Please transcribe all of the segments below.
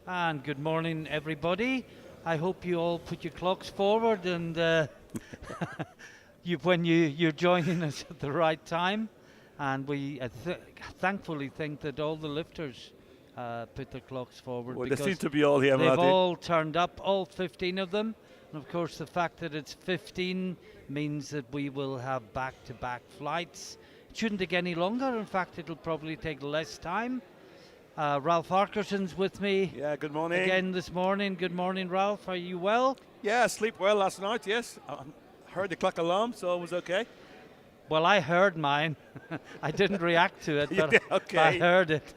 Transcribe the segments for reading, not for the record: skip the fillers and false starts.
And good morning, everybody. I hope you all put your clocks forward and you're joining us at the right time. And we thankfully think that all the lifters put their clocks forward. Well, they because seem to be all here, they've Martin. all turned up, all 15 of them. And of course, the fact that it's 15 means that we will have back-to-back flights. It shouldn't take any longer. In fact, it'll probably take less time. Ralph Harkerson's with me. Yeah, good morning. Again this morning. Good morning, Ralph. Are you well? Yeah, sleep well last night, yes. I heard the clock alarm, so it was okay. Well, I heard mine. I didn't react to it, but okay. I heard it.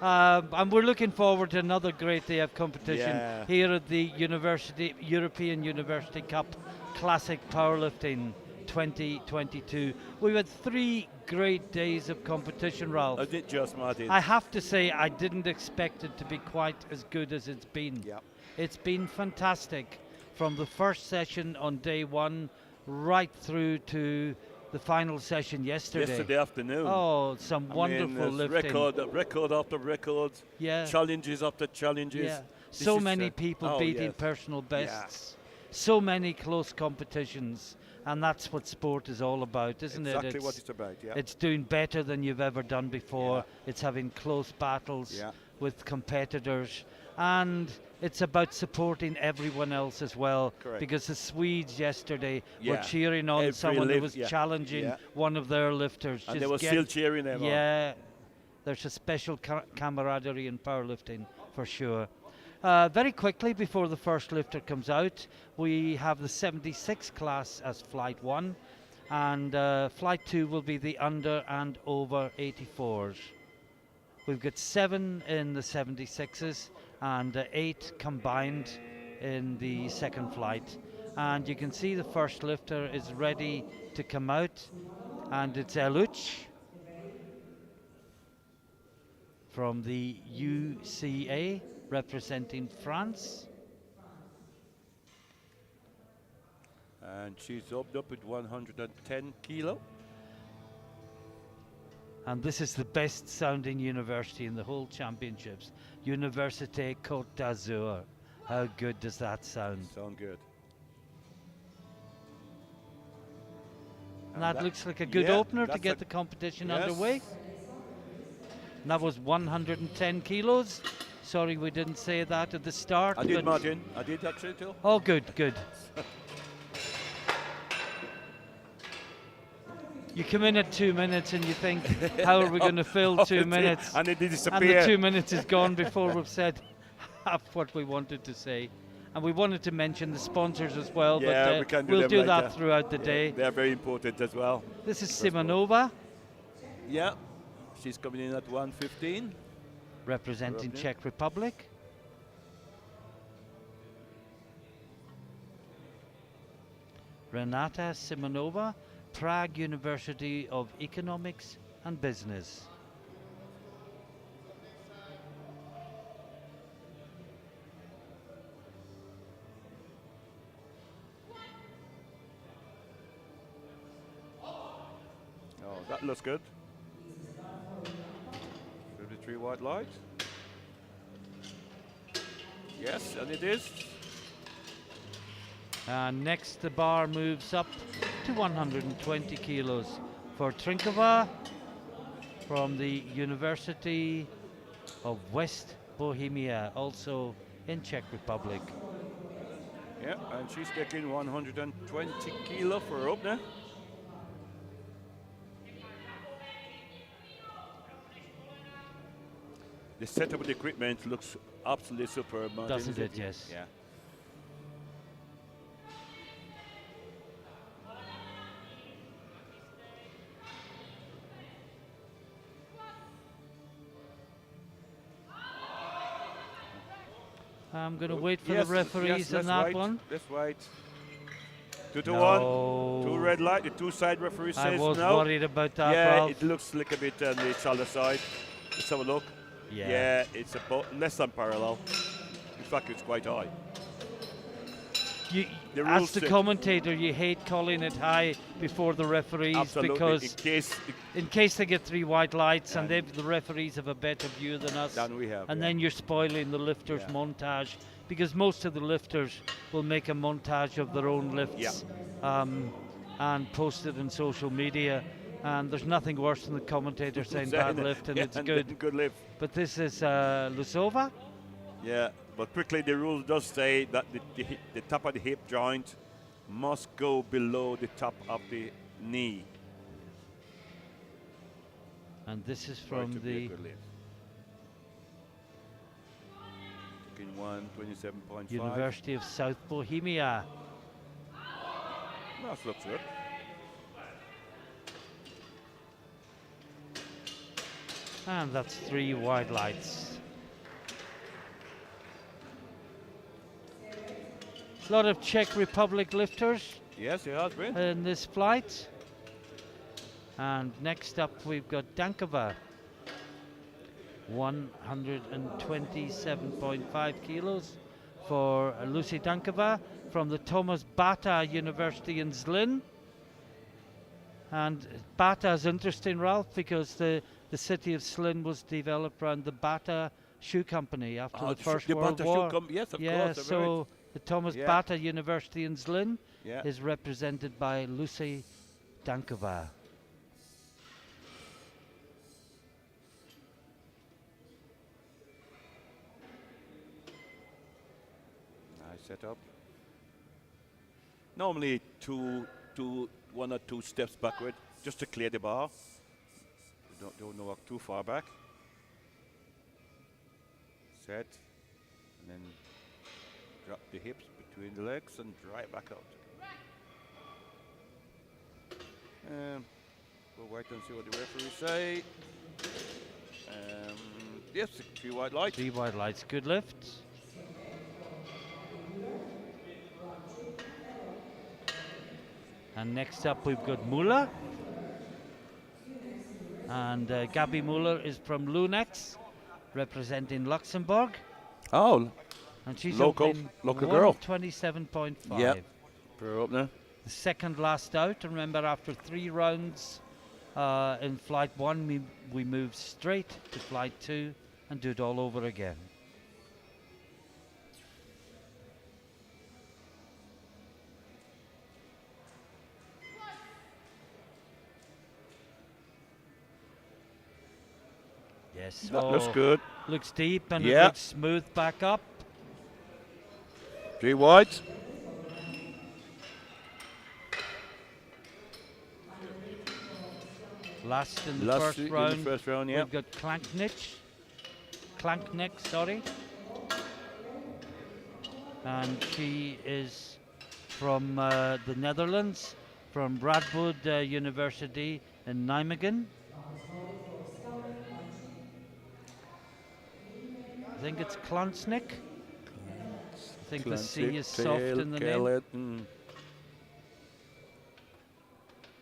And we're looking forward to another great day of competition here at the European University Cup Classic Powerlifting 2022. We've had 3 great days of competition, Ralph. I did just, Martin. I have to say, I didn't expect it to be quite as good as it's been. Yeah. It's been fantastic from the first session on day 1 right through to the final session yesterday afternoon. Oh, some wonderful lifting. Record after record. Yeah. Challenges after challenges. Yeah. So many people beating personal bests. So many close competitions. And that's what sport is all about, isn't it? Exactly what it's about, yeah. It's doing better than you've ever done before. Yeah. It's having close battles with competitors. And it's about supporting everyone else as well. Correct. Because the Swedes yesterday were cheering on someone who was challenging one of their lifters. And they were still cheering them on. Yeah, there's a special camaraderie in powerlifting for sure. Very quickly, before the first lifter comes out, we have the 76 class as Flight 1, and Flight 2 will be the under and over 84s. We've got 7 in the 76s and 8 combined in the second flight. And you can see the first lifter is ready to come out, and it's Eluch from the UCA, representing France. And she's up at 110 kilo. And this is the best sounding university in the whole championships. Université Côte d'Azur. How good does that sound? Sound good. And that looks like a good opener to get the competition underway. And that was 110 kilos. Sorry we didn't say that at the start. I did, Martin. I did actually too. Oh, good. You come in at 2 minutes and you think, how are we going to fill 2 minutes? And it did disappear. And the 2 minutes is gone before we've said half what we wanted to say. And we wanted to mention the sponsors as well, but we'll do that throughout the day. They're very important as well. This is Simonova. Yeah, she's coming in at 115. Representing Czech Republic. Renata Simonova, Prague University of Economics and Business. Oh, that looks good. 53 white light. Yes, and it is. Next, the bar moves up to 120 kilos for Trinkova from the University of West Bohemia, also in Czech Republic. Yeah, and she's taking 120 kilo for her opener. The setup of the equipment looks absolutely superb, Martin. Doesn't it? Yes. Yeah. I'm going to wait for the referees on that one. Let's wait. 2 to 1. 2 red light. The 2 side referee says no. I was worried about that, Yeah, Ralph. it looks like a bit on the other side. Let's have a look. Yeah, it's about less than parallel. In fact, it's quite high. the as rules the say. commentator, you hate calling it high before the referees Absolutely, because in in case they get 3 white lights and And- the referees have a better view than us, than we have. and yeah. then you're spoiling the lifters' Yeah. montage, because most of the lifters will make a montage of their own lifts and post it on social media. And there's nothing worse than the commentator saying bad lift and yeah, it's and good. then good lift. But this is Lusova. Yeah, but quickly the rule does say that the top of the hip joint must go below the top of the knee. And this is for it from to be a the good lift. Taking 127.5. University of South Bohemia. That looks good. And that's 3 wide lights. A lot of Czech Republic lifters Yes, it has been. in this flight. And next up we've got Dankova. 127.5 kilos for Lucy Dankova from the Thomas Bata University in Zlin. And Bata is interesting, Ralph, because the city of Zlin was developed around the Bata Shoe Company after the First World Bata War. Yes, of Yeah, course. so the Thomas Yeah. Bata University in Zlin Yeah. is represented by Lucy Dankova. Nice setup. Normally 1 or 2 steps backward just to clear the bar. Don't walk too far back. Set, and then drop the hips between the legs and drive back out. We'll wait and see what the referees say. Yes, 3 white lights. 3 wide lights, good lift. And next up we've got Muller. And Gabi Muller is from Lunex, representing Luxembourg. Oh, And she's Local girl. 127.5. Yep. Pro opener. The second last out. Remember, after 3 rounds in flight 1, we move straight to flight 2 and do it all over again. Yes. That looks good. Looks deep and it Yeah. looks smooth back up. 3 whites. Last in the Last first in round. the first round, yeah. We've got Klankneck, sorry. And she is from the Netherlands, from Radboud University in Nijmegen. I think it's Klansnik. I think the C is soft in the name.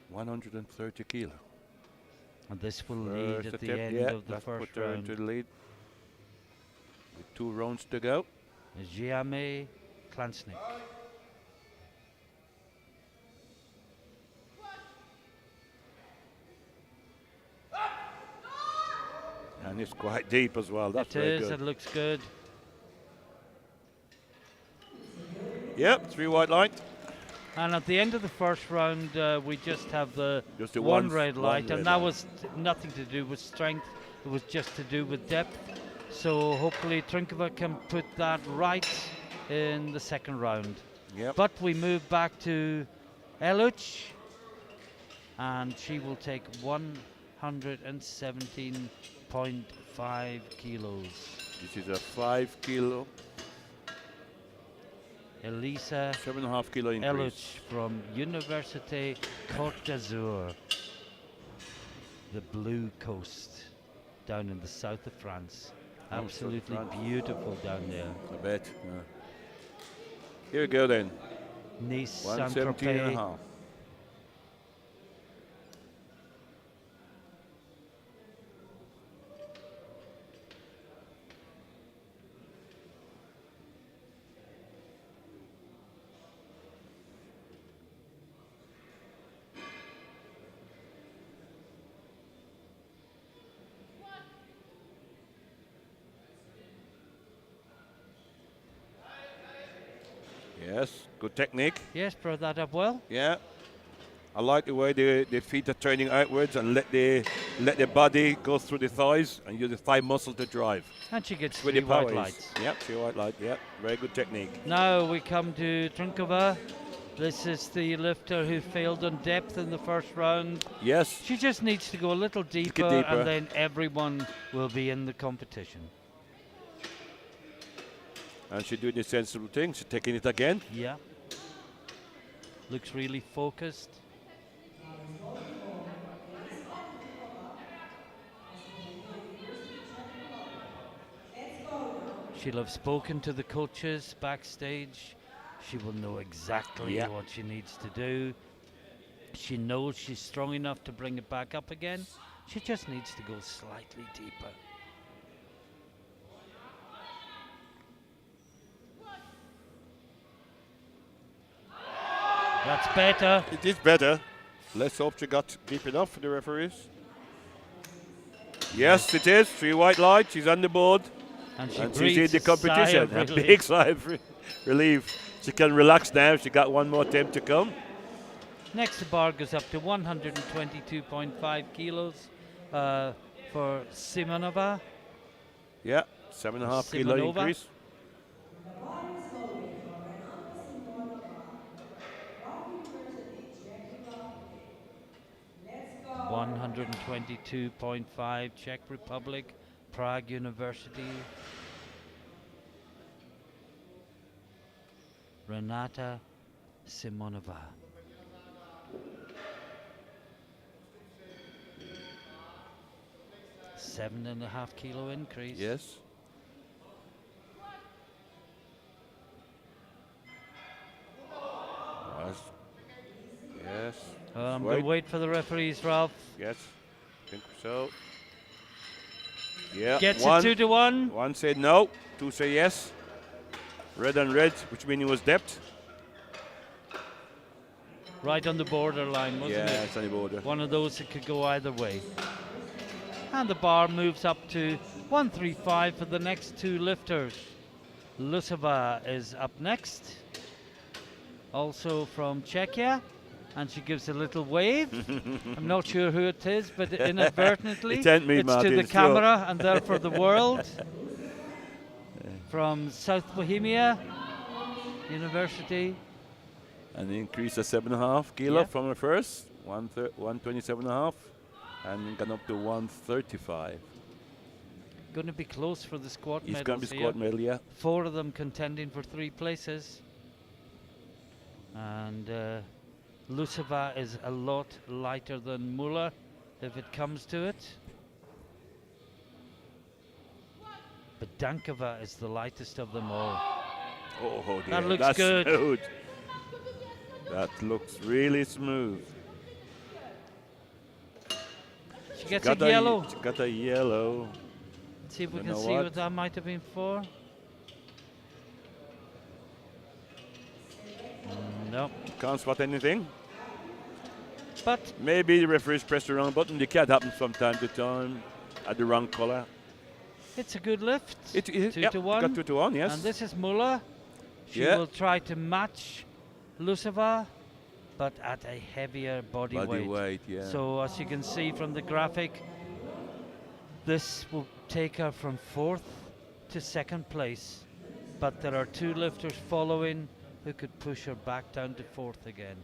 130 kilo. And this will lead at the end of the first put her round. into the lead. With 2 rounds to go. Jiame Klansnik. And it's quite deep as well. That's It very is, good. it looks good. Yep, 3 white light. And at the end of the first round, we just have the Just the one one red light, red and that light. was nothing to do with strength. It was just to do with depth. So hopefully Trinkova can put that right in the second round. Yep. But we move back to Eluch, and she will take 117.5 kilos. This is a 5 kilo, Elisa 7.5 kilo increase. Eluch from Université Côte d'Azur, the Blue Coast, down in the south of France. Absolutely France. beautiful down there. I bet. Yeah. Here we go then. Nice, 117 and a Saint-Tropez. half. Yes, good technique. Yes, brought that up well. Yeah. I like the way the feet are turning outwards and let the body go through the thighs and use the thigh muscle to drive. And she gets Where 3 the power white is. lights. Yep, 3 white light. Yep, very good technique. Now we come to Trinkova. This is the lifter who failed on depth in the first round. Yes. She just needs to go a little deeper, deeper. and then everyone will be in the competition. And she's doing the sensible thing. She's taking it again. Yeah. Looks really focused. She'll have spoken to the coaches backstage. She will know exactly what she needs to do. She knows she's strong enough to bring it back up again. She just needs to go slightly deeper. That's better. It is better. Let's hope she got deep enough for the referees. Yes, it is. 3 white lights. She's on the board. And she's in the competition. A big sigh of relief. She can relax now. She got one more attempt to come. Next, the bar goes up to 122.5 kilos for Simonova. Yeah, 7.5 kilo increase. $122.5 Czech Republic, Prague University. Renata Simonova. $7.5 kilo increase. Yes. Yes. I'm going to wait for the referees, Ralph. Yes, I think so. Yeah. Gets it 2 to 1. 1 said no, 2 say yes. Red and red, which means it was depth. Right on the borderline, wasn't it? Yeah, it's on the border. One of those that could go either way. And the bar moves up to 135 for the next 2 lifters. Luseva is up next, also from Czechia, and she gives a little wave. I'm not sure who it is, but inadvertently it's to the camera and therefore the world. From South Bohemia University. An increase of 7.5 kilo from the first, 127.5, and gone up to 135. Going to be close for the squat medals. He's going to be squat medal, yeah. 4 of them contending for 3 places. And Luseva is a lot lighter than Muller, if it comes to it. But Dankova is the lightest of them all. Oh dear, that looks that's good. Smooth. That looks really smooth. She gets a yellow. She got a yellow. Let's see if we can see what that might have been for. No. Can't spot anything. But maybe the referees pressed the wrong button. It can happen from time to time. At the wrong color. It's a good lift. 2 to 1. Got 2 to 1, yes. And this is Muller. She will try to match Luseva, but at a heavier body weight. Yeah. So as you can see from the graphic, this will take her from 4th to 2nd place. But there are 2 lifters following who could push her back down to 4th again.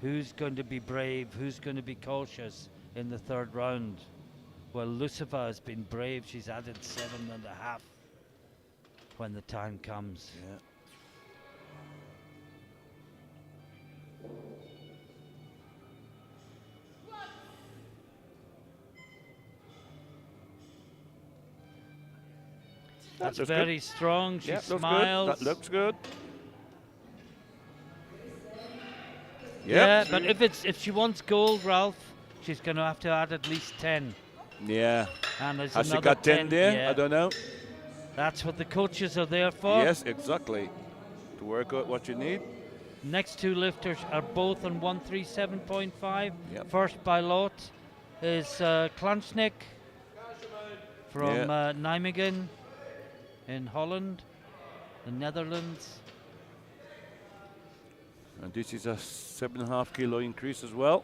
Who's going to be brave? Who's going to be cautious in the 3rd round? Well, Luseva has been brave. She's added 7.5 when the time comes. Yeah. That's very strong. She smiles. That looks good. Yeah, but if she wants gold, Ralph, she's going to have to add at least 10. Yeah. And there's has she another got 10 there? Yeah. I don't know. That's what the coaches are there for. Yes, exactly. To work out what you need. Next 2 lifters are both on 137.5. Yep. First by lot is Klanschnik from Nijmegen in Holland, the Netherlands. And this is a 7.5 kilo increase as well.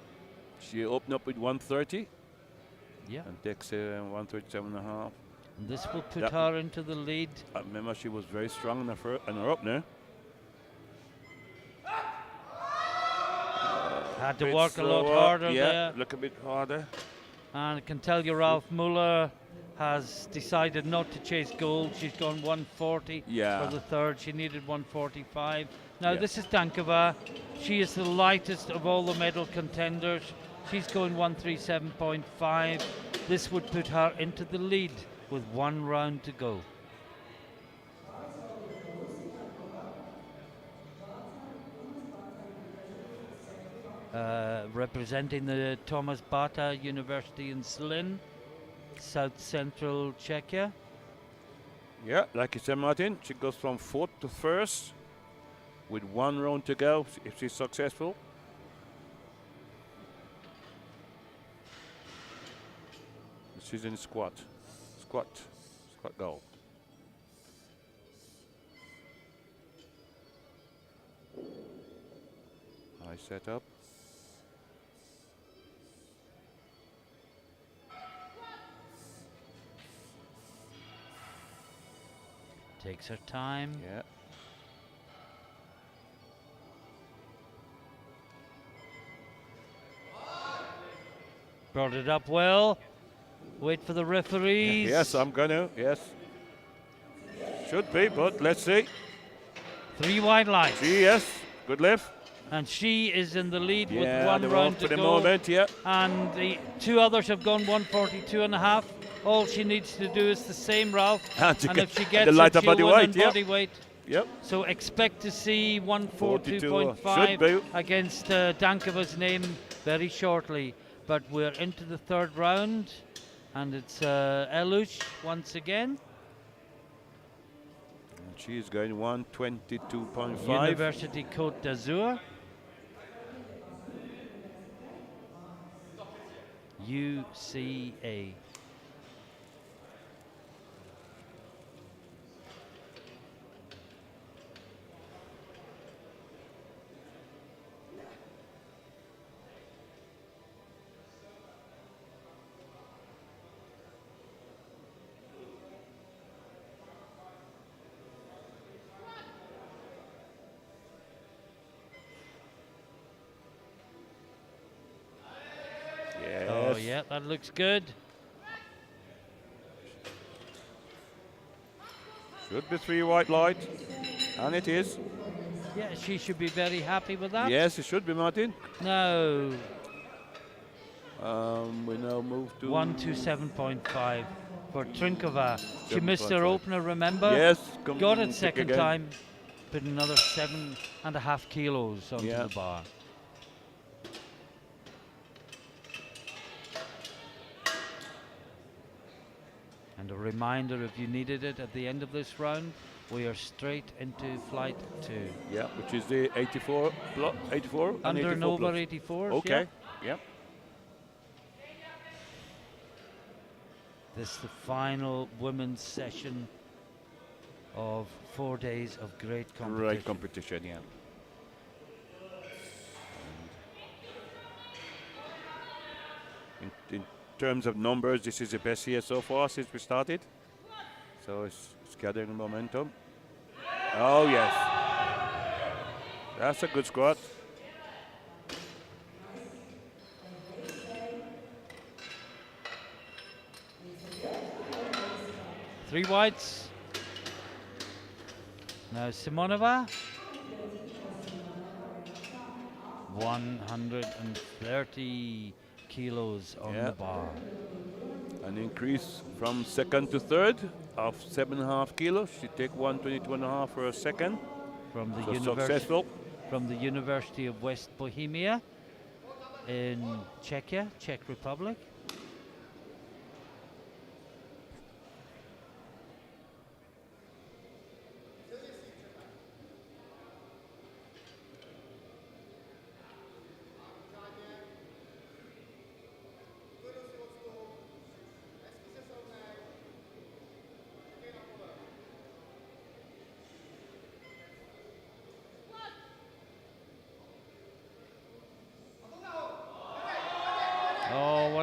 She opened up with 130. Yeah. And takes 137.5. And this will put her into the lead. I remember she was very strong in her opener. Had to work a lot harder there. Look a bit harder. And I can tell you Ralph Muller has decided not to chase gold. She's gone 140 for the third. She needed 145. Now this is Dankova. She is the lightest of all the medal contenders. She's going 137.5. This would put her into the lead with 1 round to go. Representing the Thomas Bata University in Slin, South Central Czechia. Yeah, like you said, Martin, she goes from 4th to 1st with 1 round to go if she's successful. She's in squat goal. Nice setup. Takes her time. Yeah. Brought it up well. Wait for the referees. Yes, I'm gonna. Yes. Should be, but let's see. 3 wide lines. Yes, good lift. And she is in the lead with 1 round round for to the go. moment, yeah. And the 2 others have gone 142.5. All she needs to do is the same, Ralph. And if she gets the lighter it, she'll body win weight, in body weight. Yep. So expect to see 42, 142.5 against Dankova's name very shortly. But we're into the 3rd round, and it's Elush once again. And she's going 122.5. University Côte d'Azur. UCA. Oh, yeah, that looks good. Should be 3 white light, and it is. Yeah, she should be very happy with that. Yes, it should be, Martin. No. We now move to 127.5 for Trinkova. She missed her opener, remember? Yes. Got it second time. Put another 7.5 kilos onto the bar. And a reminder, if you needed it at the end of this round, we are straight into flight 2. Yeah, which is the 84 and Under 84 and over plus. 84s. Okay. Yeah. This is the final women's session of 4 days of great competition. Great competition, yeah. In terms of numbers, this is the best year so far since we started. So it's gathering momentum. Oh, yes. That's a good squat. Three whites. Now Simonova. 130 kilos on the bar. An increase from 2nd to 3rd of 7.5 kilos. She take 122.5 for a second. From the successful. From the University of West Bohemia in Czechia, Czech Republic.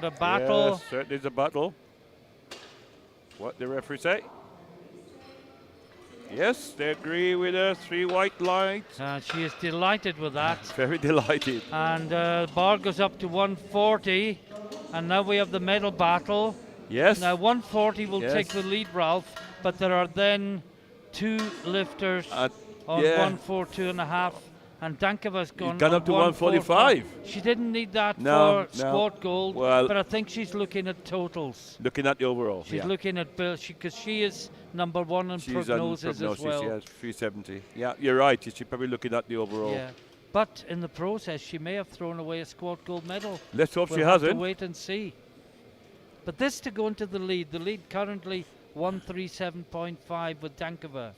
a battle. Yes, certainly it's a battle. What the referee say? Yes, they agree with her. 3 white lights. She is delighted with that. Very delighted. And bar goes up to 140. And now we have the medal battle. Yes. Now 140 will Yes. take the lead, Ralph, but there are then 2 lifters on yeah. 142.5, and Dankova's gone up to 145. She didn't need that No, for squat gold, well, but I think she's looking at totals. Looking at the overall. She's looking at because she is number 1 in prognosis as well. Yes, 370. Yeah, you're right. She's probably looking at the overall. Yeah. But in the process, she may have thrown away a squat gold medal. Let's hope we'll she have hasn't. to wait and see. But this to go into the lead. The lead currently 137.5 with Dankova.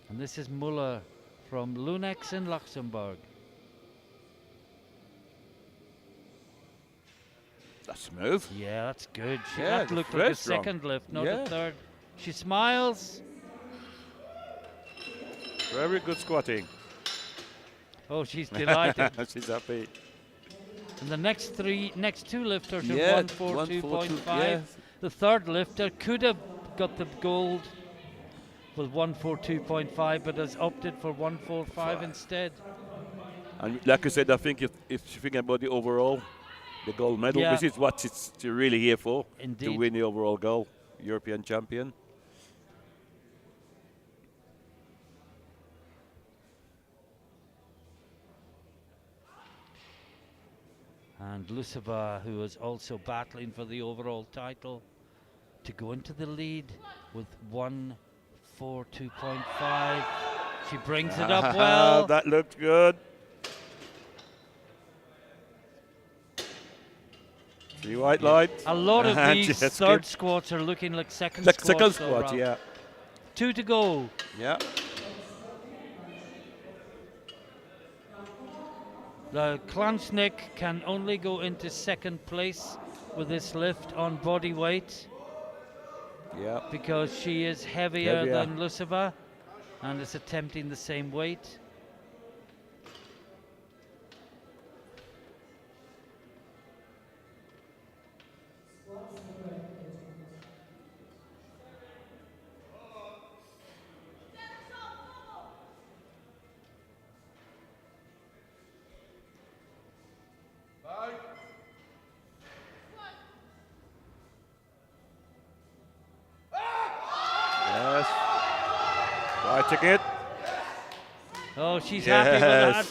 And this is Muller from Lunex in Luxembourg. That's smooth. Yeah, that's good. Yeah, that looked like a second lift, not a third. She smiles. Very good squatting. Oh, she's delighted. She's happy. And the next 2 lifters are Yeah, 142.5. yes. The third lifter could have got the gold with 142.5, but has opted for 145 instead. And like I said, I think if you're thinking about the overall, the gold medal, this is what it's really here for. Indeed. To win the overall gold, European champion. And Luseva, who is also battling for the overall title, to go into the lead with 142.5. She brings it up well. That looked good. 3 white lights. A lot of these third squats are looking like second squats. Second squat, yeah. 2 to go. Yeah. The Klansnik can only go into second place with this lift on body weight. Yeah. Because she is heavier than Luseva and is attempting the same weight. Yes. Fighting it. Oh, she's happy with that.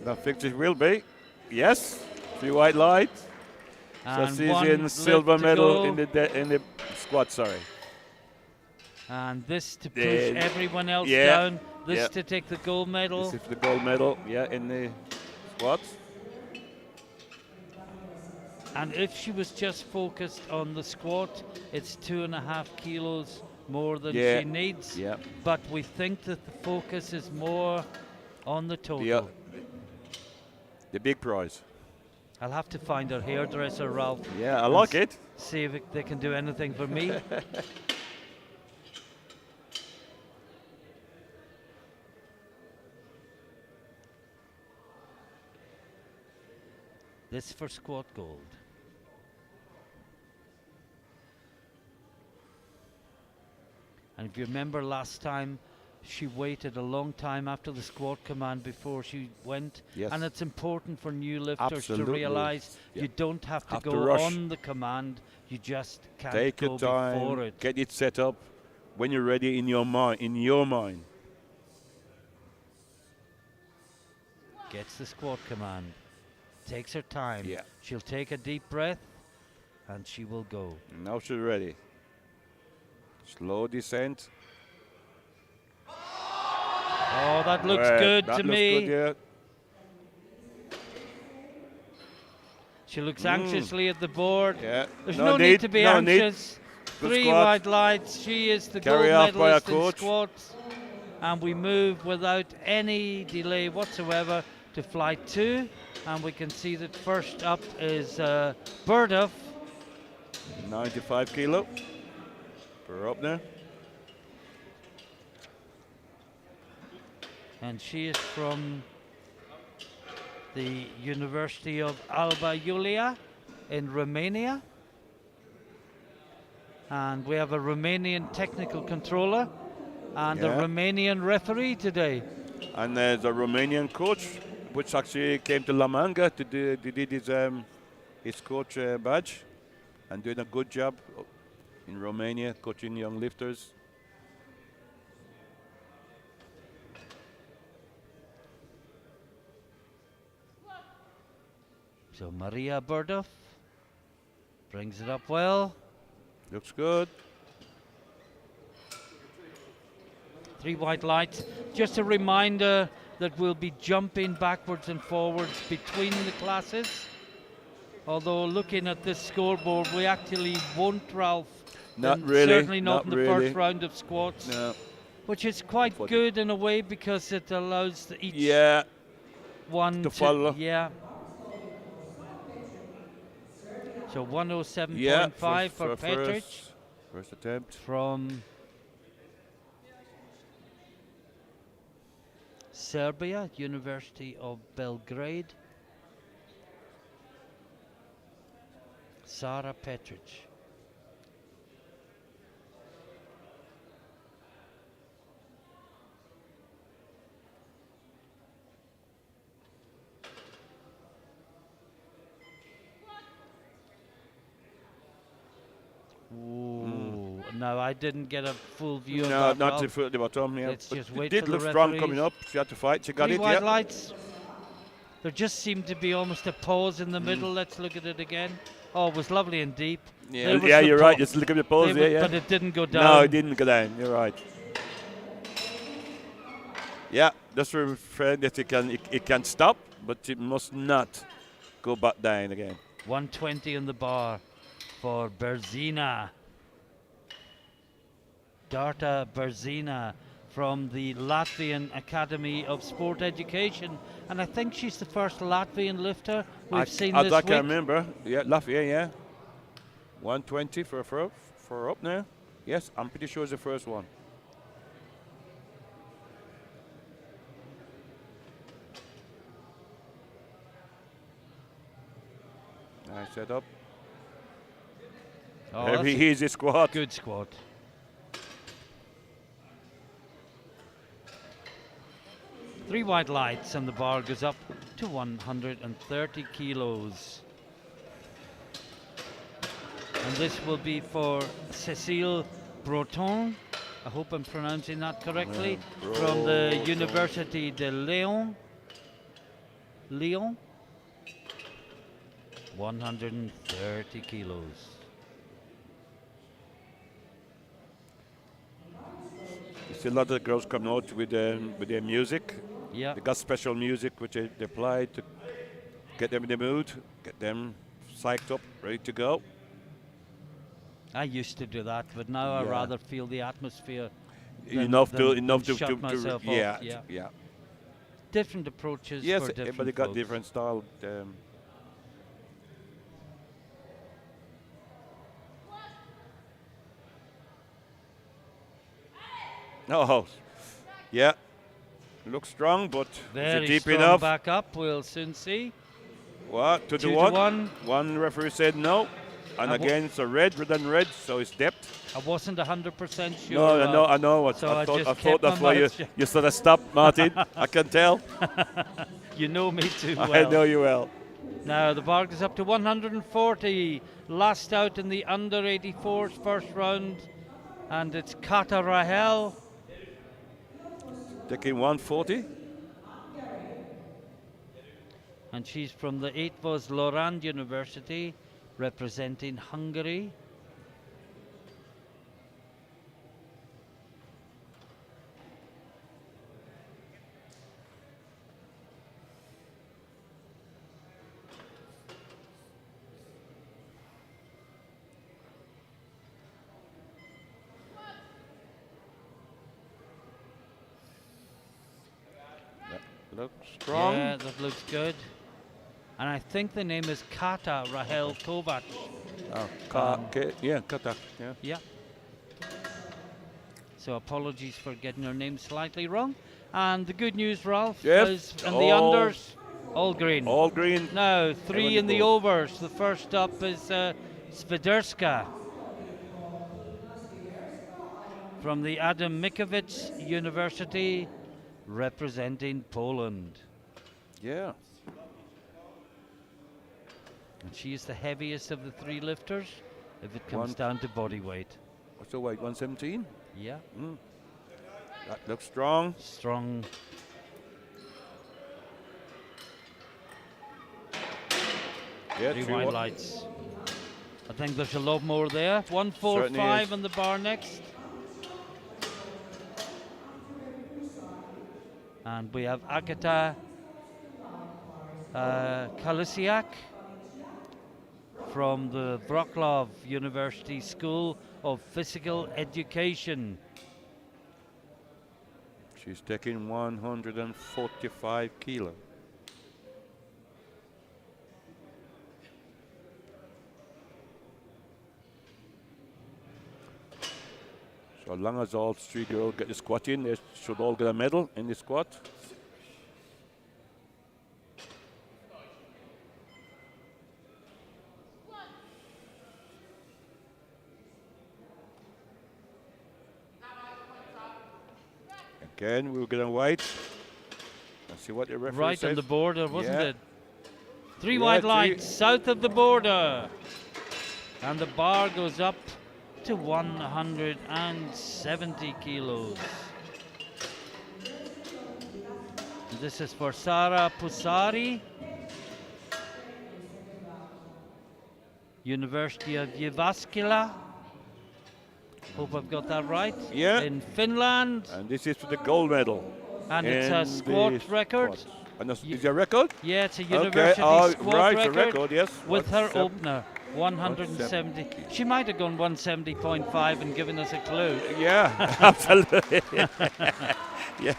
I think she will be. Yes. 3 white lights. So she's in silver medal in the squat, sorry. And this to push everyone else down. This to take the gold medal. This is the gold medal, in the squats. And if she was just focused on the squat, it's 2.5 kilos more than she needs. Yeah. But we think that the focus is more on the total. The big prize. I'll have to find her hairdresser, Ralph. Yeah, I like it. See if they can do anything for me. This for squat gold. And if you remember last time, she waited a long time after the squat command before she went. Yes. And it's important for new lifters to Absolutely. realize you don't have to go rush. on the command. You just can't Take go your time, before it. get it set up when you're ready in your mind. Gets the squat command. Takes her time. Yeah. She'll take a deep breath and she will go. Now she's ready. Slow descent. Oh, that looks good to me. Good, She looks anxiously at the board. yeah. There's no need to be anxious. Good 3 squat. white lights. She is the Carry gold off by medalist our in coach. squats. And we move without any delay whatsoever to flight 2. And we can see that first up is Burduff. 95 kilo. Per up there. And she is from the University of Alba Iulia in Romania. And we have a Romanian technical controller and a Romanian referee today. And there's a Romanian coach, which actually came to La Manga to did his coach badge, and doing a good job in Romania, coaching young lifters. So Maria Burdov brings it up well. Looks good. 3 white lights. Just a reminder that we'll be jumping backwards and forwards between the classes. Although looking at this scoreboard, we actually won't, Ralph. Not really. Certainly not in the first round of squats. No. Which is quite good in a way because it allows each one to follow. Yeah. So 107.5 for Petric. First attempt. From Serbia, University of Belgrade. Sara Petric. Ooh, no, I didn't get a full view of that. No, not to the bottom. Yeah, let's just wait did for look the strong referees. coming up. She had to fight. She got 3 it. white lights. There just seemed to be almost a pause in the middle. Let's look at it again. Oh, it was lovely and deep. Yeah, you're right. Just look at the pause there. Yeah, but it didn't go down. No, it didn't go down. You're right. Yeah, that's for a friend that it can stop, but it must not go back down again. 120 in the bar for Berzina. Darta Berzina from the Latvian Academy of Sport Education. And I think she's the first Latvian lifter we've seen this week. I can remember. Yeah, Latvia, yeah. 120 for up now. Yes, I'm pretty sure it's the first one. Nice setup. Oh, Very easy squat. Good squat. Three white lights and the bar goes up to 130 kilos. And this will be for Cécile Breton. I hope I'm pronouncing that correctly. From the University de Lyon. 130 kilos. You see a lot of the girls come out with their music. Yeah. They got special music which they apply to get them in the mood, get them psyched up, ready to go. I used to do that, but now I rather feel the atmosphere. Enough to shut myself off. Yeah. Different approaches. Yes, for different everybody got folks. different style. Oh, yeah. Looks strong, but Very is it deep strong enough? Back up. We'll soon see. What? 2 to 1? One referee said no. And again, it's a red and red, so it's depth. I wasn't 100% sure. No, I know. So I thought kept that's my why mouth you sort of stopped, Martin. I can tell. You know me too well. I know you well. Now the bar goes up to 140. Last out in the under 84's first round. And it's Kata Rahel. Taking 140. And she's from the Eötvös Loránd University, representing Hungary. Looks strong. Yeah, that looks good. And I think the name is Kata Rahel Kovac. Oh, Kata. Yeah. So apologies for getting her name slightly wrong. And the good news, Ralph, is in the unders. All green. All green. Now, 3 Everyone in the goes. overs. The first up is Swiderska from the Adam Mickiewicz University, representing Poland. Yeah. And she is the heaviest of the 3 lifters if it comes One- down to body weight. What's the weight? 117. Yeah, That looks strong. strong. Yeah. 3 three wide wa- lights. I think there's a lot more there. 145 Certainly is. on the bar next. And we have Agata Kalisiak from the Wrocław University School of Physical Education. She's taking 145 kilo. So as long as all 3 girls get the squat in, they should all get a medal in the squat. Again, we're going to wait. Let's see what the referee Right says. on the border, wasn't Yeah. it? 3 Yeah, wide 3. lights south of the border. And the bar goes up to 170 kilos. This is for Sara Pusari, University of Jyväskylä. Hope I've got that right. Yeah. In Finland. And this is for the gold medal. And it's a in squat the record. squat. And is it a record? Yeah, it's a Okay, university squat right, record, a record, yes. with her 170. opener, 170. She might have gone 170.5 and given us a clue. Yeah, absolutely. Yeah.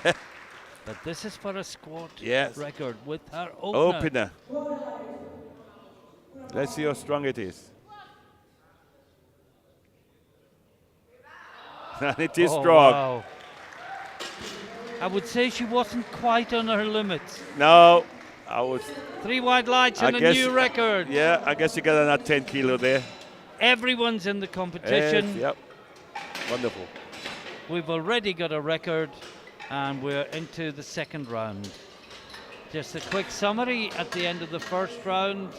But this is for a squat Yes. record with her opener. Opener. Let's see how strong it is. And it is Oh, strong. wow. I would say she wasn't quite on her limits. No, I was. 3 wide lights I and a guess- new record. Yeah, I guess you got another 10 kilo there. Everyone's in the competition. Yep. Wonderful. We've already got a record and we're into the second round. Just a quick summary at the end of the first round.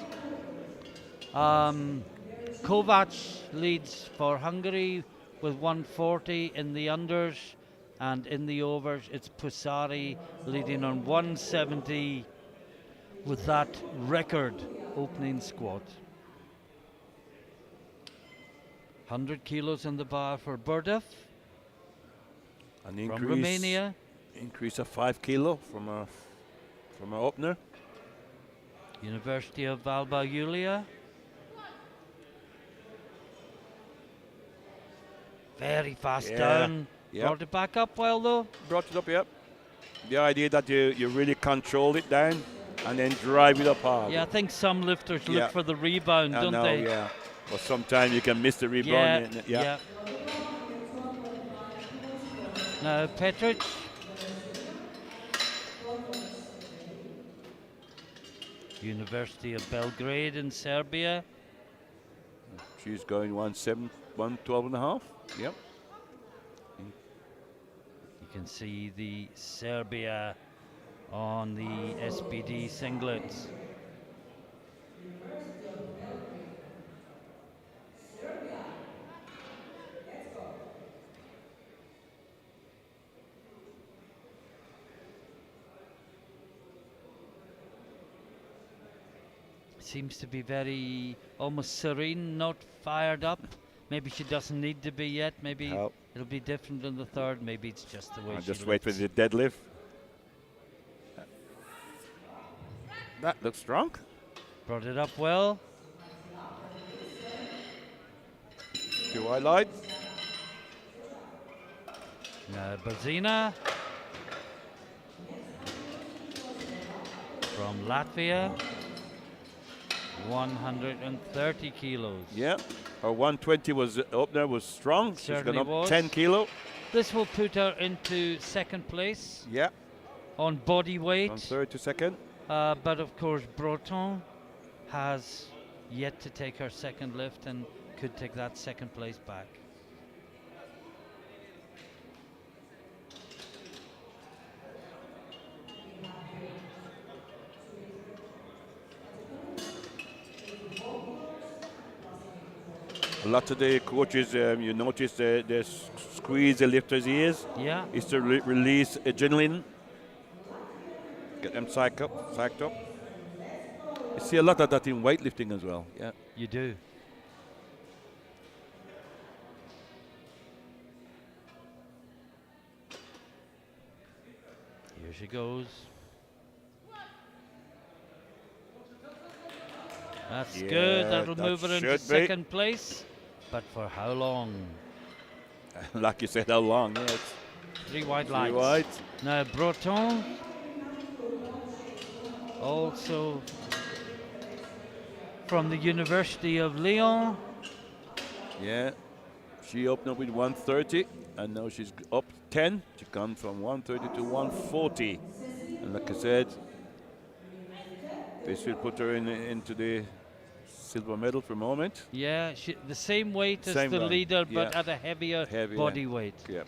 Kovac leads for Hungary with 140 in the unders, and in the overs it's Pusari leading on 170 with that record opening squat. 100 kilos in the bar for Burdov An from increase, Romania. increase of 5 kilo from a opener. University of Alba Iulia. Very fast Yeah, down. yep. Brought it back up well though. Brought it up, yep. The idea that you really control it down and then drive it up hard. Yeah, I think some lifters Yeah. look for the rebound, I don't know, they? yeah. But sometimes you can miss the rebound. Yeah. Now Petric. University of Belgrade in Serbia. She's going 112 and a half. Yep. You can see the Serbia on the SBD singlets. Seems to be very almost serene, not fired up. Maybe she doesn't need to be yet. Maybe No. it'll be different in the third. Maybe it's just the way I'll she just wait for looks. the deadlift. That looks strong. Brought it up well. 2 wide light. Now Bazina from Latvia. 130 kilos. Yeah. Her 120 was opener was strong. She's Certainly gone up was. 10 kilo. This will put her into second place Yeah. on body weight. From third to second. But of course, Breton has yet to take her second lift and could take that second place back. A lot of the coaches, you notice they squeeze the lifters' ears. Yeah. Is to release adrenaline, get them psyched up. You see a lot of that in weightlifting as well. Yeah. You do. Here she goes. That's good. That'll that move her into should be. second place. But for how long? Like you said, how long? Yes. 3 white 3 lights. white. Now Breton also from the University of Lyon. Yeah. She opened up with 130, and now she's up 10. She come from 130 to 140. And like I said, this will put her into the silver medal for a moment. Yeah, the same weight as Same the line, leader, but yeah. at a heavier body weight. Yeah.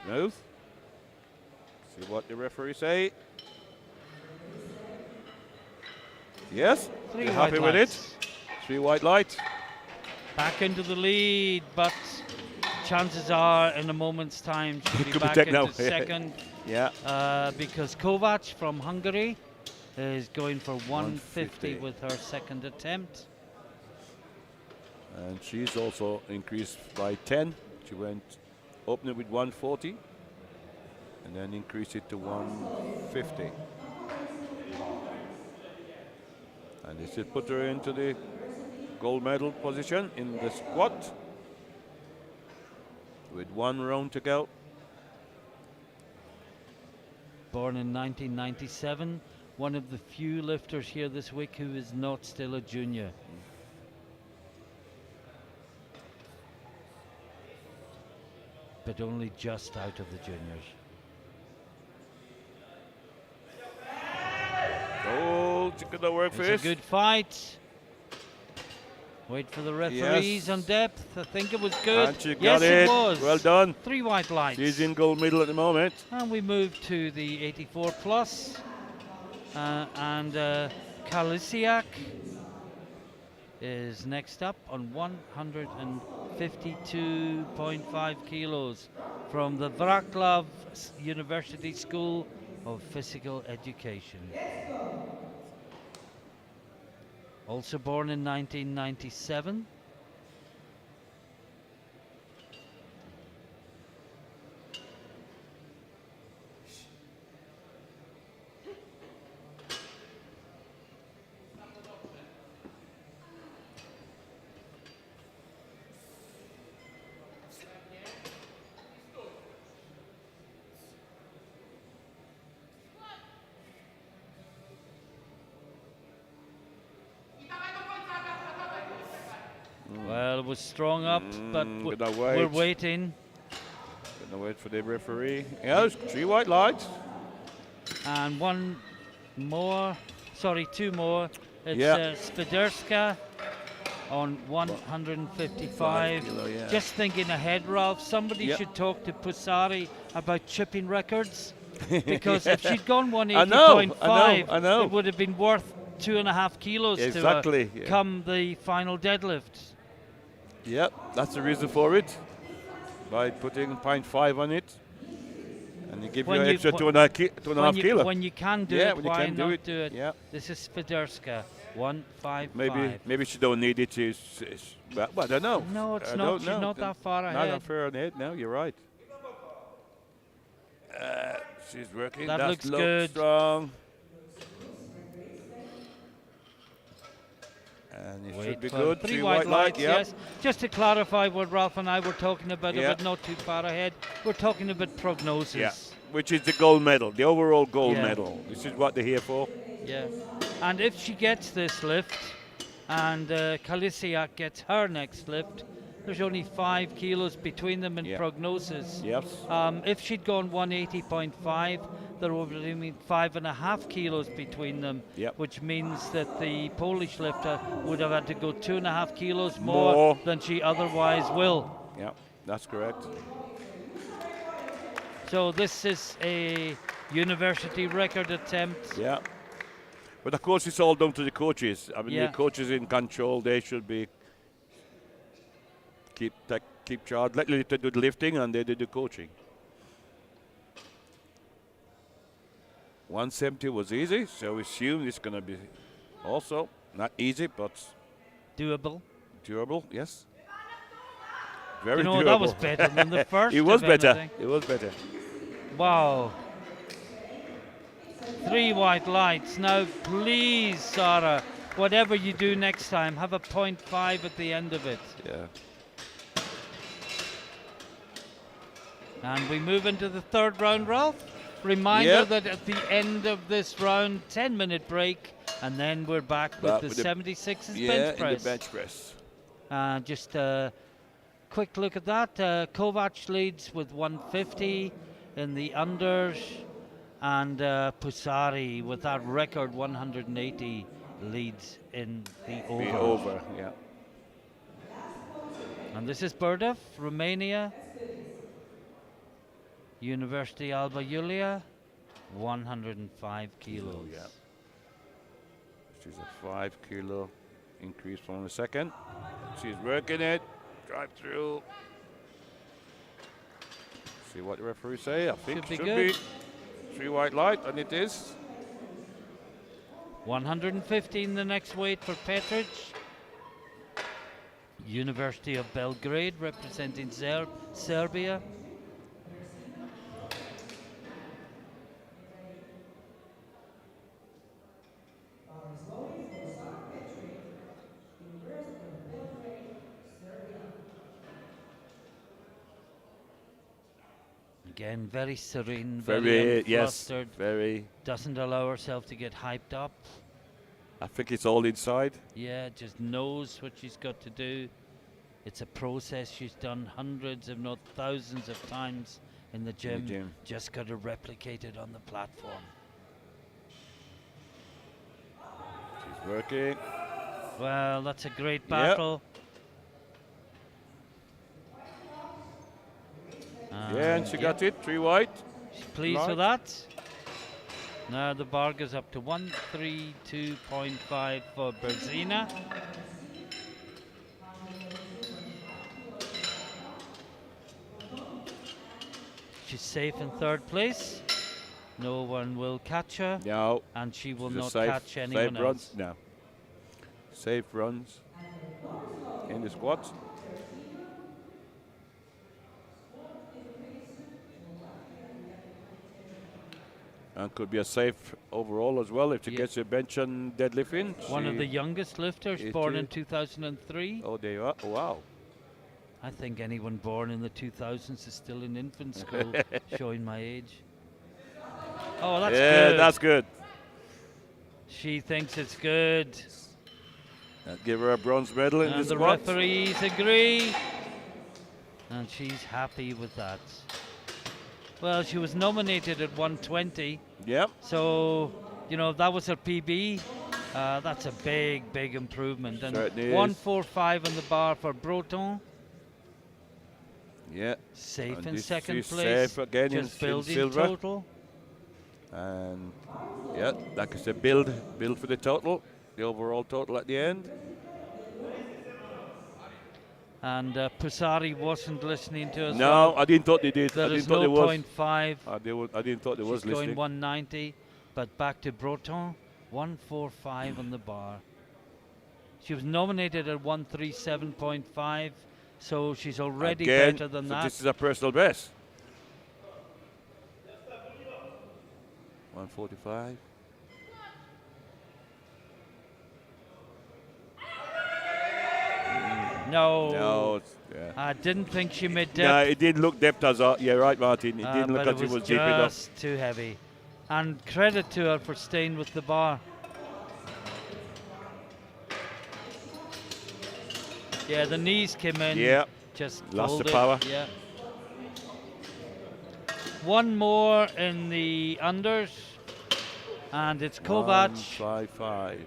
Smooth. See what the referee say. Yes, 3 you're white happy with it. lights. 3 white lights. Back into the lead, but chances are in a moment's time she'll be Could be back taken into out. second. Yeah. Because Kovac from Hungary is going for 150 150. with her second attempt. And she's also increased by 10. She went opening with 140 and then increased it to 150. And this will put her into the gold medal position in the squat with 1 round to go. Born in 1997, one of the few lifters here this week who is not still a junior. But only just out of the juniors. Oh, she could have worked for It's this. a good fight. Wait for the referees Yes. on depth. I think it was good. And she Yes, got it. it was. Well done. 3 white lights. She's in gold medal at the moment. And we move to the 84 plus. And Kalisiak is next up on 152.5 kilos from the Wrocław University School of Physical Education. Also born in 1997. Well, it was strong up, but gonna we're wait. waiting. Gonna wait for the referee. Yes, 3 white lights. And one more, sorry, 2 more. It's Yeah. Spiderska on 155. Kilo, yeah. Just thinking ahead, Ralph, somebody Yeah. should talk to Pusari about chipping records. Because if she'd gone I know, 180.5, I know. it would have been worth 2.5 kilos Exactly, to yeah. come the final deadlift. Yep, that's the reason for it. By putting 0.5 on it. And you give you When an you- extra wh- 2.5 kilo. When you can do Yeah, it, when you why can do not it, do it? yeah. This is Spiderska, 155. Maybe she don't need it. Well, I don't know. No, it's I not. don't She's know. not that far Not ahead. that far ahead. No, you're right. She's working. That looks looks good. strong. And it Wait should be for good. 3 white lights, yep. yes. Just to clarify what Ralph and I were talking about, Yeah. but not too far ahead, we're talking about prognosis. Yeah. Which is the gold medal, the overall gold Yeah. medal. This is what they're here for. Yeah. And if she gets this lift and Kalisiak gets her next lift, there's only 5 kilos between them in Yeah. prognosis. Yes. If she'd gone 180.5, there would have been 5.5 kilos between them, Yep. which means that the Polish lifter would have had to go 2.5 kilos More. more than she otherwise will. Yeah, that's correct. So this is a university record attempt. Yeah. But of course, it's all down to the coaches. I mean, Yeah. the coaches in control, they should be keep charge. Let them do the lifting and they do the coaching. 170 was easy, so we assume it's going to be also not easy, but Doable. durable. Yes. Very You know, durable. that was better than the first. It was of better. anything. It was better. Wow. 3 white lights. Now, please, Sarah, whatever you do next time, have a 0.5 at the end of it. Yeah. And we move into the third round, Ralph. Reminder Yep. that at the end of this round, 10-minute break, and then we're back with the 76's Yeah, bench in press. the bench press. Just a quick look at that. Kovac leads with 150 in the unders, and Pusari with that record 180 leads in the overs. The over, yeah. And this is Burdov, Romania. University Alba Iulia, 105 kilos. Yeah. She's a 5 kilo increase from the second. She's working it. Drive through. See what the referee say. I think Should be should good. be 3 white light, and it is. 115 the next weight for Petric. University of Belgrade representing Serbia. Again, very serene, very Yes, unflustered. very. Doesn't allow herself to get hyped up. I think it's all inside. Yeah, just knows what she's got to do. It's a process she's done hundreds, if not thousands of times in the gym. Just got to replicate it on the platform. She's working. Well, that's a great battle. Yeah, and she got it. 3 white. She's pleased with that. Now the bar goes up to 132.5 for Berzina. She's safe in third place. No one will catch her. No. And she will She's a not safe, catch anyone safe else. runs. No. Safe runs in the squats. And could be a safe overall as well if she gets a bench and deadlift in. One of the youngest lifters, born in 2003. Oh, there you are. Oh, wow. I think anyone born in the 2000s is still in infant school, showing my age. Oh, that's good. Yeah, that's good. She thinks it's good. Give her a bronze medal in And the the squat. referees agree. And she's happy with that. Well, she was nominated at 120. Yep. So, you know, that was her PB. That's a big, big improvement. And Certainly is. 145 on the bar for Breton. Yeah. Safe And in this second is place. safe again Just in building silver. total. And yeah, like I said, build for the total, the overall total at the end. And Pusari wasn't listening to us. No, I didn't thought they did. There I didn't is thought no they was. 0.5. I didn't thought they was She's going listening. 190, but back to Breton, 145 on the bar. She was nominated at 137.5, so she's already Again, better than so that. this is a personal best. 145. No. No, yeah. I didn't think she made depth. No, it didn't look depth as yeah, right, Martin. It didn't look but as it was just deep enough. too heavy. And credit to her for staying with the bar. Yeah, the knees came in. Yeah, Just lost the folded. power. Yeah. One more in the unders, and it's Kovac. 155.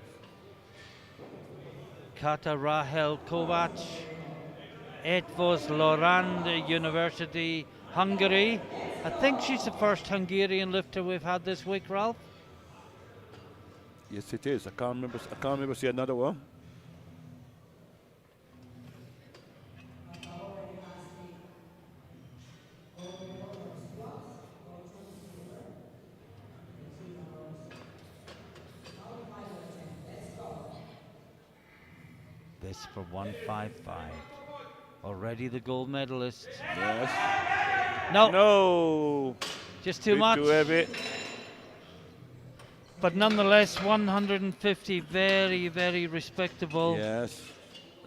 Kata Rahel Kovac. It was Lorand University, Hungary. I think she's the first Hungarian lifter we've had this week, Ralph. Yes, it is. I can't remember seeing another one. This for 155. Already the gold medalist. Yes. No, No. just too much. Too heavy. But nonetheless, 150, very, very respectable. Yes.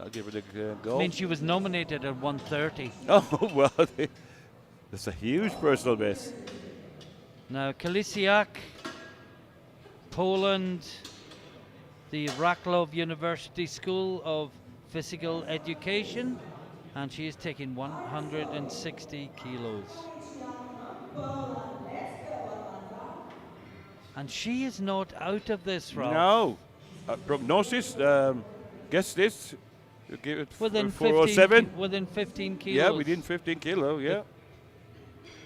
I'll give it a I go. mean, she was nominated at 130. Oh, well, that's a huge personal best. Now, Kalisiak, Poland, the Raklov University School of Physical Education, and she is taking 160 kilos. And she is not out of this, Ralph. No. Prognosis, guess this. You give it Within 407. within 15 kilos. Yeah, within 15 kilo, yeah.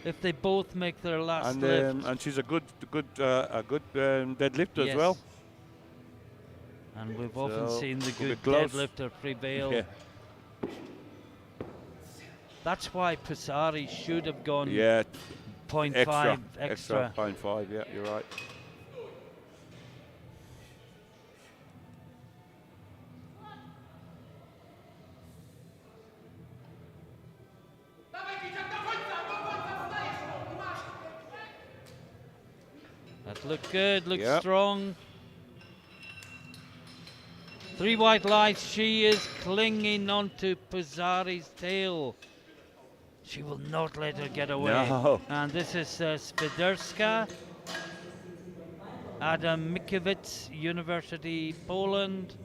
If they both make their last And lift. and she's a good deadlifter Yes. as well. And we've often So, seen the could be good close. deadlifter prevail. Yeah. That's why Pusari should have gone Yeah. 0.5 extra. 0.5, yeah, you're right. That looked good, looked Yep. strong. 3 white lights. She is clinging onto Pusari's tail. She will not let her get away. No. And this is Swiderska, Adam Mickiewicz, University, Poland.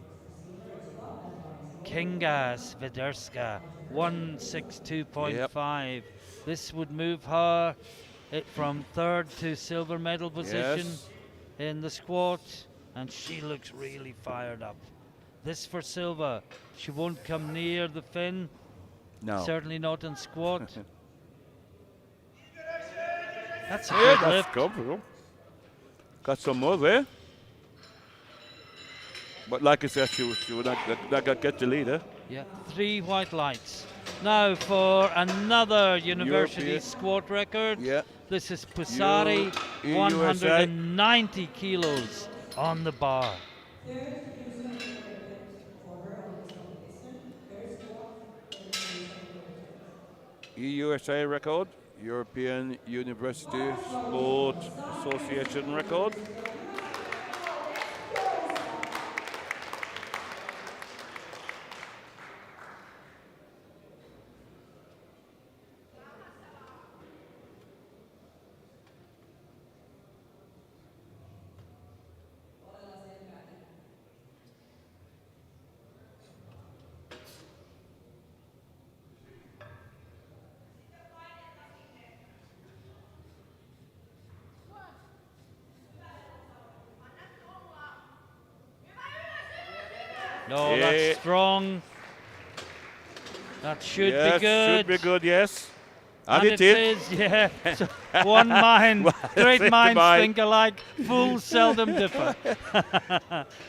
Kinga Swiderska, 162.5. This would move her from third to silver medal position Yes. in the squat, and she looks really fired up. This for silver. She won't come near the fin. No. Certainly not in squat. That's a Yeah, good that's lift. comfortable. Got some more there. But like I said, she would not get the leader. Yeah, 3 white lights. Now for another university European. squat record. Yeah. This is Pusari, USA. 190 kilos on the bar. EUSA record, European University Sport Association record. No, Yeah. that's strong. That should Yes, be good. should be good, yes. And And it it is. is, yeah. So one mind, great think minds mind. think alike, fools seldom differ.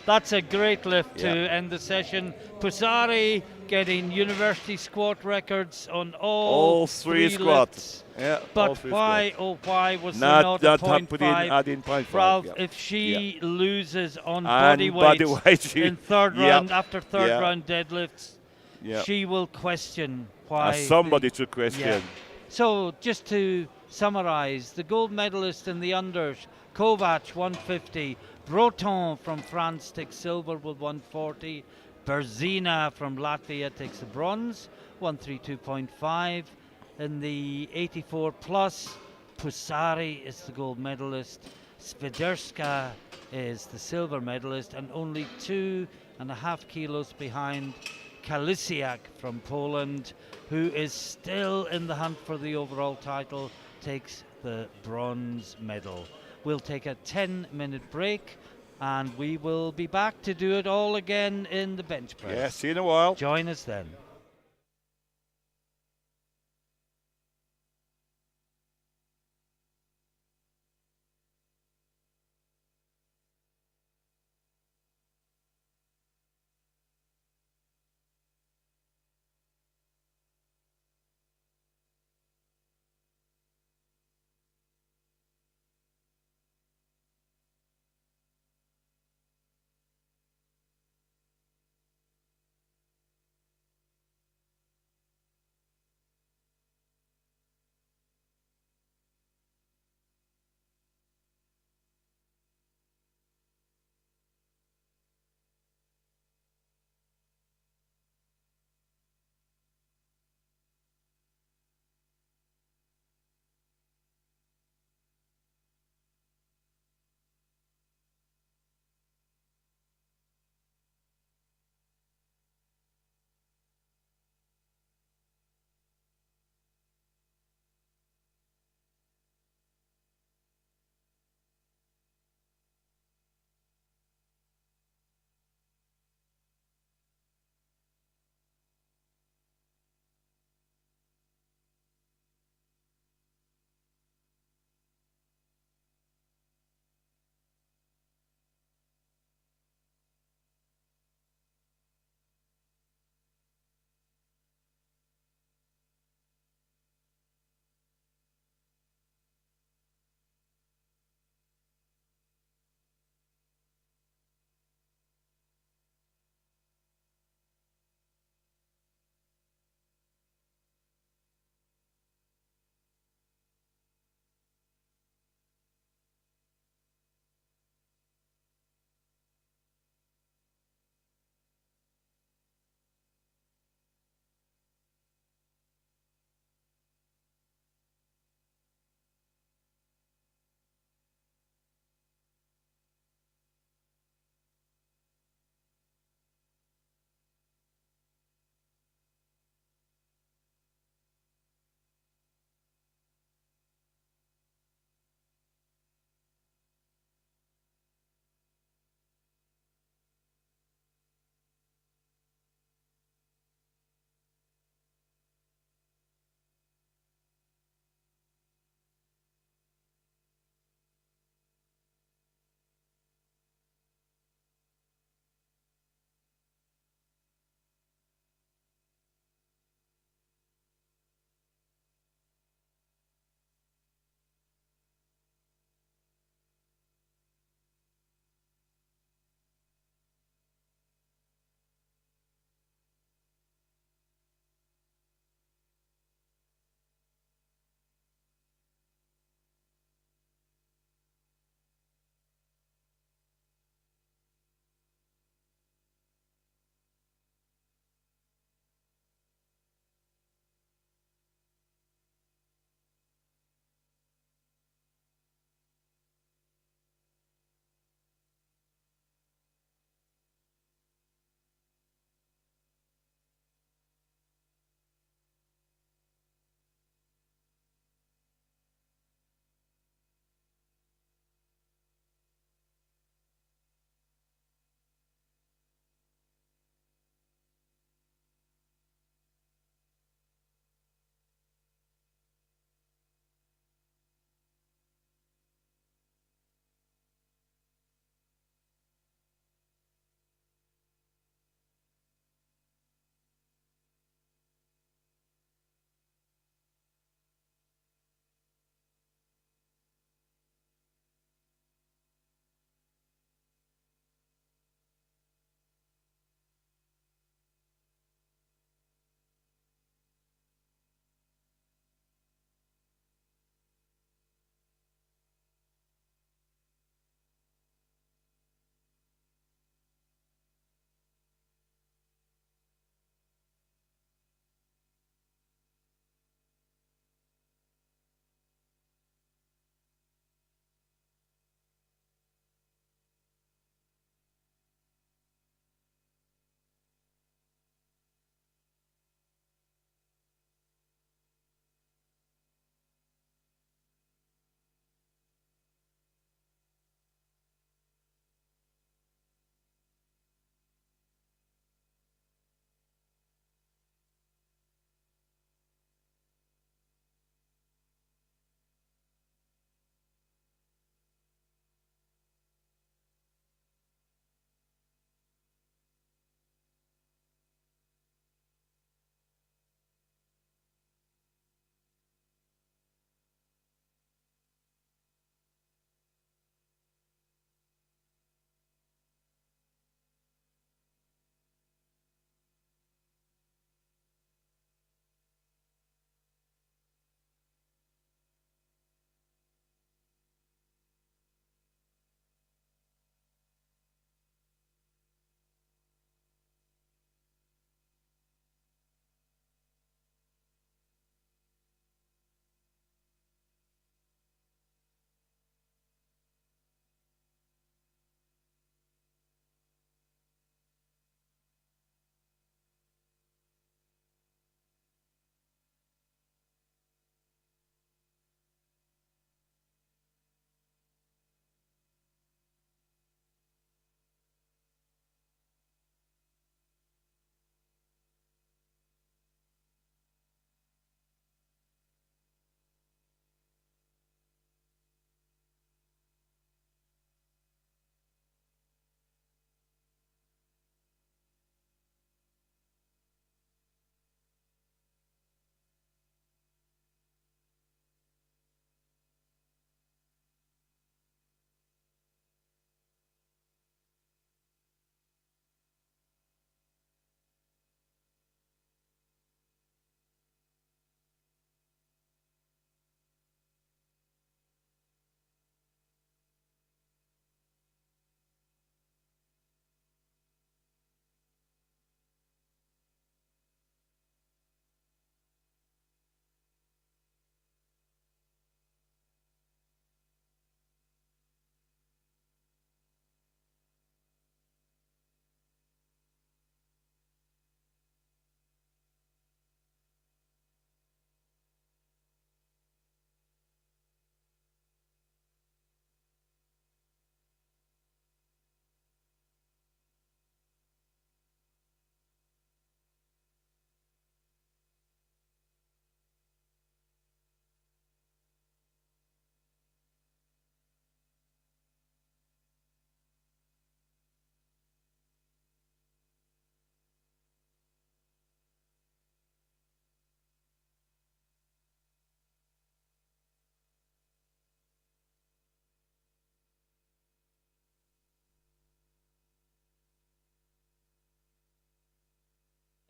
That's a great lift to Yeah. end the session. Pusari getting university squat records on All three squats. lifts. Yeah, all But three why, squats. oh why was there not a Not point put in, five? add in 0.5. Ralph, yeah. if she loses on And body weight, she- in third yeah, round, after third yeah. round deadlifts, yeah. she will question why. Somebody to question. Yeah. So just to summarise, the gold medalist in the unders, Kovac 150, Breton from France takes silver with 140, Berzina from Latvia takes the bronze, 132.5. In the 84 plus, Pusari is the gold medalist. Swiderska is the silver medalist, and only 2.5 kilos behind Kalisiak from Poland, who is still in the hunt for the overall title, takes the bronze medal. We'll take a 10-minute break, and we will be back to do it all again in the bench press. Yeah, see you in a while. Join us then.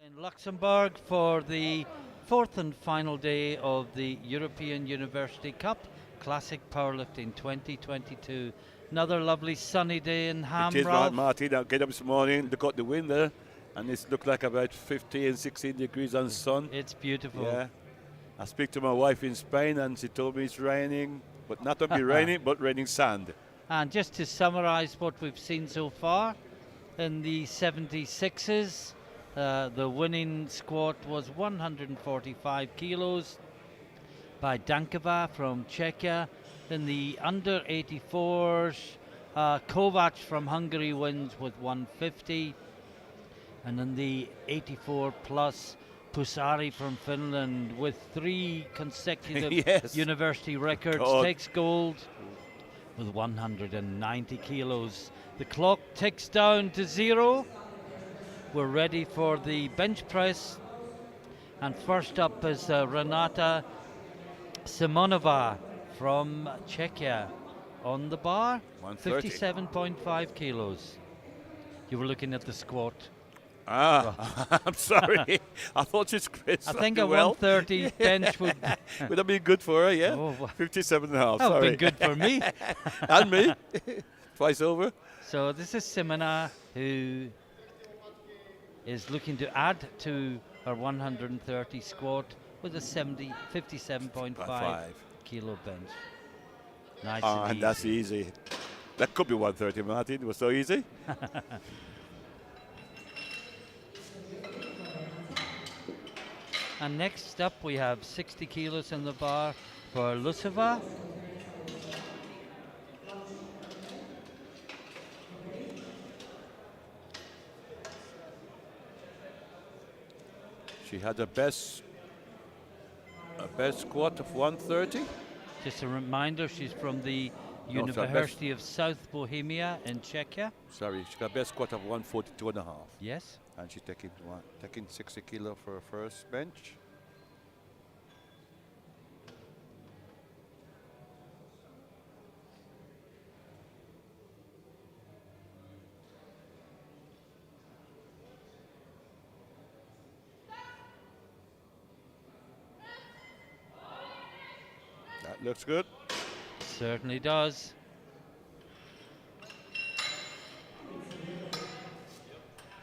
in Luxembourg for the fourth and final day of the European University Cup Classic Powerlifting 2022. Another lovely sunny day in Ham, It is, Ralph. Martin. I get up this morning, look out the window, and it's looked like about 15, 16 degrees on sun. It's beautiful. Yeah. I speak to my wife in Spain, and she told me it's raining, but not only raining, but raining sand. And just to summarise what we've seen so far, in the 76s, the winning squat was 145 kilos by Dankova from Czechia. In the under 84s, Kovac from Hungary wins with 150. And in the 84 plus, Pusari from Finland with 3 consecutive Yes. university records God. takes gold with 190 kilos. The clock ticks down to 0. We're ready for the bench press. And first up is Renata Simonova from Czechia on the bar, 130. 57.5 kilos. You were looking at the squat. I'm sorry. I thought she's Chris. I think a well. 130 bench would Would have been good for her, yeah? Oh, 57 and a half, that would sorry. have been good for me. And me. Twice over. So this is Simona, who is looking to add to her 130 squat with a 57.5 5. kilo bench. Nice And and that's easy. easy. That could be 130, Martin. It was so easy. And next up we have 60 kilos in the bar for Luseva. She had a best squat of 130. Just a reminder, she's from the No, sorry, University of South Bohemia in Czechia. Sorry, she got a best squat of 142 and a half. Yes. And she's taking 60 kilo for her first bench. That looks good. Certainly does.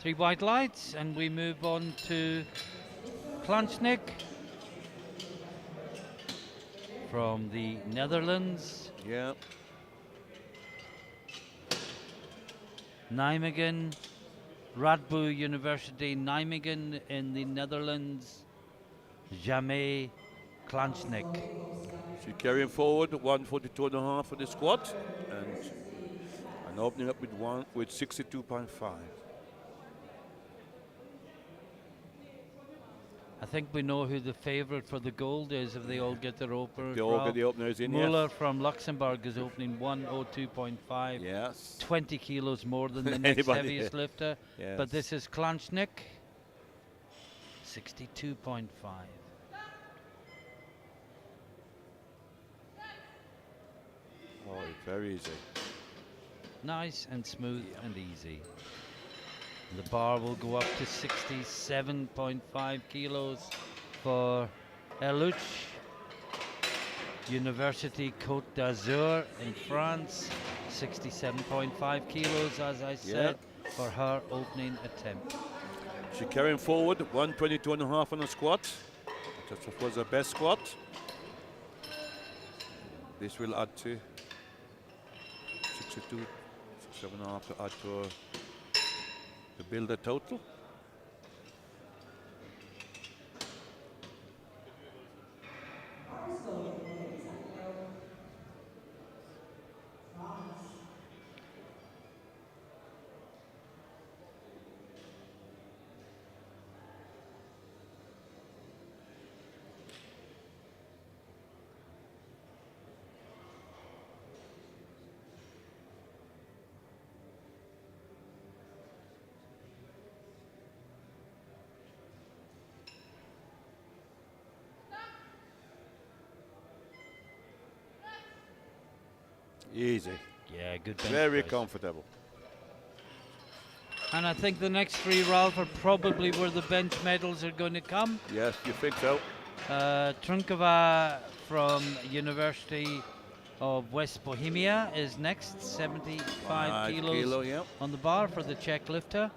Three white lights, and we move on to Klanchnik from the Netherlands. Yeah. Nijmegen, Radboud University, Nijmegen in the Netherlands. Jamais Klanchnik. She's carrying forward 142 and a half for the squat, and opening up with 62.5. I think we know who the favourite for the gold is if they all get their openers. They all get the openers in. Muller Yes. from Luxembourg is opening 102.5. Yes. 20 kilos more than the next Anybody, heaviest yeah. lifter. Yes. But this is Klanchnik, 62.5. Oh, very easy. Nice and smooth and easy. The bar will go up to 67.5 kilos for Eluch, University Côte d'Azur in France. 67.5 kilos, as I said, for her opening attempt. She's carrying forward 122 and a half on the squat. That was her best squat. This will add to 62, 67 and a half to add to her, to build a total. Easy. Yeah, good bench Very press. comfortable. And I think the next three, Ralph, are probably where the bench medals are going to come. Yes, you think so? Trunkova from University of West Bohemia is next, 75 5 kilos kilo, yeah. on the bar for the Czech lifter.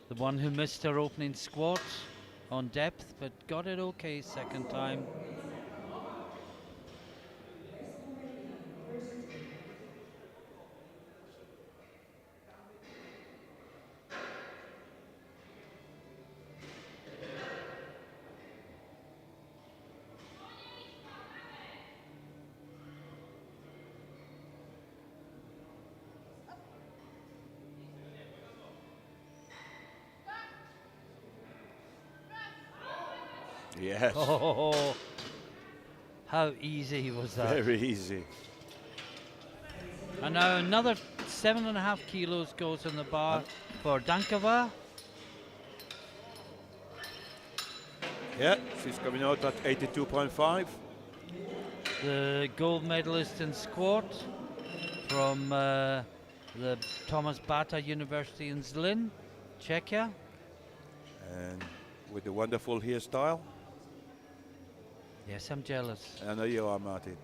The one who missed her opening squat on depth, but got it okay second time. Yes. Oh, how easy was that? Very easy. And now another 7.5 kilos goes on the bar for Dankova. Yeah, she's coming out at 82.5. The gold medalist in squat from the Thomas Bata University in Zlin, Czechia. And with the wonderful hairstyle. Yes, I'm jealous. I know you are, Martin.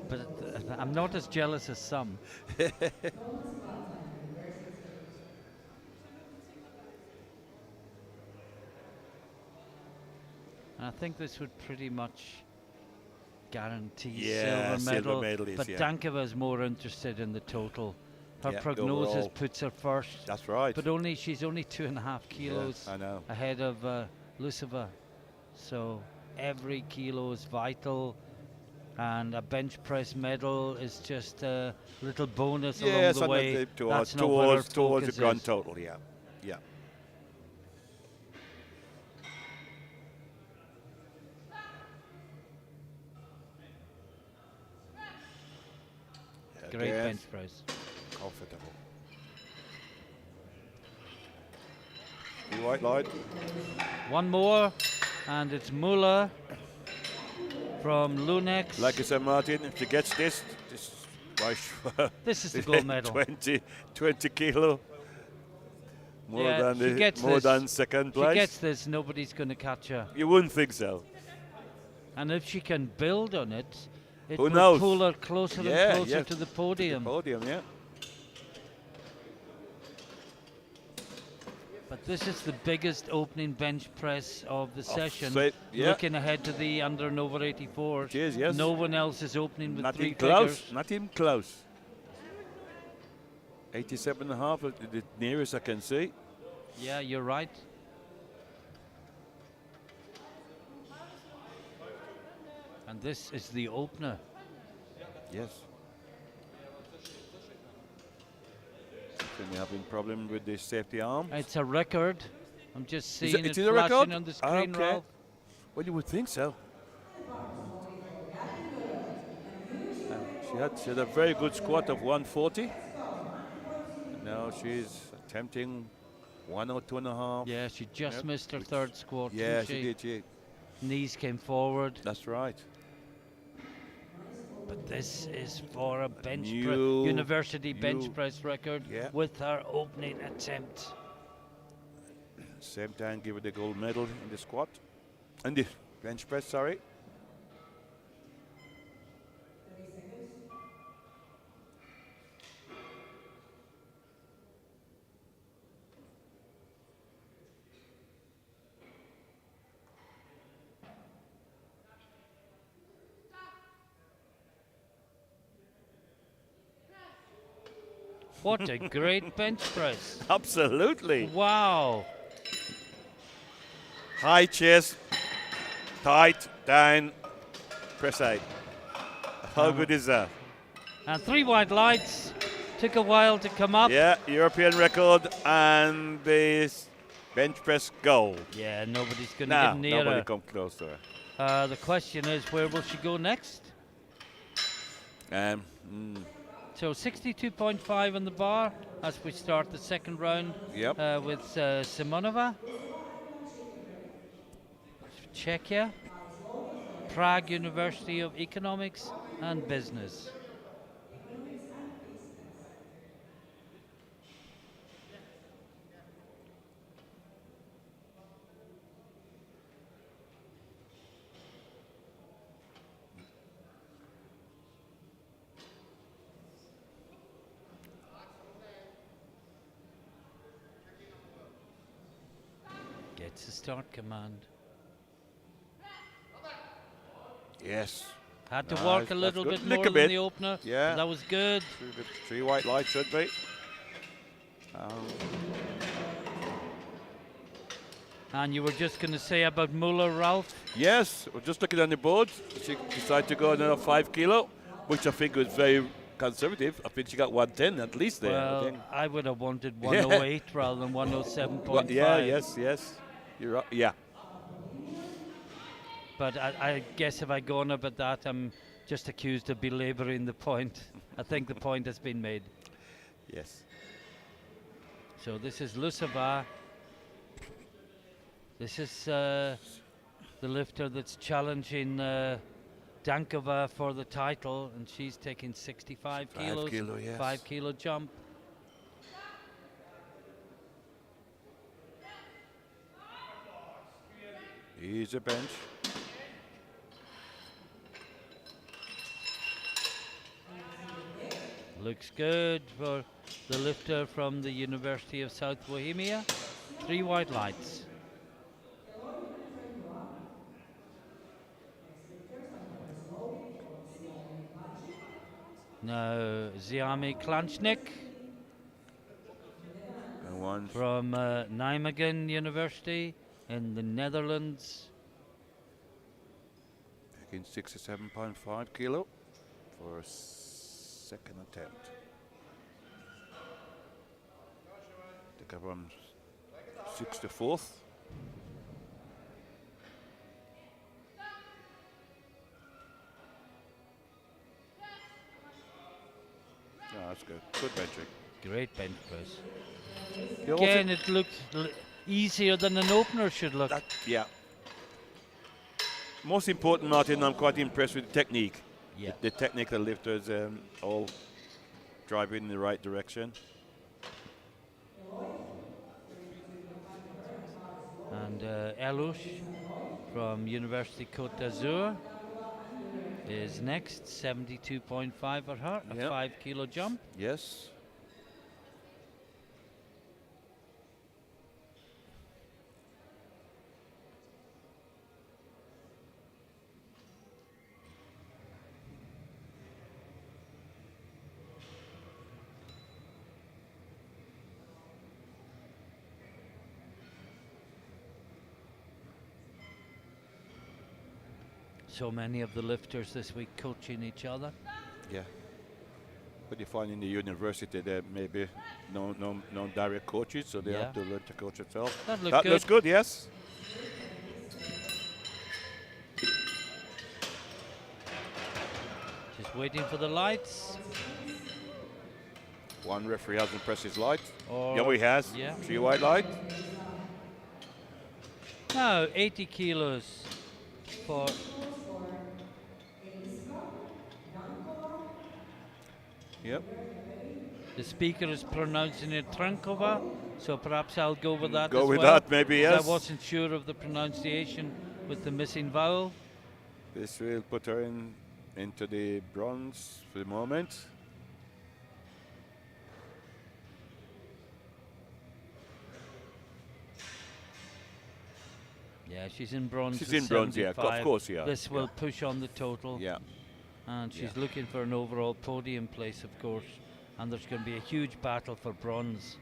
But I'm not as jealous as some. And I think this would pretty much guarantee silver medal. Is, but yeah. Dankova is more interested in the total. Her Yeah, prognosis overall. puts her first. That's right. But she's only 2.5 kilos I know. ahead of Luceva. So every kilo is vital. And a bench press medal is just a little bonus along the way. Towards the grand total, yeah. Yeah. Great bench press. Comfortable. The white light. One more, and it's Muller from Lunex. Like I said, Martin, if she gets this this is the gold medal. 20 kilo. More than second place. If she gets this, nobody's going to catch her. You wouldn't think so. And if she can build on it, it Who will knows? pull her closer and closer to the podium. Yeah. But this is the biggest opening bench press of the session. Yeah. Looking ahead to the under and over 84. It is, yes. No one else is opening with Not three even close. figures. Not even close. 87.5, the nearest I can see. Yeah, you're right. And this is the opener. Yes. We're having problem with the safety arm. It's a record. I'm just seeing it is a flashing record? on the screen, Ralph. Well, you would think so. She had a very good squat of 140. Now she's attempting 1 or 2.5. Yeah, she just missed her third squat. Yeah, didn't she did. Knees came forward. That's right. But this is for a bench university bench press record with her opening attempt. Same time, give her the gold medal in the squat. And the bench press, sorry. What a great bench press. Absolutely. Wow. High chest, tight, down, press 8. How good is that? And 3 white lights. Took a while to come up. Yeah, European record and this bench press gold. Yeah, nobody's going to get near nobody her. come close to her. The question is, where will she go next? So 62.5 on the bar as we start the second round with Simonova. Czechia, Prague University of Economics, and business. Gets a start command. Yes. Had to Nice, work a that's little good. bit Lick more a than bit. the opener. Yeah. That was good. Three white lights should be. And you were just going to say about Muller, Ralph? Yes, we're just looking on the board. She decided to go another 5 kilo, which I think was very conservative. I think she got 110 at least there. I Well, think. I would have wanted 108 rather than 107.5. Yeah, yes. You're right. Yeah. But I guess if I go on about that, I'm just accused of belaboring the point. I think the point has been made. Yes. So this is Luxembourg. This is the lifter that's challenging Dankova for the title, and she's taking 65 kilos. 5 kilo, yes. 5 kilo jump. Here's a bench. Looks good for the lifter from the University of South Bohemia. 3 white lights. Now Ziami Klanchnik And one. from Nijmegen University in the Netherlands. Taking 67.5 kilo for a second attempt. Take up on 64th. No, that's good. Good benching. Great bench press. You also- Again, it looks easier than an opener should look. Yeah. Most important, Martin, I'm quite impressed with the technique. Yeah. The technical lifters all driving in the right direction. And Elush from University Côte d'Azur is next, 72.5 for her, a Yep. 5 kilo jump. Yes. So many of the lifters this week coaching each other. Yeah. But you find in the university there maybe no direct coaches, so they Yeah. have to learn to coach themselves. That looked That good. looks good, yes. Just waiting for the lights. One referee hasn't pressed his light. Or Yeah, he has. yeah. 3 white light. Now 80 kilos for Yep. the speaker is pronouncing it Trankova, so perhaps I'll go with that. Go as with well, that, maybe, 'cause yes. I wasn't sure of the pronunciation with the missing vowel. This will put her into the bronze for the moment. Yeah, she's in bronze. She's with in bronze, yeah, 75. of course, yeah. This will push on the total. Yeah. And she's Yeah. looking for an overall podium place, of course. And there's going to be a huge battle for bronze.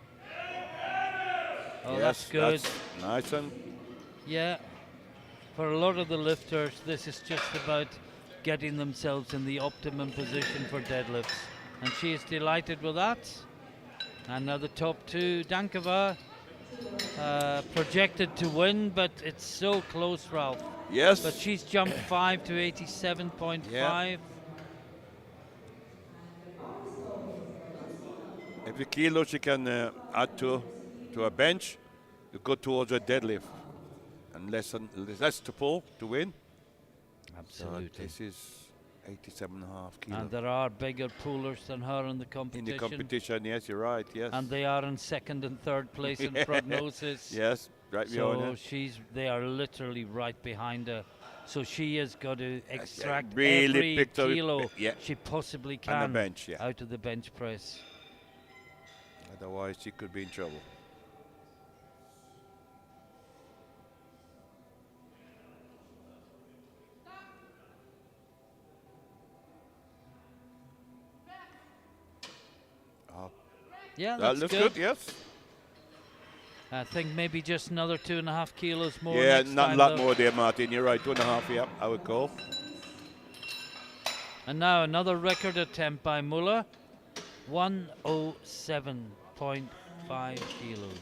Oh, that's Yes, good. that's nice and Yeah. For a lot of the lifters, this is just about getting themselves in the optimum position for deadlifts. And she is delighted with that. And now the top two, Dankova, projected to win, but it's so close, Ralph. yes. But she's jumped 5 to 87.5. Every kilo she can add to a bench, you go towards a deadlift, and less to pull to win. Absolutely. So this is 87.5 kilos. And there are bigger poolers than her in the competition. In the competition, yes, you're right, yes. And they are in second and third place in prognosis. Yes, right behind her. They are literally right behind her. So she has got to extract really every kilo yeah. she possibly On the can bench, yeah. out of the bench press. Otherwise, she could be in trouble. Yeah, that looks good, yes. I think maybe just another 2.5 kilos more. Yeah, next not a time lot though. more there, Martin. You're right, 2.5, yeah, I would call. And now another record attempt by Muller, 107.5 kilos.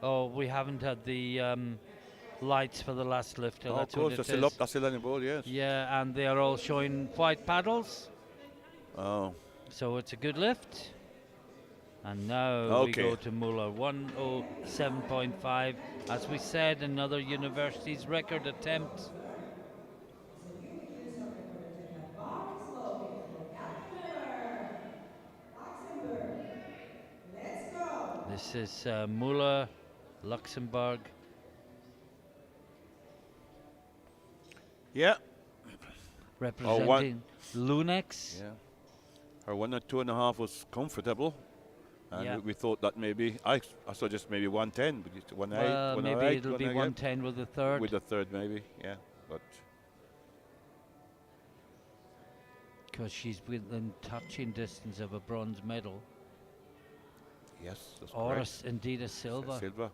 Oh, we haven't had the lights for the last lifter. Oh, That's of course, what they're it still is. up, they're still on the board, yes. Yeah, and they are all showing white paddles. Oh. So it's a good lift. And now we go to Muller, 107.5. As we said, another university's record attempt. This is Muller, Luxembourg. Yeah. Representing Lunex. Yeah. Her 1 or 2.5 was comfortable. And yeah. we thought that maybe, I saw just maybe 110, but it's 108. Well, maybe it'll be 110 with the third. With the third, maybe, yeah. But because she's within touching distance of a bronze medal. Yes, that's or correct. Indeed a silver. Silver,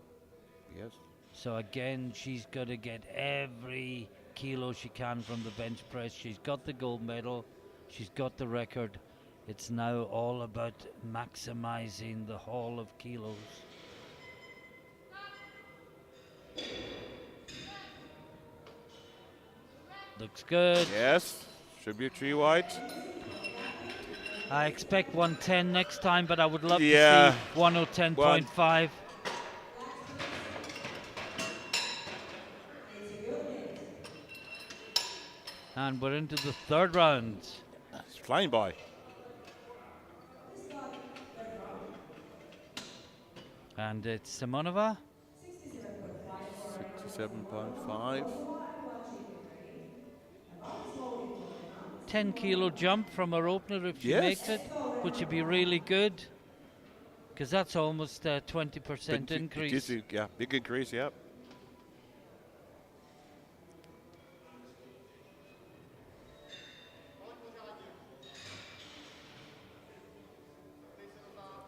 yes. So again, she's got to get every kilo she can from the bench press. She's got the gold medal. She's got the record. It's now all about maximizing the haul of kilos. Looks good. Yes, should be 3 wide. I expect 110 next time, but I would love to see 110.5. And we're into the third round. It's flying by. And it's Simonova. 67.5. 10 kilo jump from her opener if she makes it, which would be really good. Because that's almost a 20% increase. Yeah, big increase, yeah.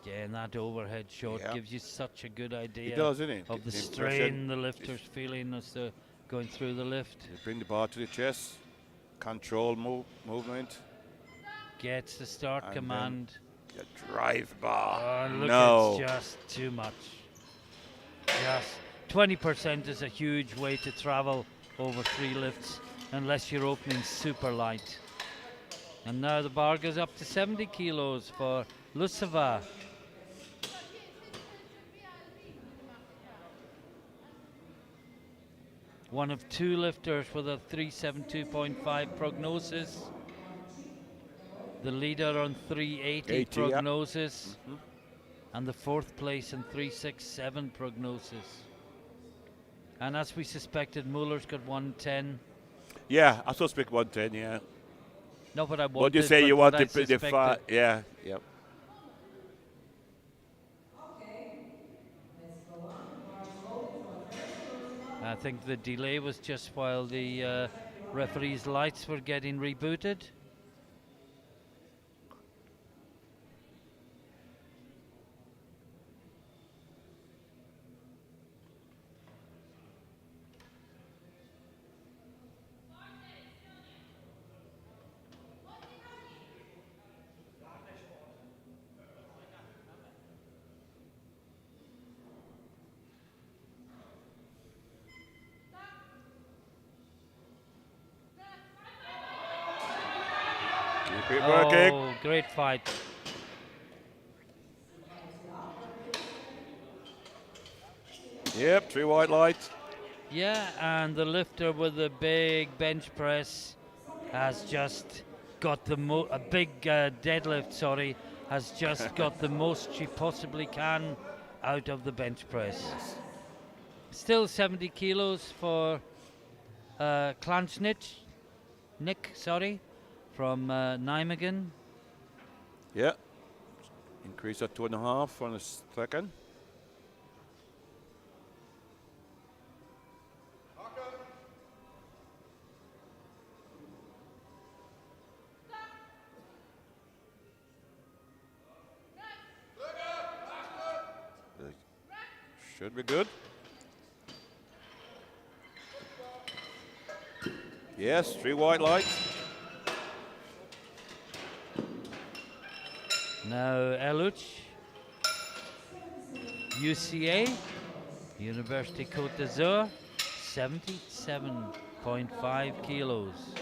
Yeah, and that overhead shot gives you such a good idea of the strain the lifter's feeling as they're going through the lift. You bring the bar to the chest, control movement. Gets the start command. The drive bar. Oh, look, no. It's just too much. Just 20% is a huge way to travel over 3 lifts unless you're opening super light. And now the bar goes up to 70 kilos for Luseva. One of 2 lifters with a 372.5 prognosis. The leader on 380 prognosis. And the 4th place in 367 prognosis. And as we suspected, Muller's got 110. Yeah, I suspect 110, yeah. No, but I wanted. What you say you want the far, yeah, yeah. I think the delay was just while the referee's lights were getting rebooted. Keep it working. Oh, great fight. Yep, 3 white lights. Yeah, and the lifter with the big bench press has just got the a big deadlift, sorry, has just got the most she possibly can out of the bench press. Still 70 kilos for Nick, sorry, from Nijmegen. Yeah. Increase at 2.5 on a second. Should be good. Yes, 3 white lights. Now Eluch, UCA, University Côte d'Azur, 77.5 kilos.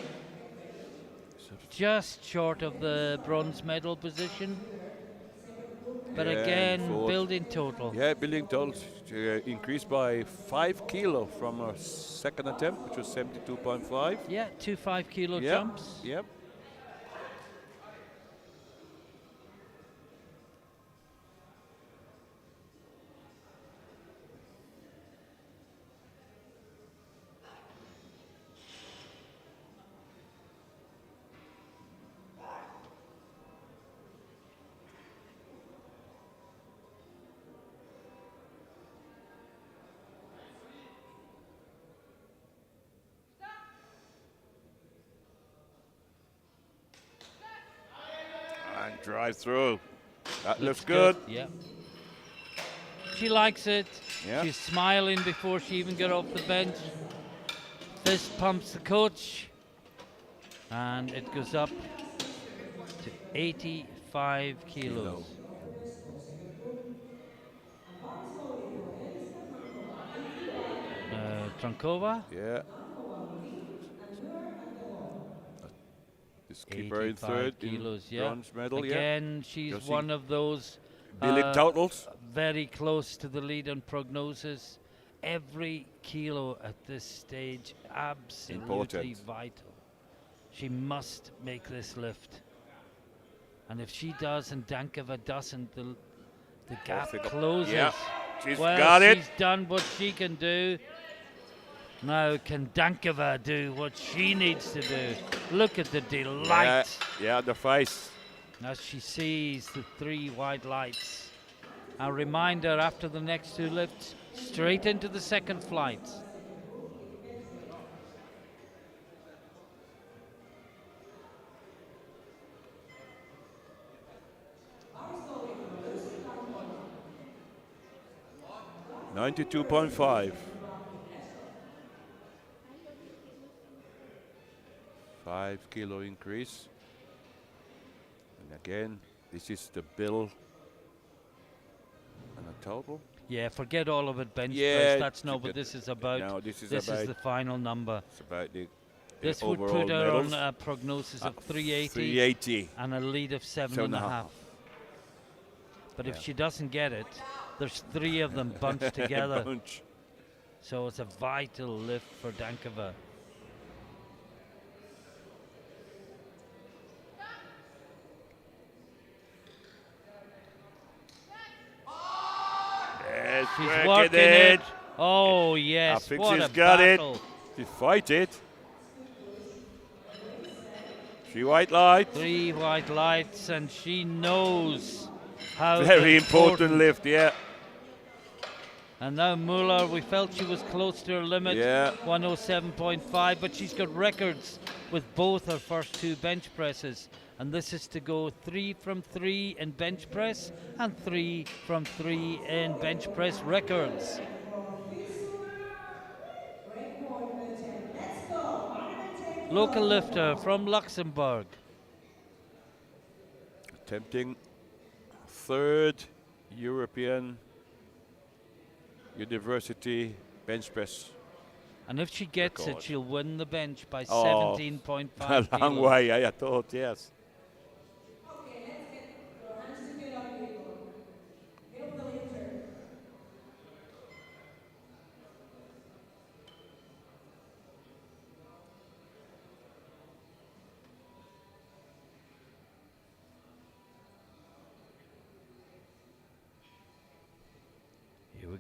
Just short of the bronze medal position. But Yeah, again, fourth. building total. Yeah, building total increased by 5 kilo from our second attempt, which was 72.5. Yeah, 2 5-kilo Yep, jumps. Yep. And drive through. That looks good. Yeah. She likes it. Yeah. She's smiling before she even got off the bench. Fist pumps the coach. And it goes up to 85 kilos. Trankova. Yeah. This keeper in third kilos, in yeah. bronze medal. Again, she's Just one of those building totals. very close to the lead on prognosis. Every kilo at this stage absolutely Important. vital. She must make this lift. And if she does and Dankova doesn't, the gap closes. Yeah, she's well, got it. She's done what she can do. Now, can Dankova do what she needs to do? Look at the delight. Yeah, the face. As she sees the 3 white lights. A reminder after the next 2 lifts, straight into the second flight. $92.5. 5 kilo increase. And again, this is the bill and a total. Yeah, forget all of it, bench Yeah, press. That's not what this is about. No, this is the final number. It's about the This would overall put her medals. on a prognosis of 380, 380 and a lead of 7.5. But if she doesn't get it, there's 3 of them bunched together. So it's a vital lift for Dankova. Yes, She's working it. Oh yes, I think what she's a got battle. it. She fight it. 3 white lights. 3 white lights, and she knows how Very important lift, yeah. And now Muller, we felt she was close to her limit, Yeah. 107.5, but she's got records with both her first 2 bench presses. And this is to go 3 from 3 in bench press and 3 from 3 in bench press records. Local lifter from Luxembourg. Attempting 3rd European University bench press. And if she gets record. it, she'll win the bench by Oh, 17.5 a long kilos. way, I thought, yes.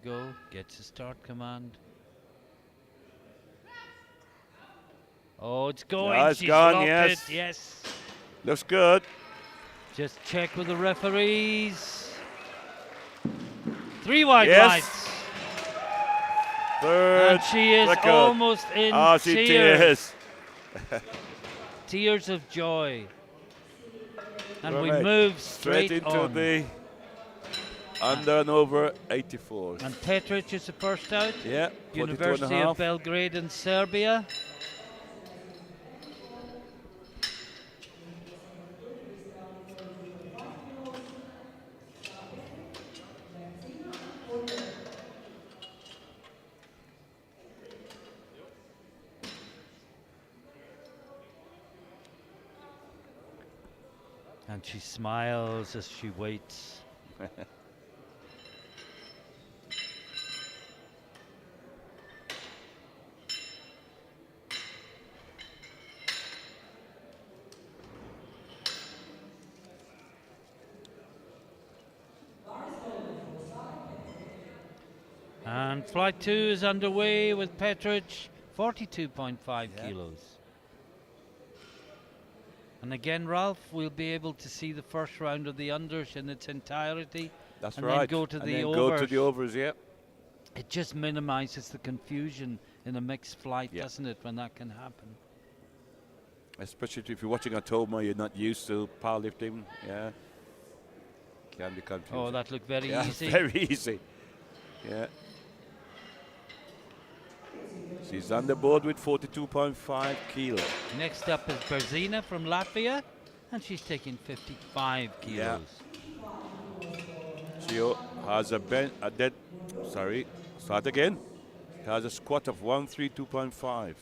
go. Gets a start command. Oh, it's going. It's She's gone, locked yes. it. Yes. Looks good. Just check with the referees. 3 wide Yes. lights. Third And she is record. almost in She tears. tears. Tears of joy. And we Right. move Straight straight into on. the under and over 84. And Petric is the first out. Yeah, 42 and a University of half. Belgrade in Serbia. And she smiles as she waits. And flight 2 is underway with Petric, 42.5 kilos. And again, Ralph, we'll be able to see the first round of the unders in its entirety. That's and right. Then go to and the then overs. go to the overs, yeah. It just minimizes the confusion in a mixed flight, Yeah. doesn't it, when that can happen? Especially if you're watching at home or you're not used to powerlifting, yeah. Can be confusing. Oh, that looked very yeah, easy. very easy. Yeah. She's on the board with 42.5 kilos. Next up is Berzina from Latvia, and she's taking 55 kilos. She has start again. She has a squat of 132.5.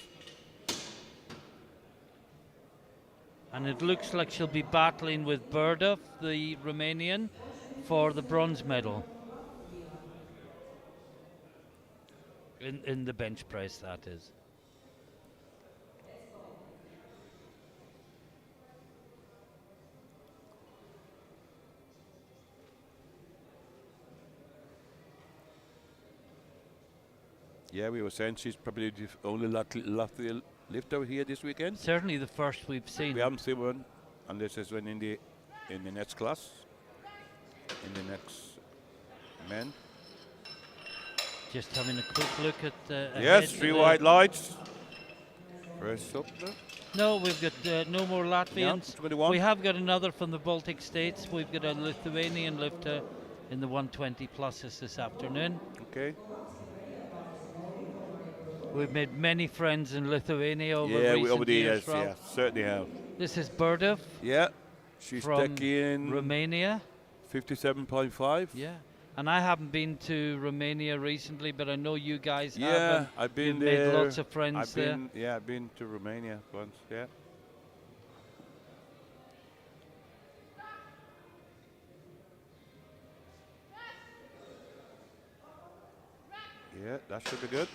And it looks like she'll be battling with Berdov, the Romanian, for the bronze medal. In the bench press, that is. Yeah, we were saying she's probably the only Latvian lifter here this weekend. Certainly the first we've seen. We haven't seen one, unless there's one in the next class, in the next men. Just having a quick look at yes, 3 white lights. First up there. No, we've got no more Latvians. Yeah, 21. We have got another from the Baltic states. We've got a Lithuanian lifter in the 120 pluses this afternoon. Okay. We've made many friends in Lithuania over yeah, recent over the years. years, yeah, certainly have. This is Berdov. Yeah, she's from taking Romania. 57.5. Yeah, and I haven't been to Romania recently, but I know you guys have. Yeah, and I've been you've there. made lots of friends there. Yeah, I've been to Romania once. Yeah. Yeah, that should be good.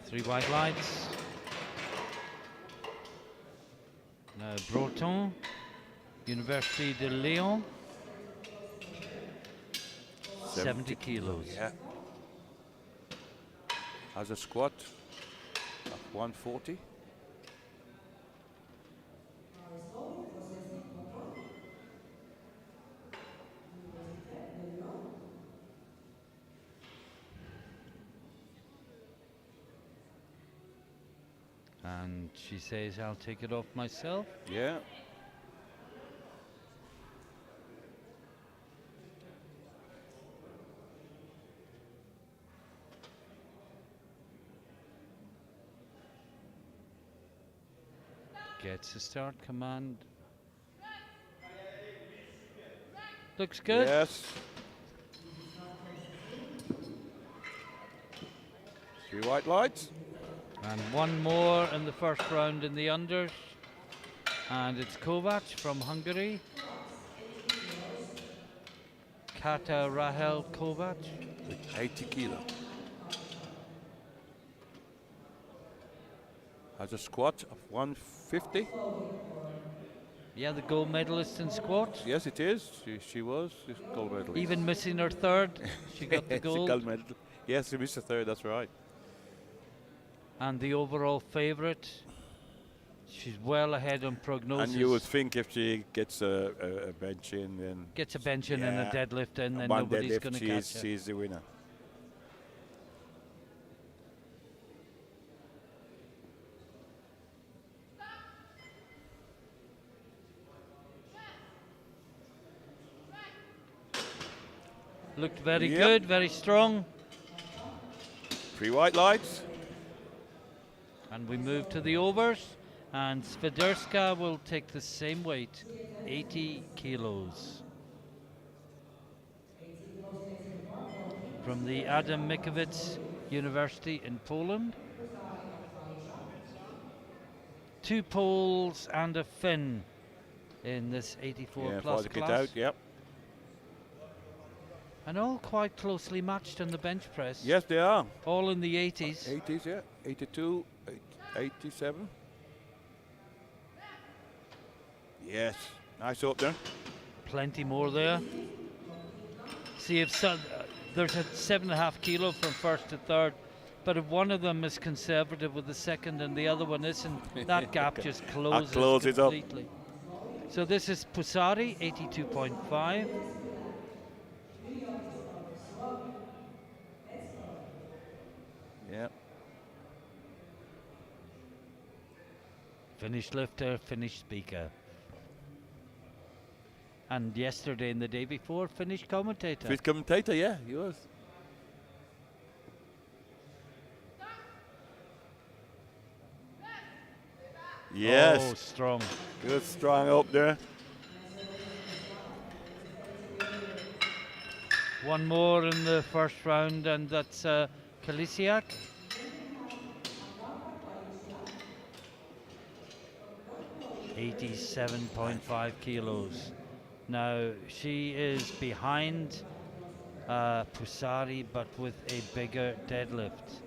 3 white lights. Breton, University de Lyon. 70 kilos. Yeah. Has a squat of 140. And she says, I'll take it off myself. Yeah. Gets a start command. Looks good. Yes. 3 white lights. And one more in the first round in the unders. And it's Kovac from Hungary. Kata Rahel Kovac. With 80 kilo. Has a squat of 150. Yeah, the gold medalist in squat. Yes, it is. She was she's gold medalist. Even missing her third, she got the She gold. gold medal. Yes, she missed the third. That's right. And the overall favourite. She's well ahead on prognosis. And you would think if she gets a bench in, then gets a bench in and a deadlift in, then one nobody's deadlift, going to catch her. she's the winner. Looked very Yep. good, very strong. 3 white lights. And we move to the overs. And Swiderska will take the same weight, 80 kilos. From the Adam Mickiewicz University in Poland. 2 poles and a fin in this 84 Yeah, plus for the kit class. out. Yep. And all quite closely matched on the bench press. Yes, they are. All in the 80s. 80s, yeah. 82, 87. Yes, nice up there. Plenty more there. See if there's a 7.5 kilo from first to third, but if one of them is conservative with the second and the other one isn't, that gap just closes, closes up. completely. So this is Pusari, 82.5. Yeah. Finished lifter, finished speaker. And yesterday and the day before, finished commentator. Fifth commentator, yeah, he was. Yes. Oh, strong. Good, strong up there. One more in the first round, and that's Kalisiak. $87.5 kilos. Now she is behind Pusari, but with a bigger deadlift.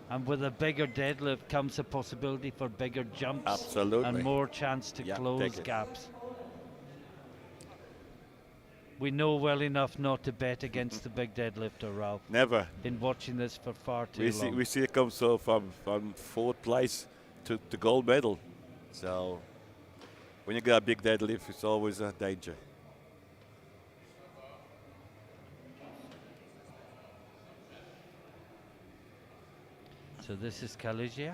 And with a bigger deadlift comes a possibility for bigger jumps. Absolutely. And more chance to close gaps. We know well enough not to bet against the big deadlifter, Ralph. Never. Been watching this for far too long. We see it come so from fourth place to gold medal. So when you got a big deadlift, it's always a danger. So this is Kalisiak,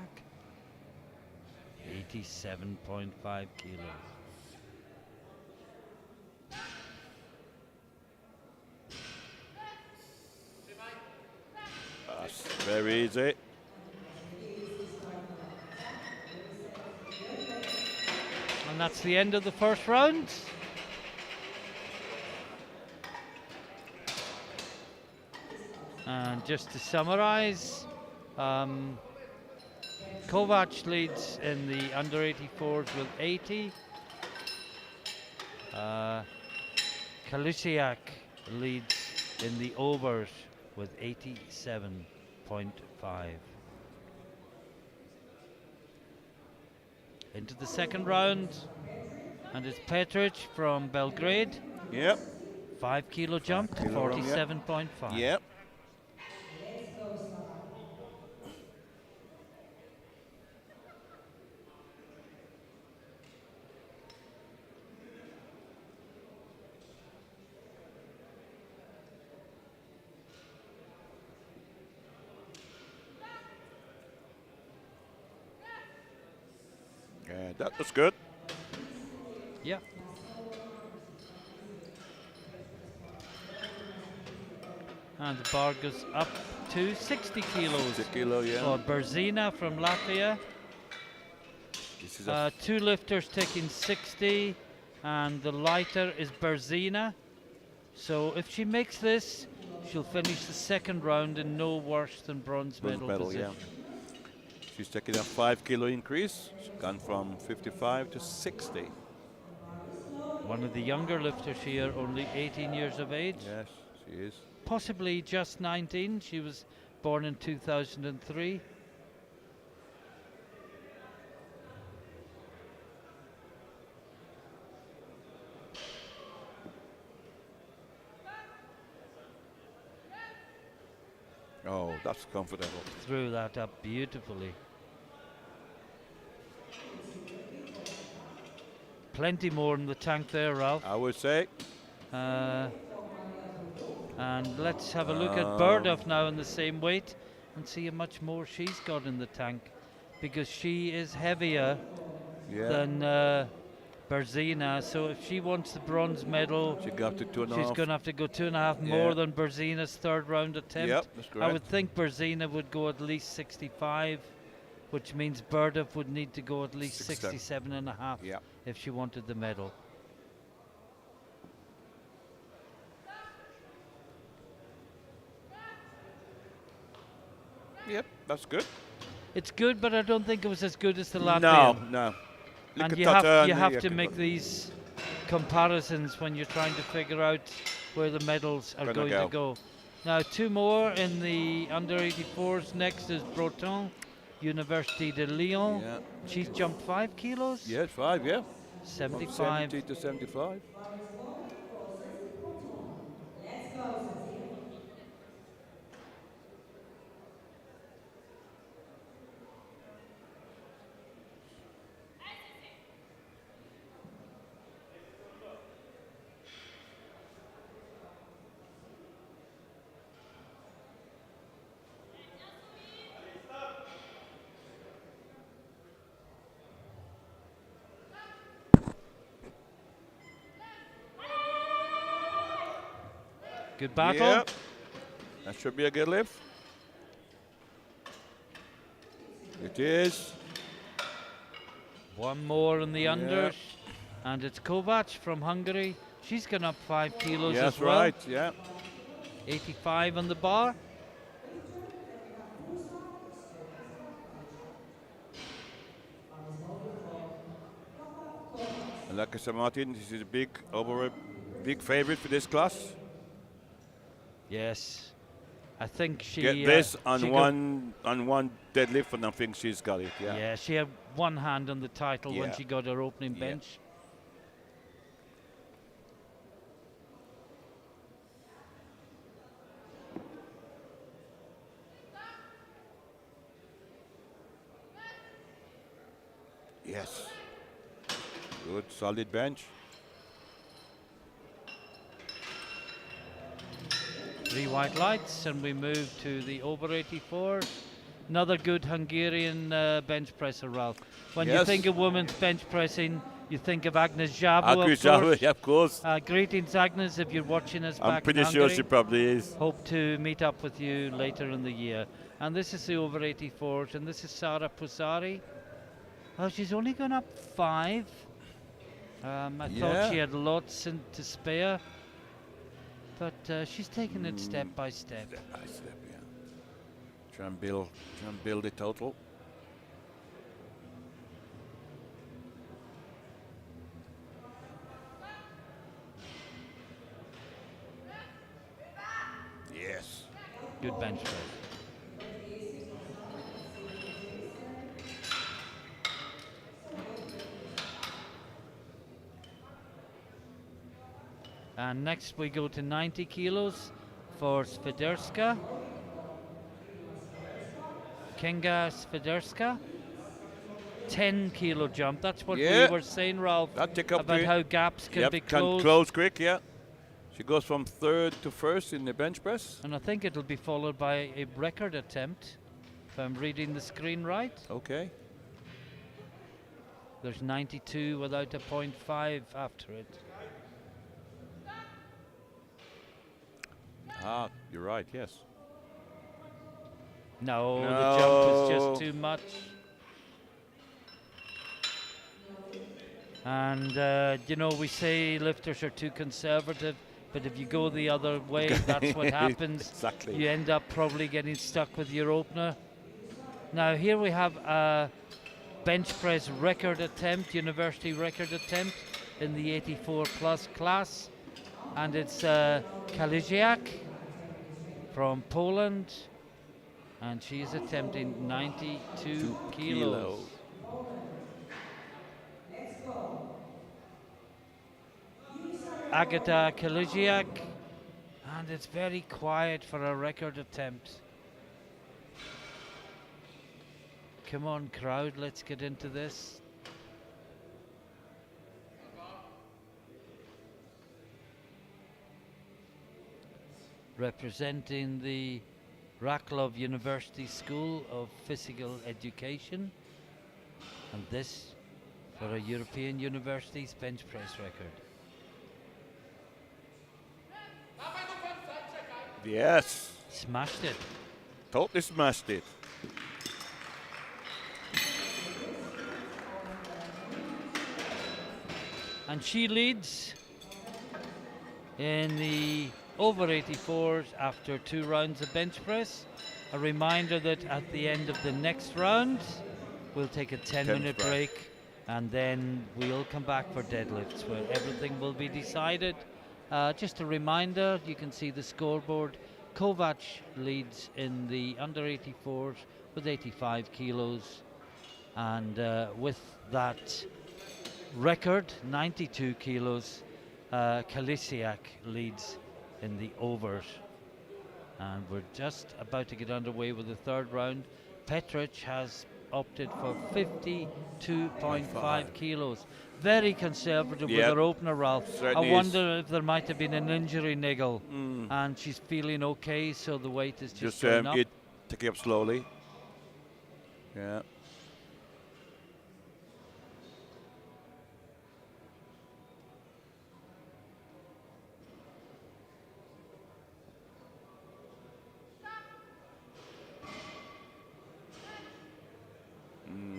87.5 kilos. That's very easy. And that's the end of the first round. And just to summarize, Kovac leads in the under 84s with 80. Kalisiak leads in the overs with 87.5. Into the second round, and it's Petric from Belgrade. Yep. 5 kilo jump to 47.5. Yep. Yeah, that was good. Yeah. And the bar goes up to 60 kilos 60 kilo, yeah. for Berzina from Latvia. This is Two lifters taking 60, and the lighter is Berzina. So if she makes this, she'll finish the second round in no worse than bronze medal position. Yeah. She's taking a 5 kilo increase. She's gone from 55 to 60. One of the younger lifters here, only 18 years of age. Yes, she is. Possibly just 19. She was born in 2003. Oh, that's comfortable. Threw that up beautifully. Plenty more in the tank there, Ralph. I would say. Uh, and let's have a look at Burduff now in the same weight and see how much more she's got in the tank, because she is heavier than Berzina. So if she wants the bronze medal, She got to 2.5. she's going to have to go 2.5 more than Berzina's third round attempt. Yep, that's correct. I would think Berzina would go at least 65, which means Burduff would need to go at least 67.5 if she wanted the medal. Yep, that's good. It's good, but I don't think it was as good as the Latvian. No. And you have to make these comparisons when you're trying to figure out where the medals are going to go. Now, two more in the under 84s. Next is Breton, Université de Lyon. Yeah. She's jumped 5 kilos. Yes, 5, yeah. 75. From 70 to 75. Good battle. Yep. That should be a good lift. It is. One more in the unders. And it's Kovac from Hungary. She's gone up 5 kilos as well. That's right, yeah. 85 on the bar. And like I said, Martin, this is a big favorite for this class. Yes. I think she get this on one deadlift, and I think she's got it. Yeah. Yeah, she had one hand on the title when she got her opening bench. Yes. Good, solid bench. 3 white lights, and we move to the over 84. Another good Hungarian bench presser, Ralph. When you think of women's bench pressing, you think of Agnes Jabu, of course. Greetings, Agnes, if you're watching us back in Hungary. I'm pretty sure she probably is. Hope to meet up with you later in the year. And this is the over 84s, and this is Sara Pusari. Oh, she's only gone up 5. I thought she had lots to spare. But she's taking it step by step. Step by step, yeah. Try and build the total. Yes. Good bench press. And next we go to 90 kilos for Swiderska. Kinga Swiderska. 10 kilo jump. That's what we were saying, Ralph, about how gaps can be closed. Can close quick, yeah. She goes from 3rd to 1st in the bench press. And I think it'll be followed by a record attempt, if I'm reading the screen right. Okay. There's 92 without a 0.5 after it. Ah, you're right, yes. No, the jump was just too much. And, you know, we say lifters are too conservative, but if you go the other way, that's what happens. Exactly. You end up probably getting stuck with your opener. Now, here we have a bench press record attempt, university record attempt in the 84 plus class. And it's Kaliziak from Poland, and she's attempting 92 kilos. Agata Kaliziak, and it's very quiet for a record attempt. Come on, crowd, let's get into this. Representing the Raklov University School of Physical Education, and this for a European University's bench press record. Yes. Smashed it. Totally smashed it. And she leads in the over 84s after 2 rounds of bench press. A reminder that at the end of the next round, we'll take a 10-minute break, and then we'll come back for deadlifts where everything will be decided. Just a reminder, you can see the scoreboard. Kovac leads in the under 84s with 85 kilos, and with that record, 92 kilos, Kalisiak leads in the overs. And we're just about to get underway with the third round. Petric has opted for 52.5 kilos. Very conservative with her opener, Ralph. Certainly I wonder if there might have been an injury niggle, and she's feeling okay, so the weight is just going up. Take it up slowly. Yeah.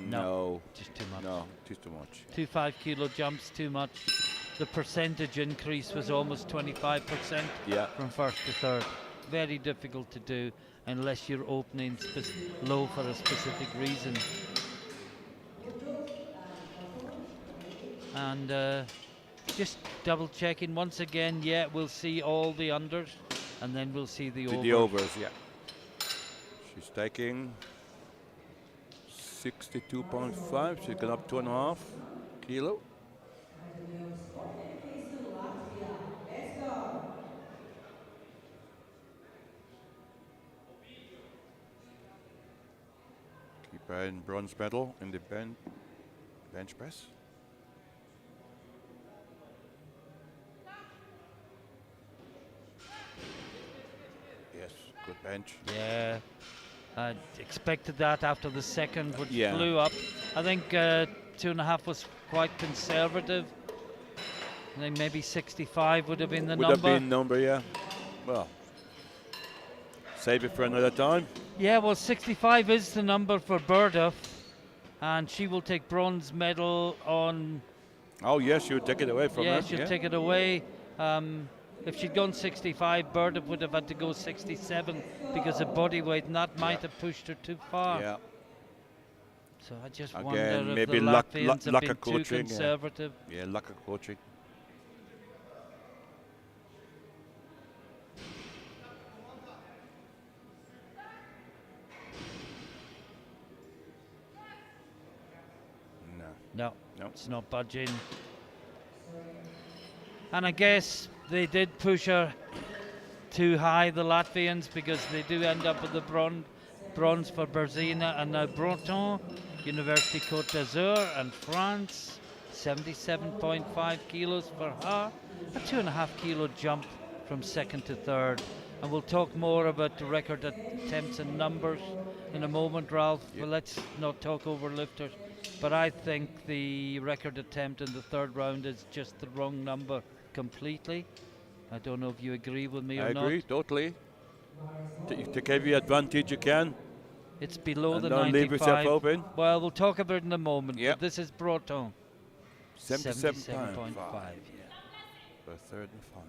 No. Just too much. No, just too much. 2 5-kilo jumps, too much. The percentage increase was almost 25% from first to third. Very difficult to do unless you're opening low for a specific reason. And just double checking once again, we'll see all the unders, and then we'll see the overs. The overs, yeah. She's taking 62.5, she's gone up 2.5 kilo. Keep her in bronze medal in the bench press. Yes, good bench. Yeah. I expected that after the second, which flew up. I think 2.5 was quite conservative. I think maybe 65 would have been the number. Would have been number, yeah. Well, save it for another time. Yeah, well, 65 is the number for Burduff, and she will take bronze medal on. Oh yes, she would take it away from her. Yeah, she'll take it away. If she'd gone 65, Burduff would have had to go 67 because of body weight, and that might have pushed her too far. Yeah. So I just Again, wonder if maybe the Latvians have been too coaching, conservative. Yeah, lack of coaching. No, it's not budging. And I guess they did push her too high, the Latvians, because they do end up with the bronze for Berzina and now Breton, Université Côte d'Azur and France, 77.5 kilos for her, a 2.5 kilo jump from second to third. And we'll talk more about the record attempts and numbers in a moment, Ralph. Well, let's not talk over lifters. But I think the record attempt in the third round is just the wrong number completely. I don't know if you agree with me or not. I agree, totally. To give you advantage you can. It's below and the don't 95. Leave yourself open. Well, we'll talk about it in a moment. But this is Breton. 77.5. For third and final.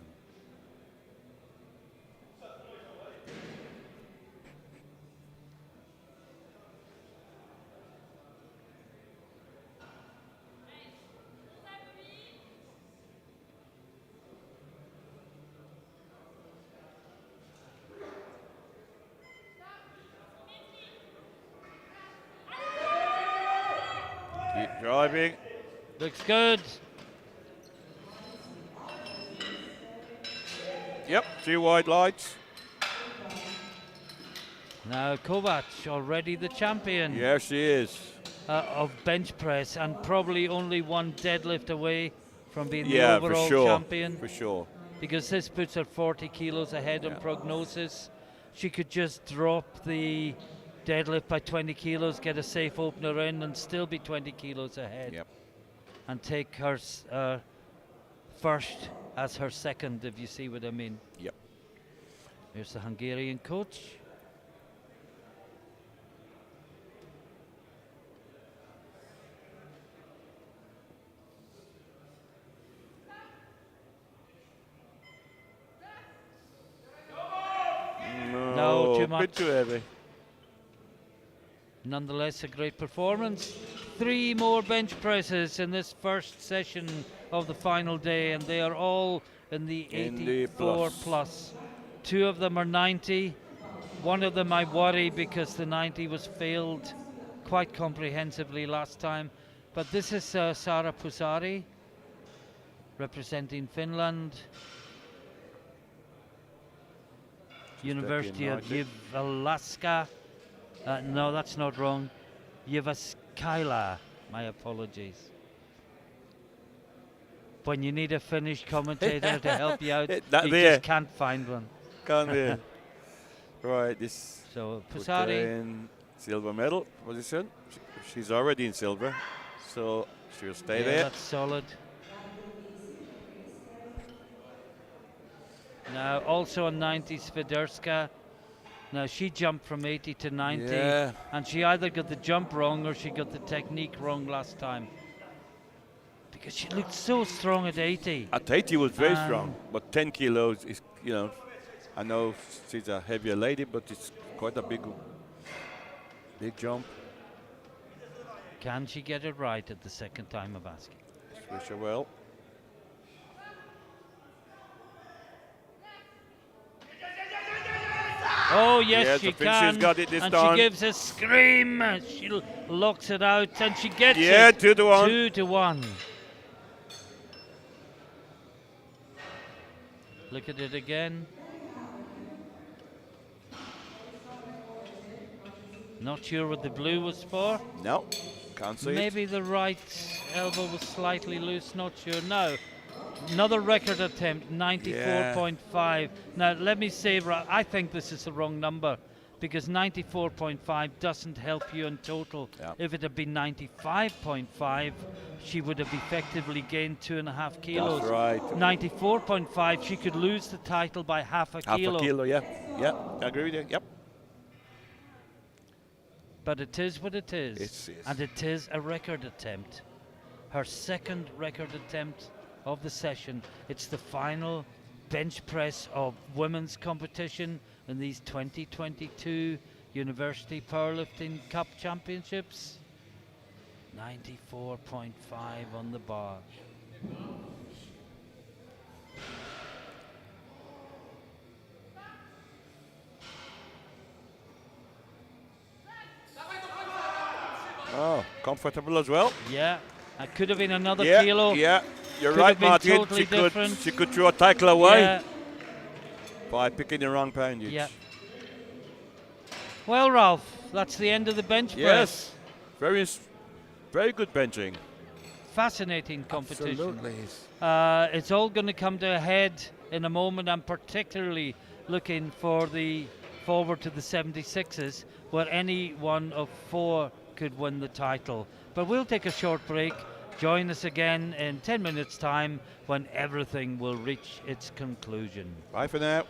Keep driving. Looks good. Yep, 3 white lights. Now Kovac, already the champion Yeah, she is. of bench press, and probably only one deadlift away from being the Yeah, for overall sure. champion, For sure. because this puts her 40 kilos ahead on Yeah. prognosis. She could just drop the deadlift by 20 kilos, get a safe opener in, and still be 20 kilos ahead, Yep. and take her first as her second, if you see what I mean. Yep. Here's the Hungarian coach. No, too much. Bit too heavy. Nonetheless, a great performance. 3 more bench presses in this first session of the final day, and they are all in the In the 84 plus. plus. 2 of them are 90. One of them I worry because the 90 was failed quite comprehensively last time. But this is Sara Pusari representing Finland. University of Jyväskylä. No, that's not wrong. Jyväskylä. My apologies. When you need a Finnish commentator to help you out, you just can't find one. Can't be. Right, this. So Put Pusari. her in silver medal position. She's already in silver, so she'll stay there. That's solid. Now also on 90, Swiderska. Now she jumped from 80 to 90, and she either got the jump wrong or she got the technique wrong last time. Because she looked so strong at 80. At 80 was very strong, but 10 kilos is, you know, I know she's a heavier lady, but it's quite a big jump. Can she get it right at the second time of asking? Wish her well. Oh yes, she can. She's got it this and time. She gives a scream. She locks it out, and she gets it. Yeah, 2 to 1. 2 to 1. Look at it again. Not sure what the blue was for. No, can't see Maybe the right elbow was slightly loose, not sure. No. Another record attempt, 94.5. Now, let me say, I think this is the wrong number, because 94.5 doesn't help you in total. Yeah. If it had been 95.5, she would have effectively gained 2.5 kilos. That's right. 94.5, she could lose the title by half a kilo. Half a kilo, yeah. Yeah, I agree with you, yep. But it is what it is. It is. And it is a record attempt. Her second record attempt of the session. It's the final bench press of women's competition in these 2022 University Powerlifting Cup Championships. 94.5 on the bar. Oh, comfortable as well. Yeah, that could have been another Yeah, kilo. yeah. You're Could right, have been Martin. totally different. She could throw a title away Yeah. by picking the wrong poundage. Yeah. Well, Ralph, that's the end of the bench press. Yes, very good benching. Fascinating competition. Absolutely. It's all going to come to a head in a moment. I'm particularly looking for the forward to the 76s, where any one of 4 could win the title. But we'll take a short break. Join us again in 10 minutes' time when everything will reach its conclusion. Bye for now.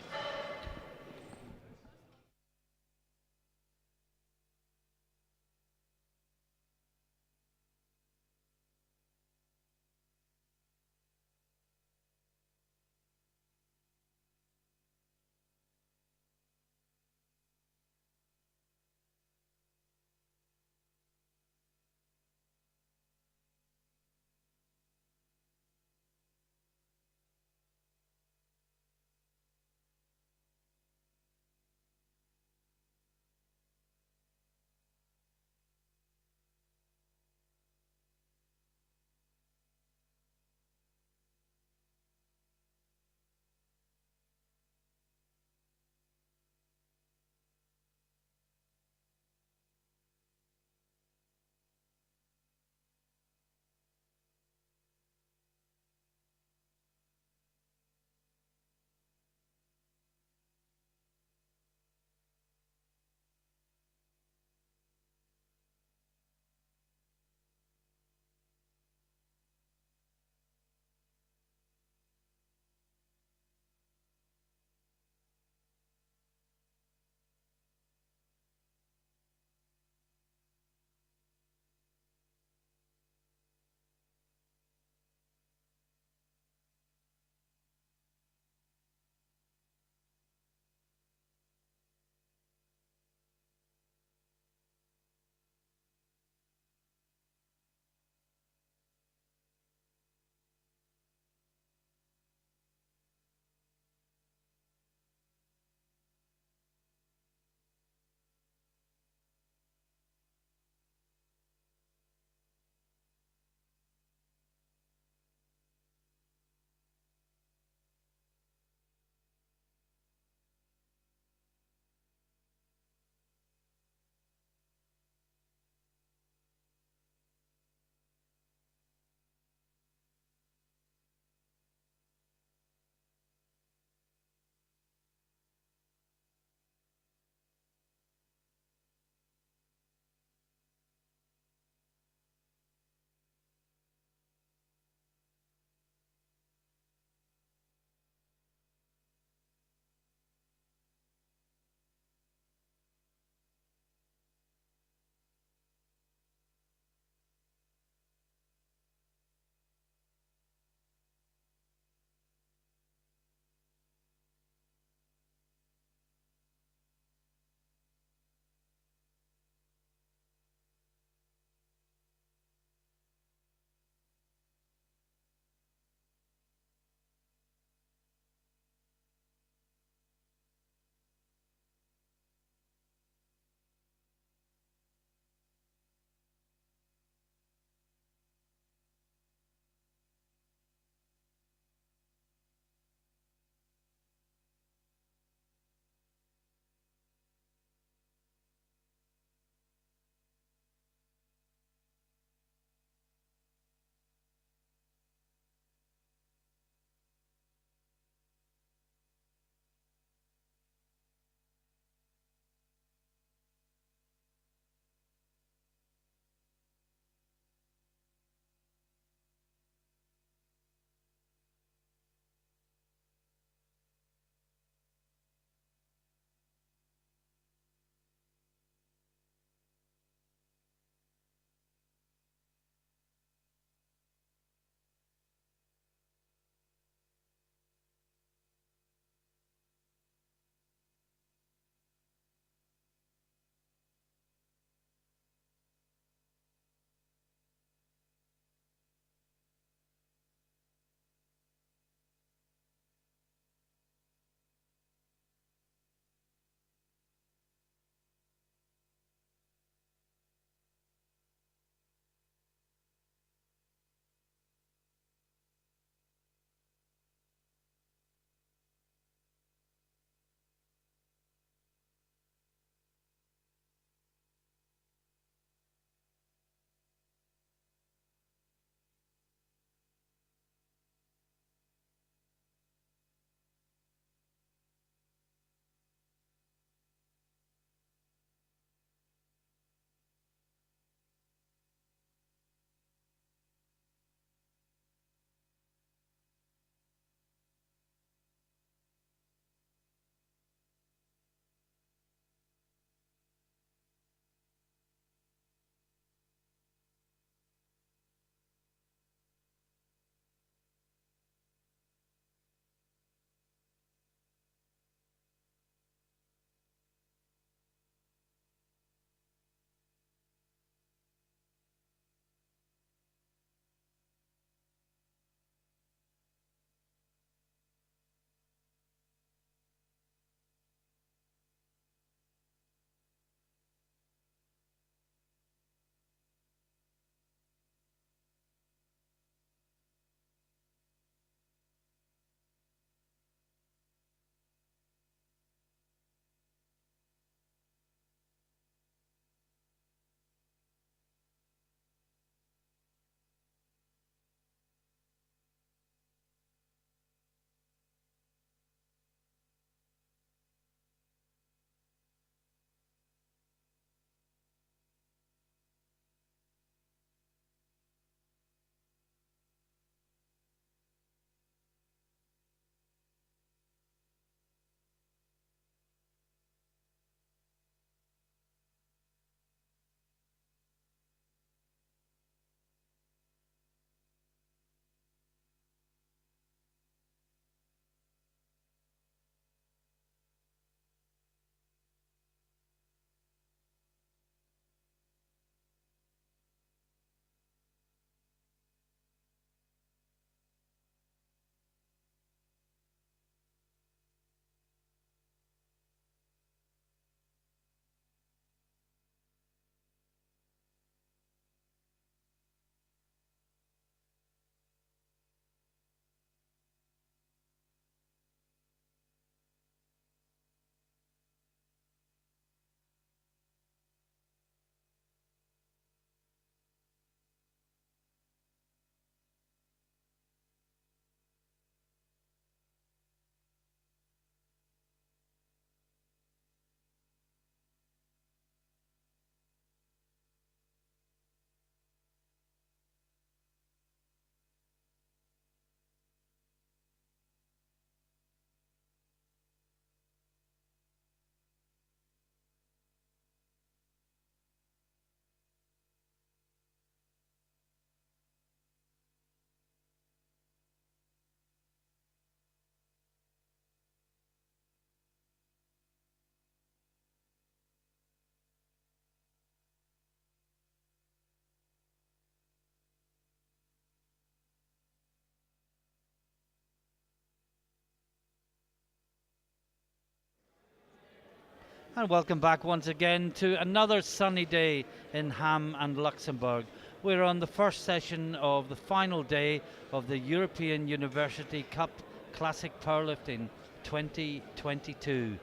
And welcome back once again to another sunny day in Ham and Luxembourg. We're on the first session of the final day of the European University Cup Classic Powerlifting 2022.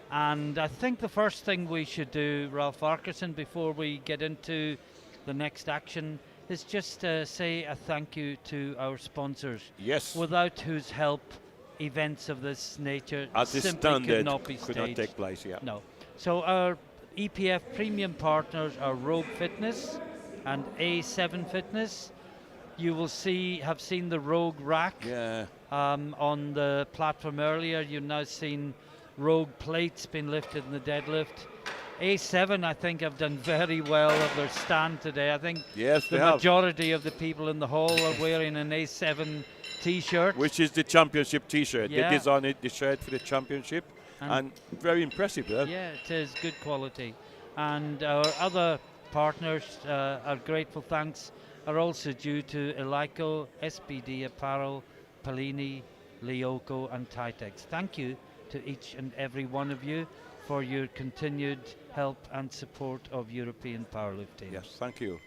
And I think the first thing we should do, Ralph Arkerson, before we get into the next action, is just say a thank you to our sponsors. Yes. Without whose help events of this nature As is simply standard, could not be could staged. not take place. Yeah. No. So our EPF premium partners are Rogue Fitness and A7 Fitness. You will have seen the Rogue rack on the platform earlier. You've now seen Rogue plates being lifted in the deadlift. A7, I think, have done very well of their stand today. I think the majority of the people in the hall are wearing an A7 T-shirt. Which is the championship T-shirt. Yeah. They designed the shirt for the championship. And very impressive. Yeah, it is good quality. And our other partners, our grateful thanks are also due to Eleiko, SBD Apparel, Pellini, Lioco and Titex. Thank you to each and every one of you for your continued help and support of European powerlifting. Yes, thank you.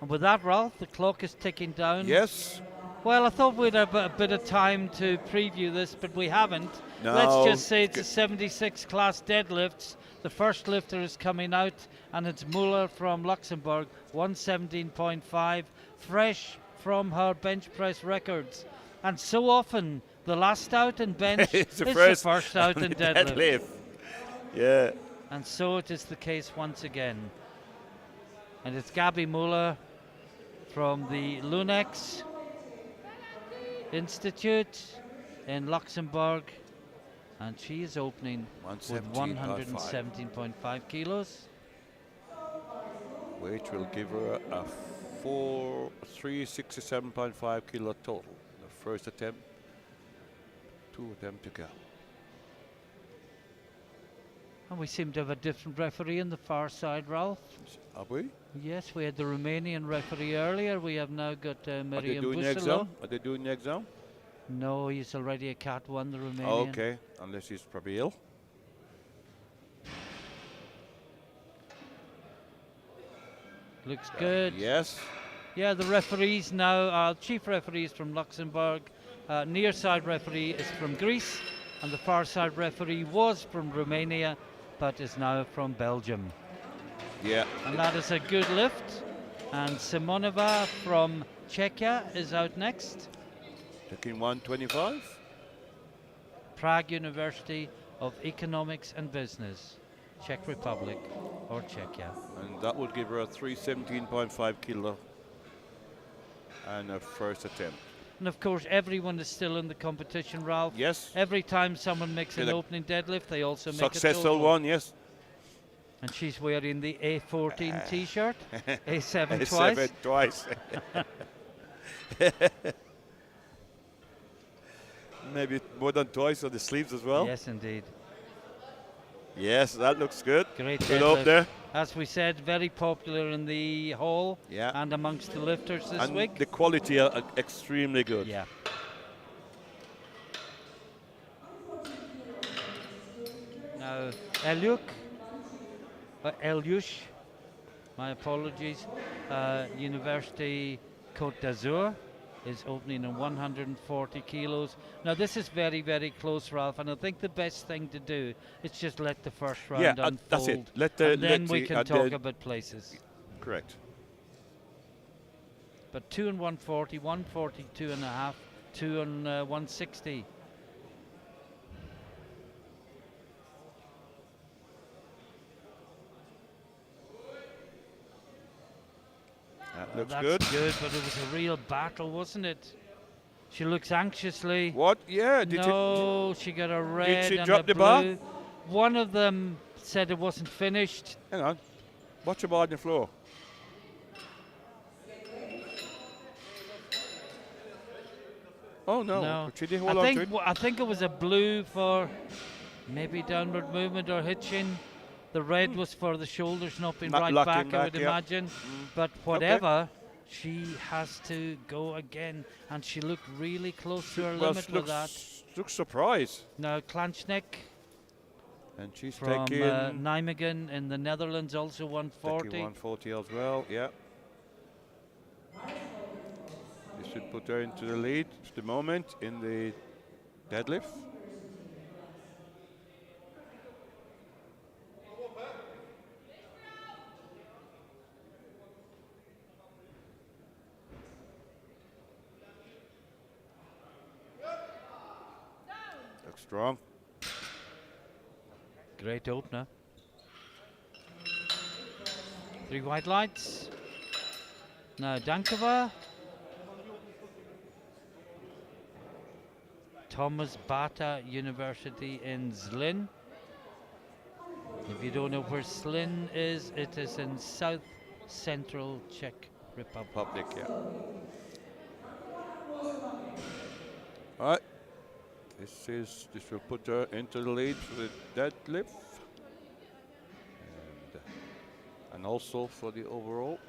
And with that, Ralph, the clock is ticking down. Yes. Well, I thought we'd have a bit of time to preview this, but we haven't. No. Let's just say it's a 76 class deadlifts. The first lifter is coming out, and it's Muller from Luxembourg, 117.5, fresh from her bench press records. And so often, the last out in bench is the first out in deadlift. Yeah. And so it is the case once again. And it's Gabby Muller from the Lunex Institute in Luxembourg, and she is opening with 117.5 kilos. Which will give her a 367.5 kilo total. The first attempt, 2 attempts to go. And we seem to have a different referee on the far side, Ralph. Have we? Yes, we had the Romanian referee earlier. We have now got Miriam Are they doing the exam? Are they doing the exam? No, he's already a Cat 1, the Romanian. Oh, okay, unless he's probably ill. Looks good. Yes. Yeah, the referees now, chief referee is from Luxembourg, near side referee is from Greece, and the far side referee was from Romania, but is now from Belgium. Yeah. And that is a good lift. And Simonova from Czechia is out next. Taking 125. Prague University of Economics and Business, Czech Republic or Czechia. And that would give her a 317.5 kilo and a first attempt. And of course, everyone is still in the competition, Ralph. Yes. Every time someone makes an opening deadlift, they also make a successful one, yes. And she's wearing the A14 T-shirt, A7 A7 twice. Maybe more than twice on the sleeves as well. Yes, indeed. Yes, that looks good. Great good deadlift. up there. As we said, very popular in the hall and amongst the lifters this week. The quality are extremely good. Yeah. Now, Eliush, my apologies, University Côte d'Azur is opening in 140 kilos. Now this is very, very close, Ralph, and I think the best thing to do is just let the first round unfold. That's it. And then we can talk about places. Correct. But 2 and 140, 142 and a half, 2 and 160. That looks That's good, but it was a real battle, wasn't it? She looks anxiously. What? Yeah. She got a red she and drop a the blue. bar? One of them said it wasn't finished. Hang on. Watch the bar on the floor. Oh no. But she didn't hold on to it. I think it was a blue for maybe downward movement or hitching. The red was for the shoulders not being right back, I would imagine. But whatever, she has to go again. And she looked really close to her limit with that. Looks surprised. Now, Klanchnik And she's from taking Nijmegen in the Netherlands, also 140. 140 as well, yeah. This should put her into the lead at the moment in the deadlift. Looks strong. Great opener. 3 white lights. Now Dankova. Thomas Bata University in Zlin. If you don't know where Zlin is, it is in south central Czech Republic. Yeah. All right. This will put her into the lead for the deadlift. And also for the overall.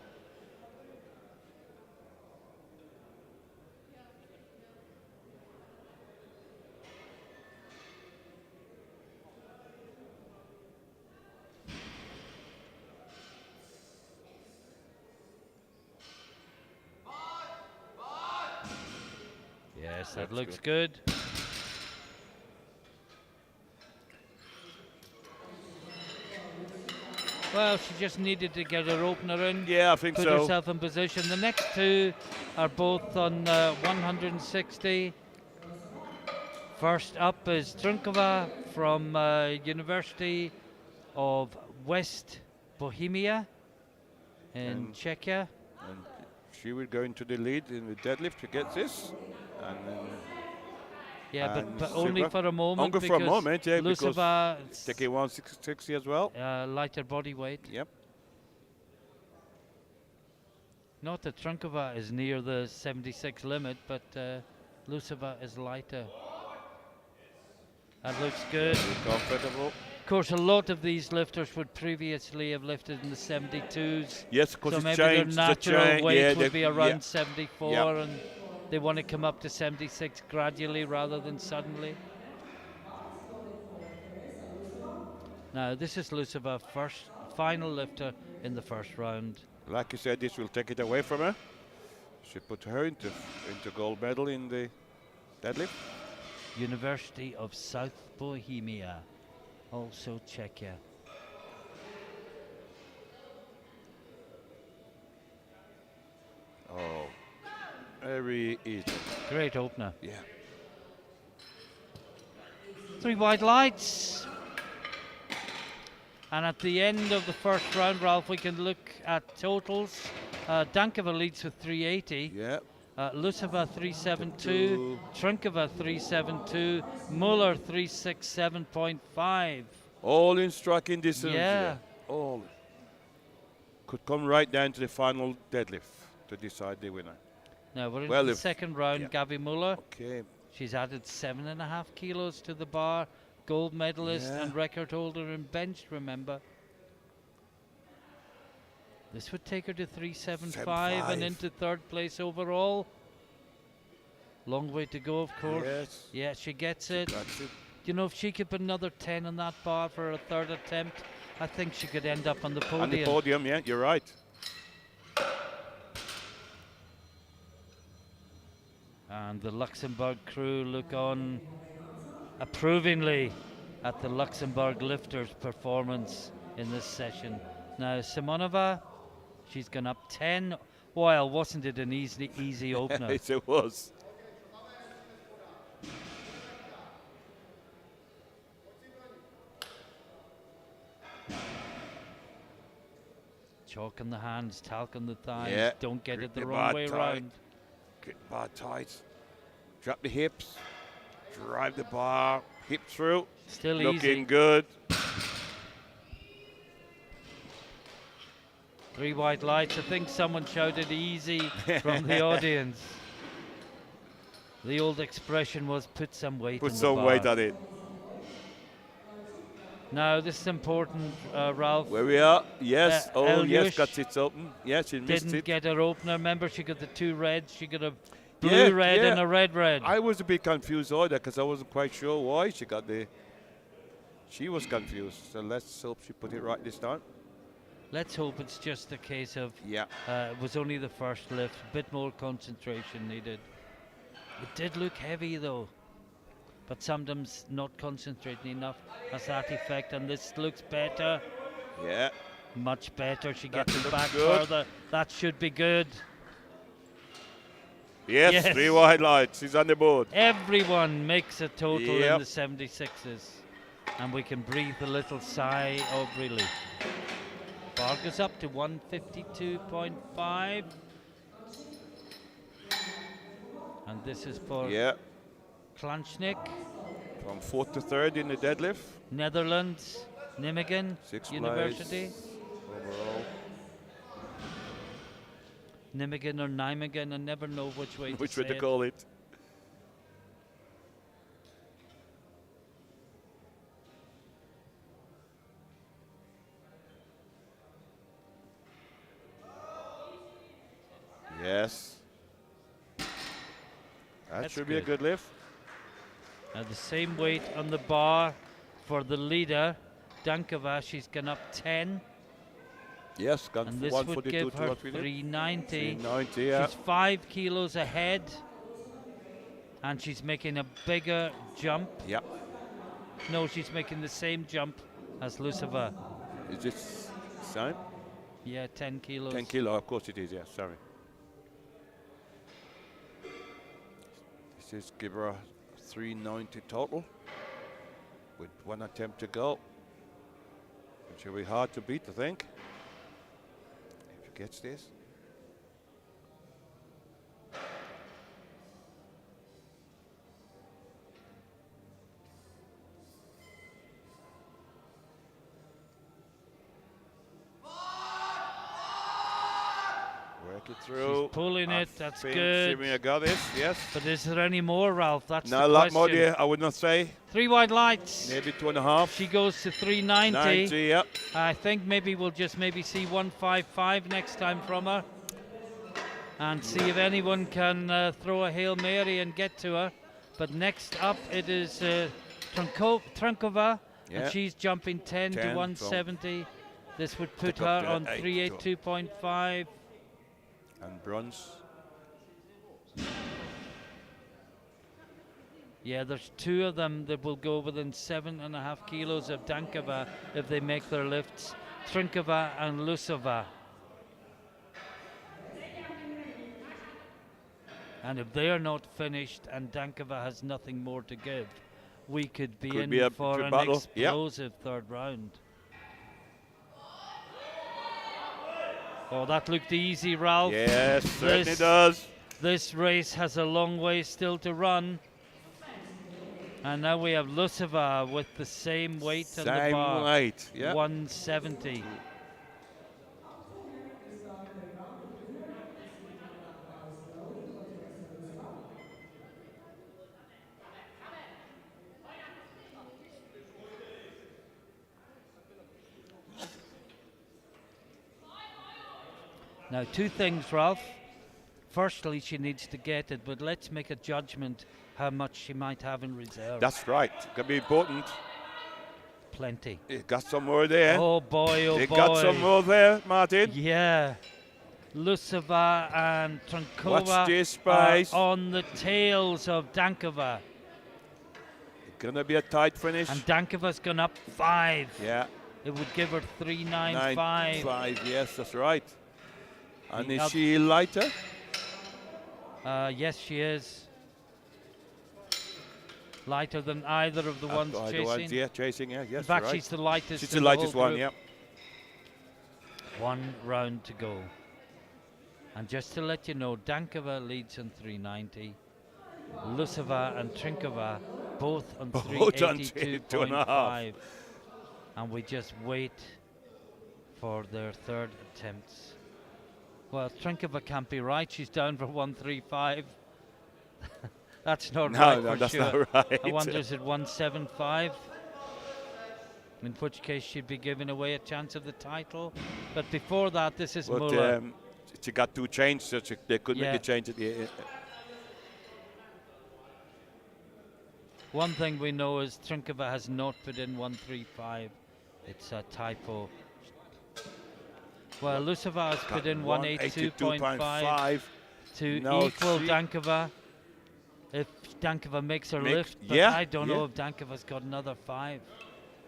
Yes, that looks good. Well, she just needed to get her opener in. Yeah, I think put so. herself in position. The next two are both on 160. First up is Trunkova from University of West Bohemia in Czechia. And she will go into the lead in the deadlift to get this. And yeah, but only for a moment. Only for a moment, yeah. Luseva taking 160 as well. Lighter body weight. Yep. Not that Trunkova is near the 76 limit, but Luseva is lighter. That looks good. Comfortable. Of course, a lot of these lifters would previously have lifted in the 72s. Yes, because so maybe their natural weight would be around 74, and they want to come up to 76 gradually rather than suddenly. Now, this is Luseva, final lifter in the first round. Like you said, this will take it away from her. She put her into gold medal in the deadlift. University of South Bohemia, also Czechia. Oh, very easy. Great opener. Yeah. 3 white lights. And at the end of the first round, Ralph, we can look at totals. Dankova leads with 380. Yeah. Luseva 372, Trunkova 372, Muller 367.5. All in striking distance. Yeah. All. Could come right down to the final deadlift to decide the winner. Now we're into the second round. Gabi Muller. Okay. She's added 7.5 kilos to the bar. Gold medalist and record holder in bench, remember. This would take her to 375 and into third place overall. Long way to go, of course. Yes. Yeah, she gets it. You know, if she could put another 10 on that bar for a third attempt, I think she could end up on the podium. On the podium, yeah, you're right. And the Luxembourg crew look on approvingly at the Luxembourg lifters' performance in this session. Now, Simonova, she's gone up 10. Well, wasn't it an easy opener? Yes, it was. Chalk on the hands, talc on the thighs. Yeah. Don't get it the wrong way around. Get bar tight. Drop the hips. Drive the bar. Hip through. Still Looking easy. good. 3 white lights. I think someone shouted easy from the audience. The old expression was put some weight Put on some the bar. weight on it. Now, this is important, Ralph. Where we are? Yes. Oh, yes, Elyush got it open. Yes, she missed didn't it. get her opener. Remember, she got the 2 reds. She got a blue red and a red. I was a bit confused either because I wasn't quite sure why she got the. She was confused, so let's hope she put it right this time. Let's hope it's just a case of Yeah. it was only the first lift, a bit more concentration needed. It did look heavy though, but sometimes not concentrating enough has that effect, and this looks better. Yeah. Much better. She That gets it looks back good. further. That should be good. Yes, Yes. 3 wide lights. She's on the board. Everyone makes a total in Yep. the 76s. And we can breathe a little sigh of relief. Bar goes up to 152.5. And this is for Yeah. Klanchnik, From 4th to 3rd in the deadlift. Netherlands, Nijmegen 6th University. place overall. Nijmegen or Nijmegen, I never know which way Which to way say to it. call it. Yes. That That's should be a good. good lift. Now the same weight on the bar for the leader, Dankova. She's gone up 10. Yes, gone And for this would 142 give to her what we did. 390. 390, yeah. She's 5 kilos ahead. And she's making a bigger jump. Yeah. No, she's making the same jump as Lusova. Is this same? Yeah, 10 kilos. 10 kilo, of course it is, yeah, sorry. This is give her a 390 total with 1 attempt to go. It should be hard to beat, I think, if she gets this. Work it through. She's pulling I it, that's think good. Shimia got this, yes. But is there any more, Ralph? That's Not the a lot more question. there, I would not say. 3 wide lights. Maybe 2.5. She goes to 390. 90, yep. I think maybe we'll just maybe see 155 next time from her. And see if anyone can throw a Hail Mary and get to her. But next up it is Trunkova. Yeah. And she's jumping 10 to 10 170. This would put Took up her to on 8 to 382.5. And bronze. Yeah, there's 2 of them that will go within 7.5 kilos of Dankova if they make their lifts. Trinkova and Lusova. And if they are not finished and Dankova has nothing more to give, we could be Could in be a for good an battle. Yep. explosive third round. Oh, that looked easy, Ralph. Yes, certainly This- does. This race has a long way still to run. And now we have Lusova with the same weight on the Same bar. weight, yeah. 170. Now, 2 things, Ralph. Firstly, she needs to get it, but let's make a judgment how much she might have in reserve. That's right. Could be important. Plenty. You got some more there. Oh boy, oh you boy. got some more there, Martin. Yeah. Lusova and Trunkova Watch this are space. on the tails of Dankova. Gonna be a tight finish. And Dankova's gone up 5. Yeah. It would give her 395. 5, yes, that's right. And The is she lighter? Yes, she is. Lighter than either of the ones Either chasing. ones, yeah, chasing, yeah, yes, In fact, right. she's the lightest. She's in the lightest whole one, group. yeah. 1 round to go. And just to let you know, Dankova leads on 390. Lusova and Trinkova both on Both on 382.5. And we just wait for their third attempts. Well, Trinkova can't be right. She's down for 135. That's not right for that's sure. not right. I wonder is it 175? In which case she'd be giving away a chance of the title. But before that, this is But Muller. she got 2 changes, so they could Yeah. make a change at the One thing we know is Trinkova has not put in 135. It's a typo. Well, Luseva has put in 182.5 to No, equal three. Dankova. If Dankova makes her lift, but yeah, I don't yeah. know if Dankova's got another 5.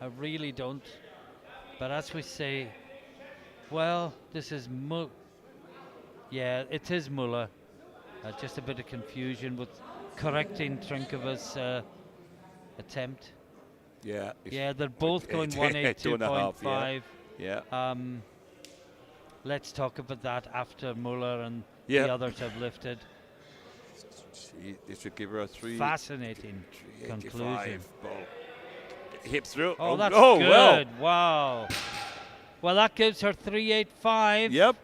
I really don't. But as we say, well, this is yeah, it is Muller. Just a bit of confusion with correcting Trinkova's attempt. Yeah. Yeah, they're both going 182.5. Yeah. Let's talk about that after Muller and Yeah. the others have lifted. They should give her a 3. Fascinating 385 conclusion. ball. Hip through. Oh, that's well. good. Wow. Well, that gives her 385. Yep.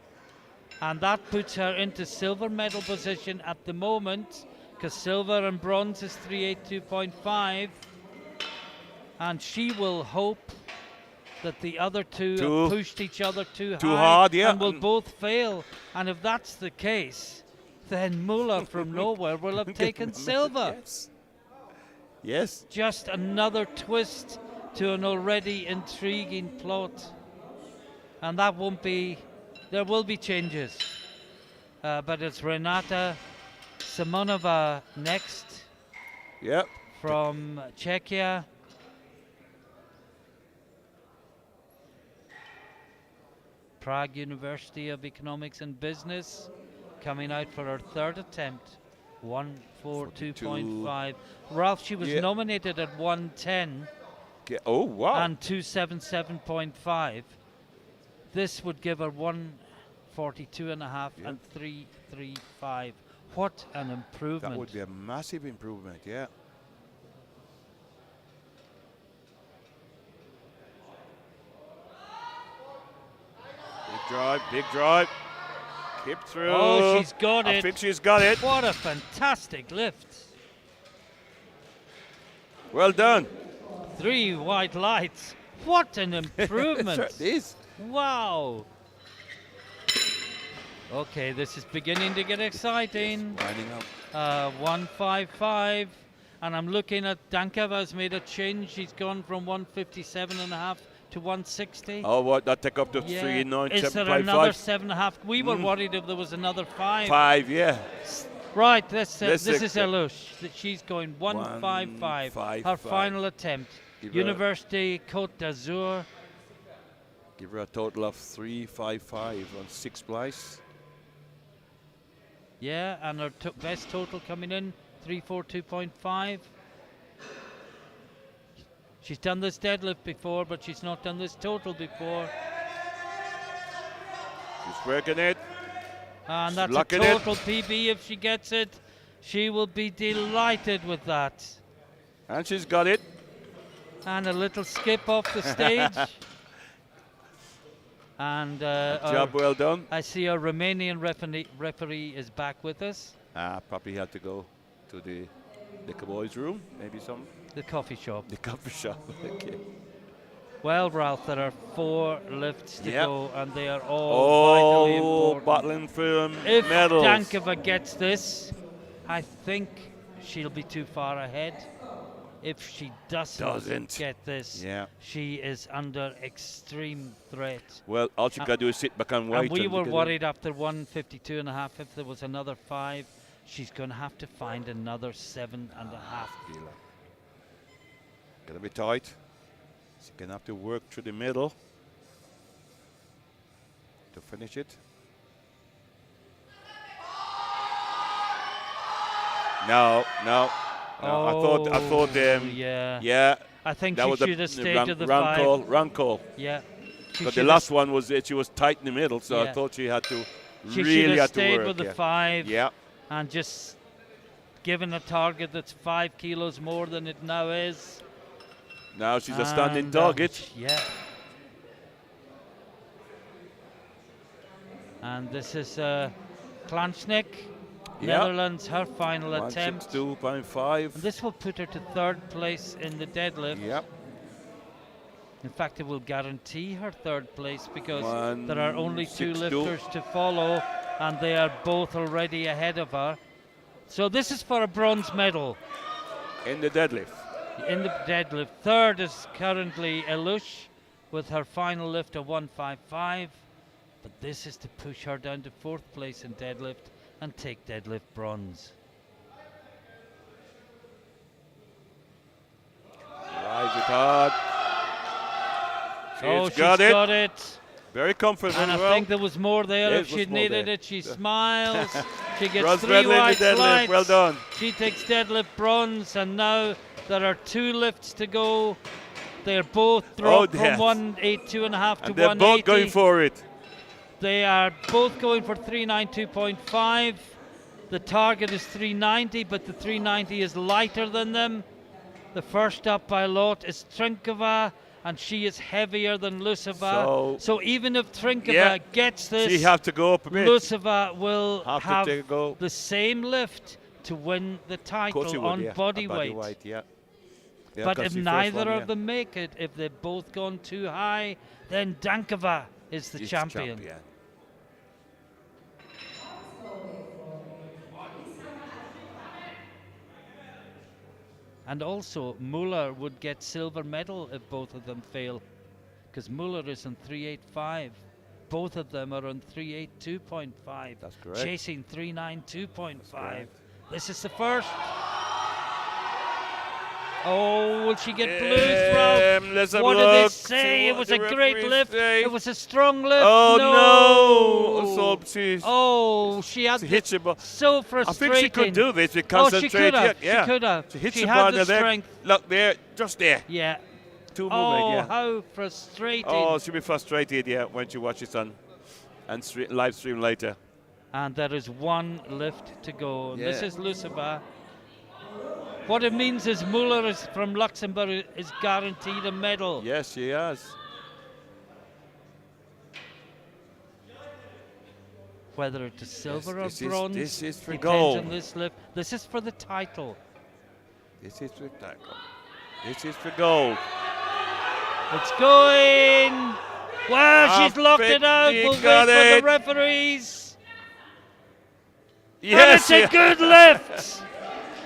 And that puts her into silver medal position at the moment, because silver and bronze is 382.5. And she will hope that the other two have pushed each other too high hard, yeah. and will both fail. And if that's the case, then Muller from nowhere will have taken silver. Yes. Just another twist to an already intriguing plot. And that won't be, there will be changes. But it's Renata Simonova next Yep. from Czechia. Prague University of Economics and Business, coming out for her third attempt, 142.5. Ralph, she was nominated at 110 Oh, wow. and 277.5. This would give her 142.5 and 335. What an improvement. That would be a massive improvement, yeah. Big drive. Keep through. Oh, she's got it. I think she's got it. What a fantastic lift. Well done. 3 white lights. What an improvement. It is. Wow. Okay, this is beginning to get exciting. Lining up. 155. And I'm looking at Dankova's made a change. She's gone from 157.5 to 160. Oh, what? That take up to Yeah. 397.5. Is there another 7.5? We were worried if there was another 5. 5, yeah. Right, this is check. Elush. She's going 155. Her final attempt. Give her- University Côte d'Azur. Give her a total of 355 on 6 splice. Yeah, and her best total coming in 342.5. She's done this deadlift before, but she's not done this total before. She's working it. And She's that's a locking it. total PB if she gets it. She will be delighted with that. And she's got it. And a little skip off the stage. And Job well done. I see our Romanian referee is back with us. Probably had to go to the boys' room, maybe some. The coffee shop. The coffee shop. Okay. Well, Ralph, there are 4 lifts to Yep. go, and they are all vitally important. battling for If medals. Dankova gets this, I think she'll be too far ahead. If she doesn't get this, she is under extreme threat. Well, all she got to do is sit back and wait. And we were get worried after 152.5 if there was another 5. She's going to have to find another 7.5 kilo. Gonna be tight. She's gonna have to work through the middle to finish it. No. Oh, I thought. Yeah. I think that she was should have stayed to the run call. Yeah. But the last one was she was tight in the middle, so I thought she had to she really should have had to stayed work. with the 5. Yeah. And just given a target that's 5 kilos more than it now is. Now she's a standing target. Yeah. And this is Klanchnik, Netherlands, her final attempt. 162.5. And this will put her to 3rd place in the deadlift. Yep. In fact, it will guarantee her 3rd place because there are only 2 162. lifters to follow, and they are both already ahead of her. So this is for a bronze medal. In the deadlift. In the deadlift. Third is currently Elush with her final lift of 155. But this is to push her down to fourth place in deadlift and take deadlift bronze. Rise it hard. She's She's got it. Very confident. And I think there was more there Yes, if was she'd more needed there. it. She smiles. She gets Bronze 3 medal in the wide deadlift. flights. Well done. She takes deadlift bronze, and now there are 2 lifts to go. They're both dropped from yes. 182.5 to And they're 180. both going for it. They are both going for 392.5. The target is 390, but the 390 is lighter than them. The first up by a lot is Trinkova, and she is heavier than Luseva. So even if Trinkova gets this, she have to go up a bit. Luseva will have to go. the same lift to win the title on body weight. Yeah, but if neither of them make it, if they've both gone too high, then Dankova is the champion. And also, Muller would get silver medal if both of them fail, because Muller is on 385. Both of them are on 382.5. That's correct. Chasing 392.5. This is the first. Oh, will she get blues, Ralph? Let's have What a did they look. say? See It what was the a great referees lift. say. It was a strong lift. Oh no. So she's she had hit you, so frustrating. I think she could do this. She Oh, concentrate. she could have. Yeah. She could have. She hits she the had bar the there. strength. Look there, just there. Yeah. Two movement. Oh, Yeah. how frustrating. Oh, she'll be frustrated. Yeah, when she watches on and live stream later. And there is 1 lift to go. Yeah. This is Luseva. What it means is Muller is from Luxembourg is guaranteed a medal. Yes, she has. Whether it's silver or this bronze, this is for depends gold. on this lift. This is for the title. This is for tackle. This is for gold. It's going. Well, she's locked it out. We'll wait for the referees. Yes, and it's a good lift.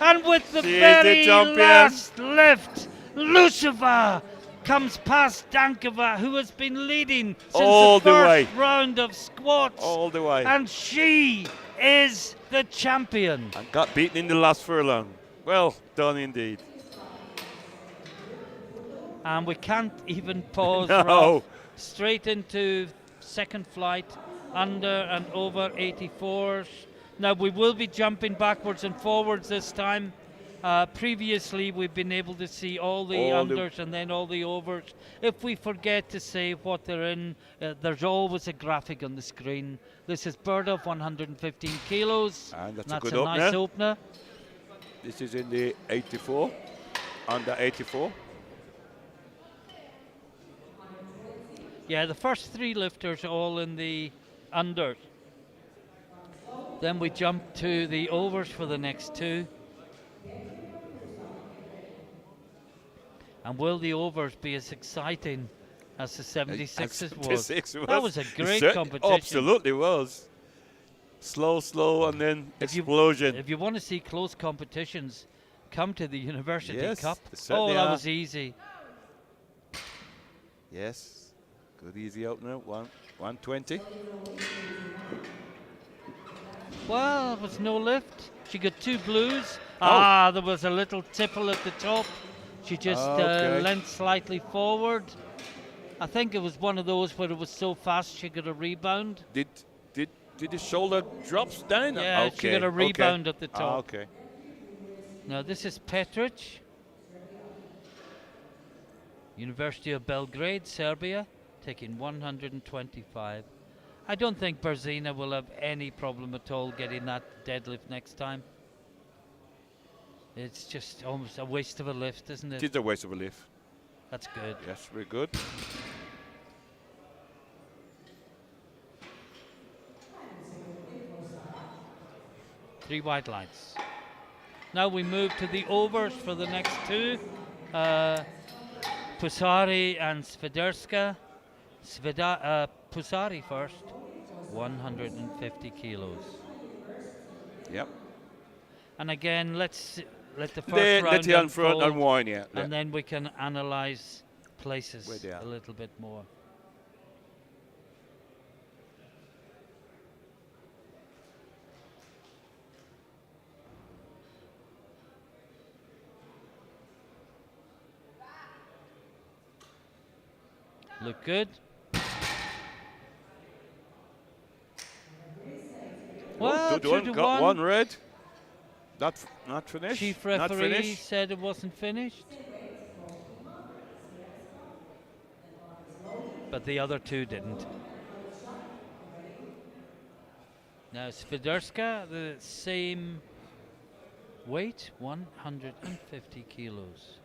And with the very last lift, Luseva comes past Dankova, who has been leading since all the first way. round of squats. All the way. And she is the champion. And got beaten in the last furlong. Well done indeed. And we can't even pause. No. Ralph. Straight into second flight, under and over 84s. Now we will be jumping backwards and forwards this time. Previously we've been able to see all the unders and then all the overs. If we forget to say what they're in, there's always a graphic on the screen. This is Burdoff 115 kilos. And that's a good nice opener. This is in the 84, under 84. Yeah, the first 3 lifters are all in the unders. Then we jump to the overs for the next 2. And will the overs be as exciting as the 76s was? That was a great competition. Absolutely was. Slow, and then explosion. If you want to see close competitions, come to the University Cup. Oh, that was easy. Yes, good easy opener, 120. Well, there was no lift. She got 2 blues. There was a little tipple at the top. She just leant slightly forward. I think it was one of those where it was so fast she got a rebound. Did the shoulder drops down? Yeah, she got a rebound at the top. Okay. Now this is Petric. University of Belgrade, Serbia, taking 125. I don't think Berzina will have any problem at all getting that deadlift next time. It's just almost a waste of a lift, isn't it? It's a waste of a lift. That's good. Yes, very good. Three white lines. Now we move to the overs for the next 2. Pusari and Svederska. Pusari first, 150 kilos. Yep. And again, let's let the first Let round it unfold, unfold, unwind, yeah. and then we can analyze Where places they are. a little bit more. Look good. Well, 2-1, 2 to got 1. one red. Not finished. Chief not referee finished. said it wasn't finished. But the other two didn't. Now Swiderska, the same weight, 150 kilos.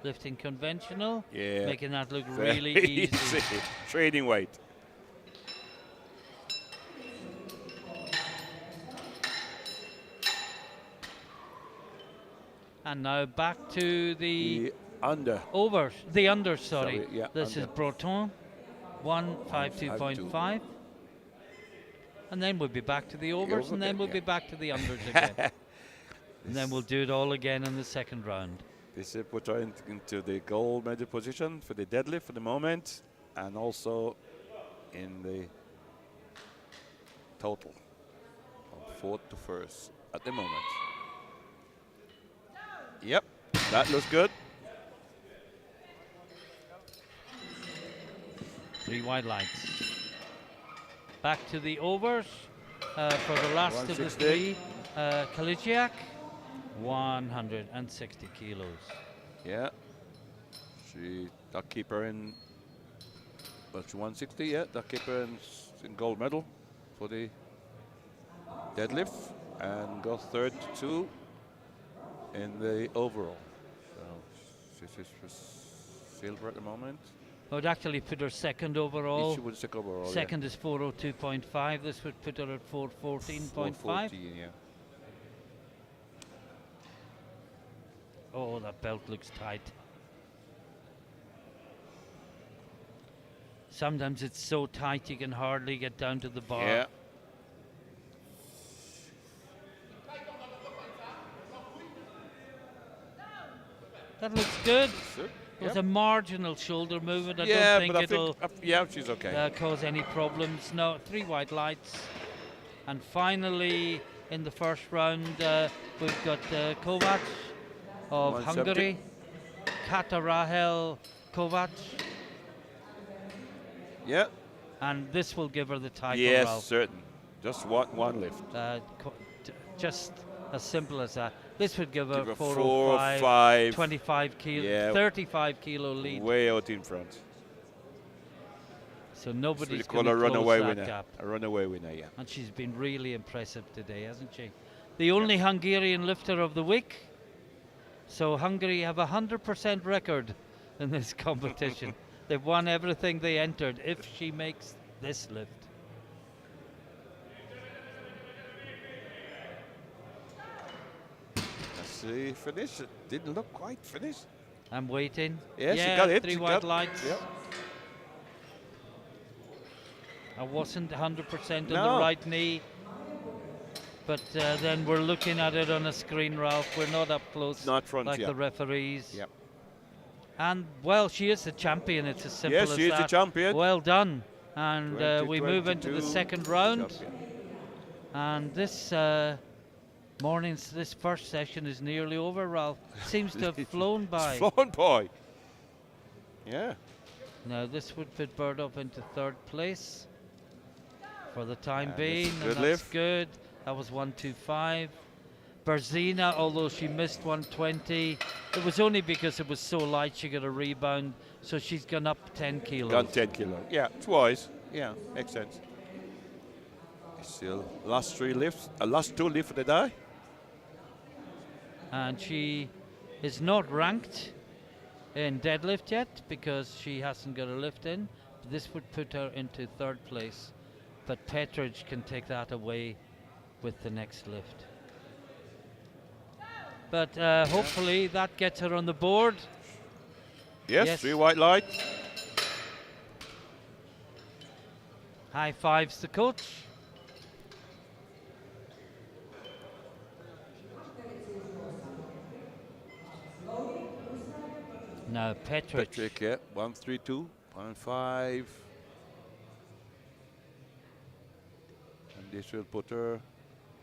Lifting conventional, Yeah. making that look Very really easy. Trading weight. And now back to the under. overs, the under, sorry. Yeah, This is under. Breton, 152.5. And then we'll be back to the overs, over and then again, we'll yeah. be back to the unders again. And then we'll do it all again in the second round. This put her into the gold medal position for the deadlift for the moment, and also in the total from fourth to first at the moment. Yep, that looks good. 3 wide lights. Back to the overs for the last of the 160. three. Kalijiak, 160 kilos. Yeah, that keeper in, well, 160. Yeah, that keeper in gold medal for the deadlift, and got third to 2 in the overall. So this is for silver at the moment. I would actually put her second overall. She would stick overall. Second is 402.5. This would put her at 414.5. 414, yeah. Oh, that belt looks tight. Sometimes it's so tight you can hardly get down to the bar. Yeah. That looks good. Good. It was a marginal shoulder movement. I Yeah, don't but think it'll yeah, she's okay. cause any problems. No, 3 white lights. And finally, in the first round, we've got Kovac of 170. Hungary, Kata Rahel Kovac, Yeah. and this will give her the title. Yes, Ralph. certain. Just one lift. Just as simple as that. This would give her Give her 405, 405. 25 kilo, Yeah. 35 kilo lead. Way out in front. So It's nobody's really going called to a close runaway that winner. gap. A runaway winner, yeah. And she's been really impressive today, hasn't she? The only Hungarian lifter of the week. So Hungary have a 100% record in this competition. They've won everything they entered if she makes this lift. Let's see, finish. It didn't look quite finished. I'm waiting. Yeah, yeah, she got it. 3 She white got- lights. Yep. I wasn't 100% on No. the right knee. But then we're looking at it on a screen, Ralph. We're not up close Not front, like yeah. the referees. Yep. And, well, she is the champion. It's as simple as Yes, that. she is the champion. Well done. And we move into the 2022 second round. champion. And this this first session is nearly over, Ralph. Seems to have flown by. Flown by. Yeah. Now this would put Bird up into third place for the time And being. it's a And good that's lift. good. That was 125. Berzina, although she missed 120, it was only because it was so light she got a rebound. So she's gone up 10 kilos. Got 10 kilo. Yeah, twice. Yeah, makes sense. Still last 3 lifts. Last 2 lifts of the day. And she is not ranked in deadlift yet because she hasn't got a lift in. This would put her into third place. But Petridge can take that away with the next lift. But hopefully that gets her on the board. Yes, 3 white lights. High fives to coach. Now Petric. Patrick, yeah, 132.5. And this will put her,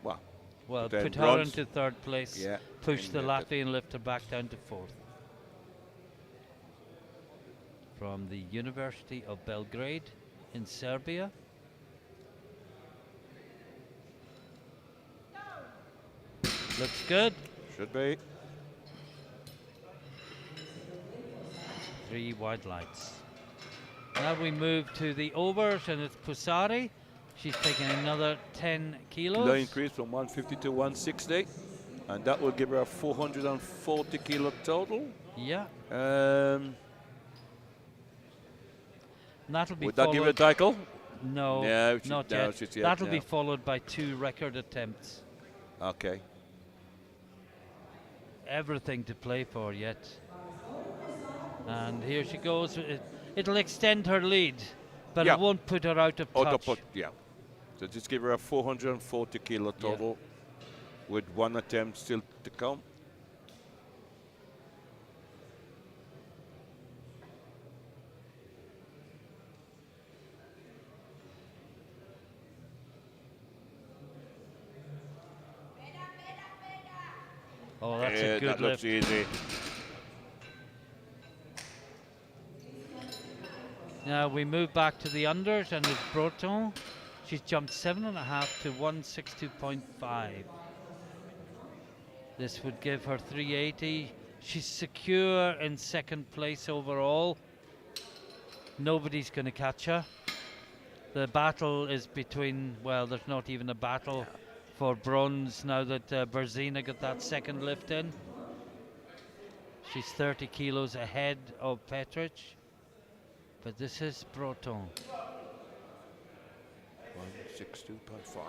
well, Well, put her in put her bronze. into third place. Yeah, Push in the the- Latvian lifter back down to fourth. From the University of Belgrade in Serbia. Looks good. Should be. 3 white lights. Now we move to the overs, and it's Pusari. She's taking another 10 kilos. Kilo increase from 150 to 160. And that will give her a 440 kilo total. Yeah. Um, And that'll be would that give her a followed. title? No, No, not no, yet. she's yet, That'll be no. followed by 2 record attempts. Okay. Everything to play for yet. And here she goes. It'll extend her lead, but Yeah. it won't put her out of Auto touch. put, yeah. So just give her a 440 kilo total with 1 attempt still to come. Oh, that's a Yeah, good that looks lift. easy. Now we move back to the unders, and it's Breton. She's jumped 7.5 to 162.5. This would give her 380. She's secure in second place overall. Nobody's going to catch her. The battle is between, well, there's not even a battle for bronze now that Berzina got that second lift in. She's 30 kilos ahead of Petric. But this is Breton. 162.5.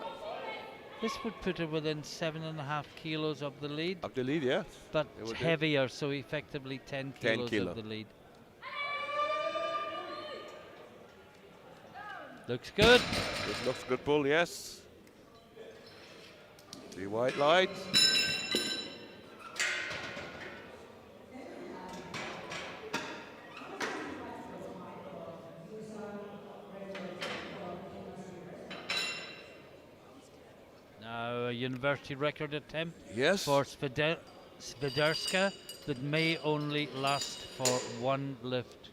This would put her within 7.5 kilos of the lead, Up the lead, yeah. but it would do. heavier, so effectively 10 10 kilos kilo. of the lead. Looks good. It looks good pull, yes. 3 white lights. Now a university record attempt Yes. for Swiderska that may only last for 1 lift.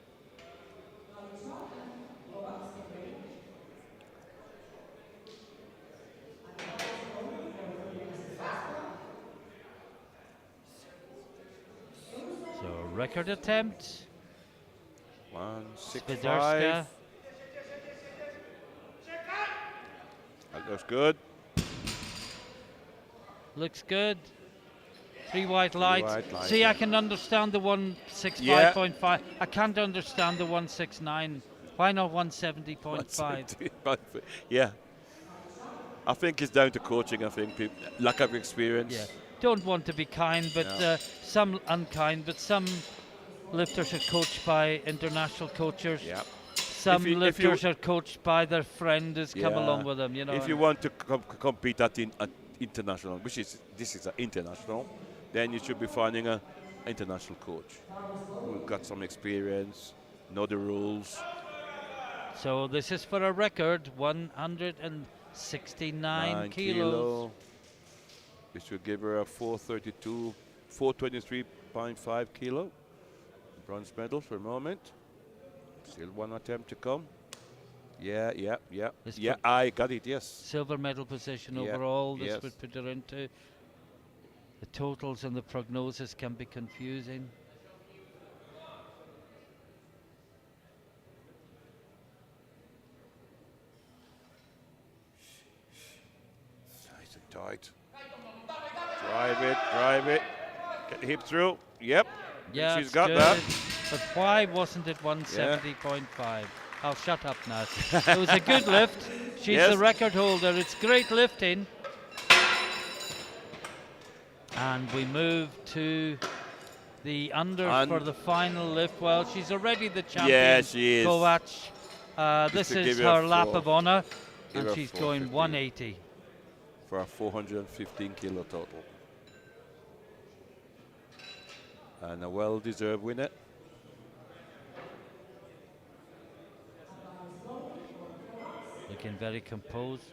So record attempt. 165. Swiderska. That looks good. Looks good. 3 white lights. white lights, See, yeah. I can understand the 165.5. I can't understand the 169. Why not 170.5? Yeah. I think it's down to coaching. I think lack of experience. Yeah. Don't want to be kind, but No. some unkind. But some lifters are coached by international coaches. Yeah. Some If you- lifters are coached by their friend who's come Yeah. along with them. You know. If you want to compete at international, this is an international, then you should be finding an international coach who's got some experience, know the rules. So this is for a record 169 9 kilos. kilo. This will give her a 423.5 kilo. Bronze medal for a moment. Still 1 attempt to come. Yeah. This Yeah, put- I got it, yes. Silver medal position Yeah, overall. This yes. would put her into. The totals and the prognosis can be confusing. Nice and tight. Drive it. Get the hip through. Yep. Yeah, She's it's got good. that. But why wasn't it 170.5? I'll shut up now. It was a good lift. She's Yes. the record holder. It's great lifting. And we move to the under And- for the final lift. Well, she's already the champion. Yeah, she is. Kovac. This to is give her her lap four. of honor. Give And her she's going 450. 180. For a 415 kilo total. And a well-deserved winner. Looking very composed.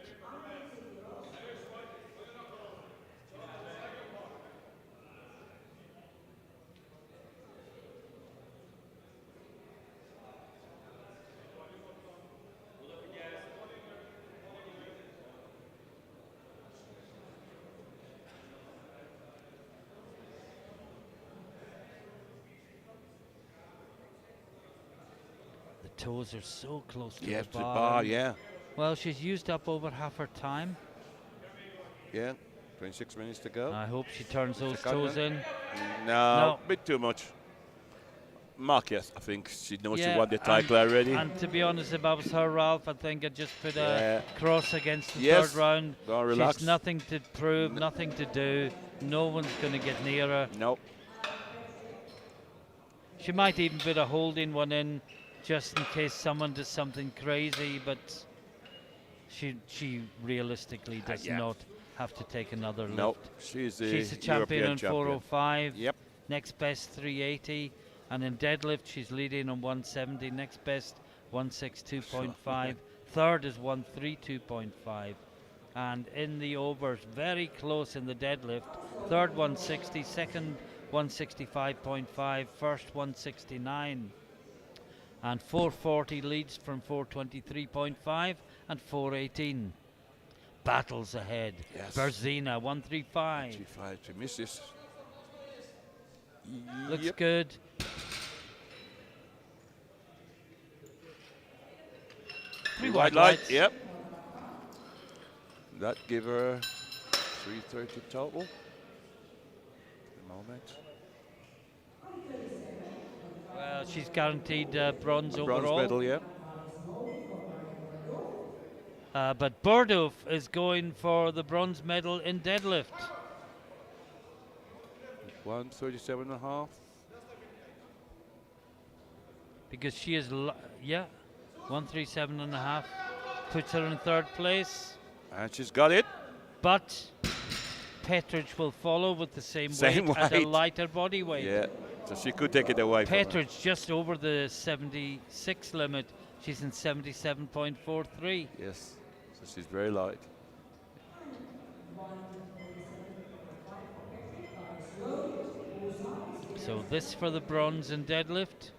The toes are so close to Yeah, the to the bar. bar, yeah. Well, she's used up over half her time. Yeah, 26 minutes to go. I hope she turns those Second toes one. in. No, a bit too much. Mark, yes, I think she knows she Yeah, won the title already. And to be honest, if I was her, Ralph, I think I'd just put Yeah. a cross against the Yes. third round. Go on, relax. She's nothing to prove, nothing to do. No one's going to get near her. No. She might even put a holding one in just in case someone does something crazy, but she realistically does Yeah. not have to take another No, lift. she's the She's a champion European on champion. 405. Yep. Next best 380. And in deadlift, she's leading on 170. Next best 162.5. Third is 132.5. And in the overs, very close in the deadlift. Third 160, second 165.5, first 169. And 440 leads from 423.5 and 418. Battles ahead. Yes. Berzina 135. 135, she misses. Looks Yep. good. Three White white light, lights. yep. That give her 330 total. At the moment. Well, she's guaranteed bronze A overall. bronze medal, yeah. But Burdoof is going for the bronze medal in deadlift. 137.5. Because she is, 137.5. Puts her in third place. And she's got it. But Petridge will follow with the same Same weight at a weight. lighter body weight. Yeah, so she could take it away from her. Petridge just over the 76 limit. She's in 77.43. Yes, so she's very light. So this for the bronze in deadlift.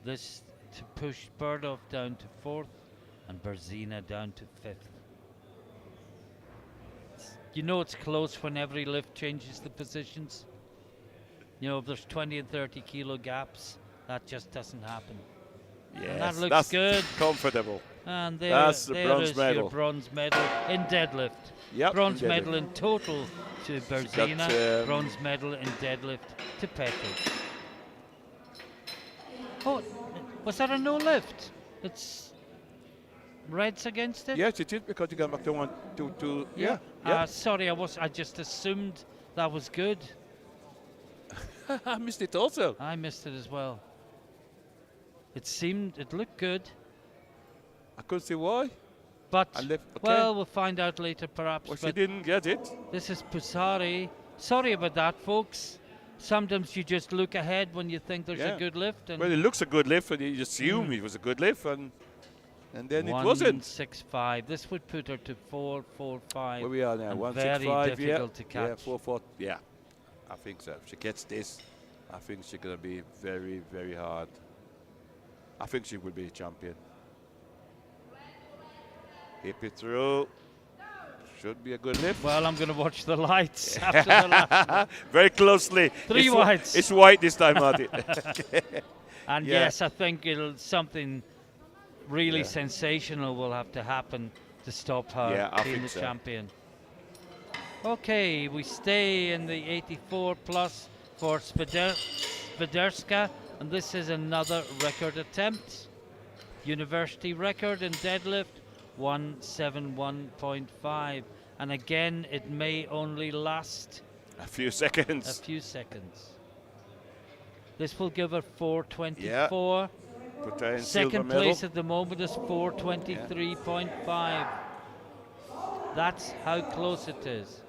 This to push Burdoof down to fourth and Berzina down to fifth. You know it's close when every lift changes the positions. You know, if there's 20 and 30 kilo gaps, that just doesn't happen. Yes, that looks that's good. comfortable. And That's the there bronze is medal. your bronze medal in deadlift. Yep, Bronze in deadlift. medal in total to Berzina, got, bronze medal in deadlift to Petridge. Oh, was that a no lift? It's reds against it? Yes, it is because you got back to 1, 2, 2. Yeah. Sorry, I just assumed that was good. I missed it also. I missed it as well. It looked good, I couldn't see why. but I left, okay. well, we'll find out later perhaps. Well, she But didn't get it. this is Pusari. Sorry about that, folks. Sometimes you just look ahead when you think there's Yeah. a good lift, and Well, it looks a good lift, and you assume it was a good lift, and then it wasn't. 165. This would put her to 445. Where we are now, and 165. very difficult to catch. Yeah, 4-4. Yeah, I think so. If she gets this, I think she's gonna be very, very hard. I think she will be a champion. Hip it through. Should be a good lift. Well, I'm going to watch the lights after the last one. Very closely. Three It's whites. It's white this time, Marty. And Yeah. yes, I think something really Yeah. sensational will have to happen to stop her Yeah, I being think the so. champion. Okay, we stay in the 84 plus for Swiderska, and this is another record attempt. University record in deadlift, 171.5, and again it may only last A few a seconds. few seconds. This will give her 424. Put her in silver Second medal. place at the moment is 423.5. That's how close it is.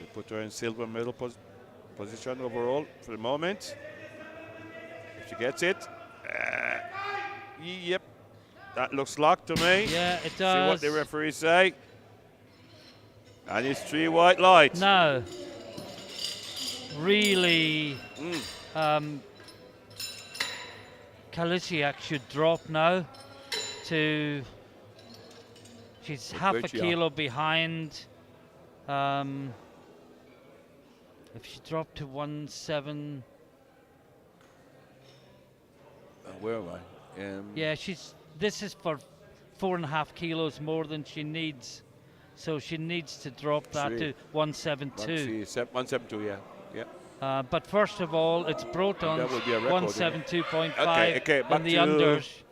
We put her in silver medal position overall for the moment. If she gets it. Yep. That looks locked to me. Yeah, it See what does. the referees say. And it's 3 white lights. Now, really, Kalisiak should drop now to. She's half a Good job. kilo behind. If she dropped to 1.7. Where am I? Yeah, this is for 4.5 kilos more than she needs. So she needs to drop that to 1.72. 172, yeah. Yeah. But first of all, it's Broton's That would be a record, 172.5 Okay, back in the to- unders.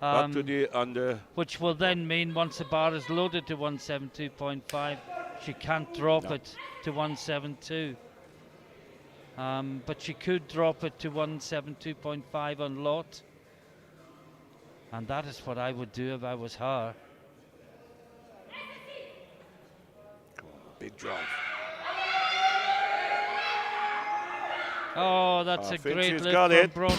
Back to the under. Which will then mean once the bar is loaded to 172.5, she can't drop it to 172. But she could drop it to 172.5 on lot. And that is what I would do if I was her. Come on, big drive. Oh, that's I a think great she's lift got from it. Breton.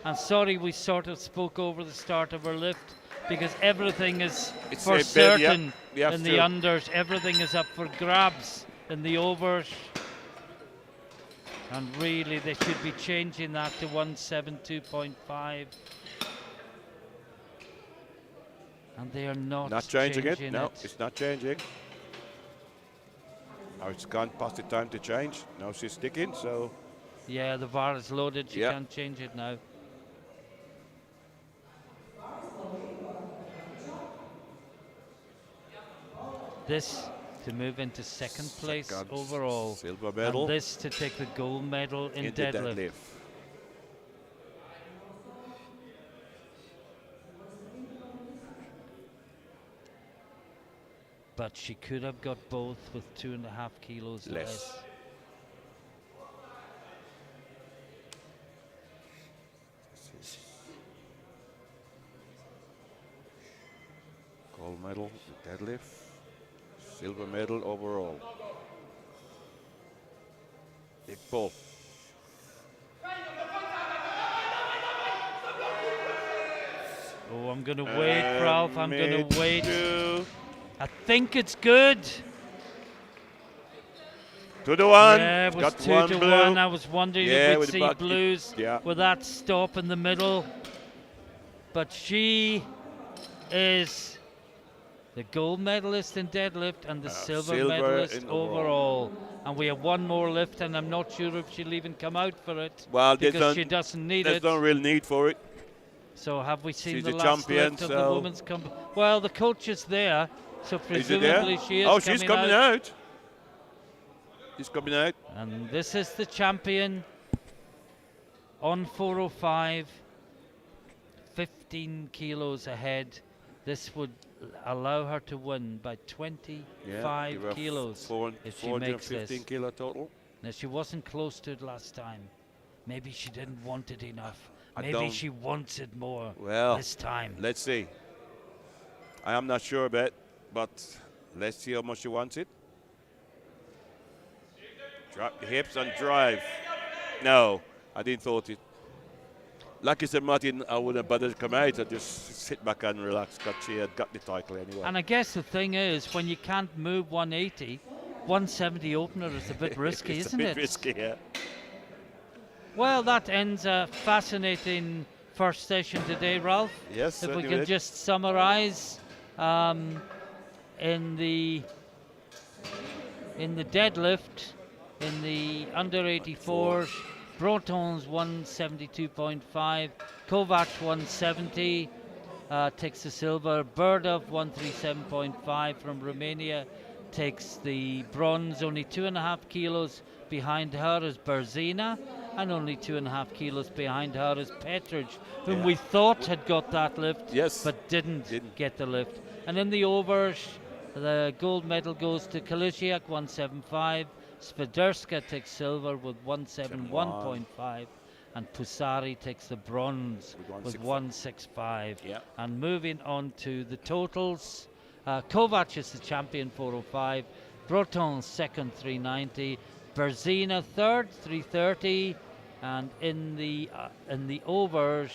I'm sorry we sort of spoke over the start of her lift because everything is It's for a bit, certain yeah, in the still. unders. Everything is up for grabs in the overs. And really, they should be changing that to 172.5. And they are not changing it. No, it. it's not changing. Now it's gone past the time to change. Now she's sticking, so. Yeah, the bar is loaded. She can't change it now. This to move into second place overall. Silver medal. And this to take the gold medal in the deadlift. But she could have got both with 2.5 kilos less. Gold medal, deadlift, silver medal overall. Big pull. Oh, I'm going to wait, Ralph. I'm going to wait. 2. I think it's good. 2 to 1. Yeah, it was got 2 one to blue. 1. I was wondering if with we'd the see blues with that stop in the middle. But she is the gold medalist in deadlift and the silver medalist overall. And we have one more lift, and I'm not sure if she'll even come out for it because she doesn't need there's it. no real need for it. So have we seen She's the the last champion, lift of the women's Well, the coach is there, so presumably she is. Oh, she's coming out. She's coming out. And this is the champion on 405, 15 kilos ahead. This would allow her to win by 25 kilos if she makes this. 15 kilo total. Now, she wasn't close to it last time. Maybe she didn't want it enough. Maybe she wants it more this time. Let's see. I am not sure about it, but let's see how much she wants it. Drop the hips and drive. No, I didn't thought it. Like I said, Martin, I wouldn't bother to come out. I'd just sit back and relax because she had got the title anyway. And I guess the thing is, when you can't move 180, 170 opener is a bit risky, isn't it? It's a bit risky, yeah. Well, that ends a fascinating first session today, Ralph. Yes, if we can just summarize, in the deadlift, in the under 84s, Breton's 172.5, Kovac 170, takes the silver. Burdov 137.5 from Romania takes the bronze. Only 2.5 kilos behind her is Berzina, and only 2.5 kilos behind her is Petridge, whom we thought had got that lift, but didn't get the lift. And in the overs, the gold medal goes to Kalisiak, 175. Swiderska takes silver with 171.5, and Pusari takes the bronze with 165. And moving on to the totals, Kovac is the champion, 405. Breton second, 390. Berzina third, 330. And in the overs,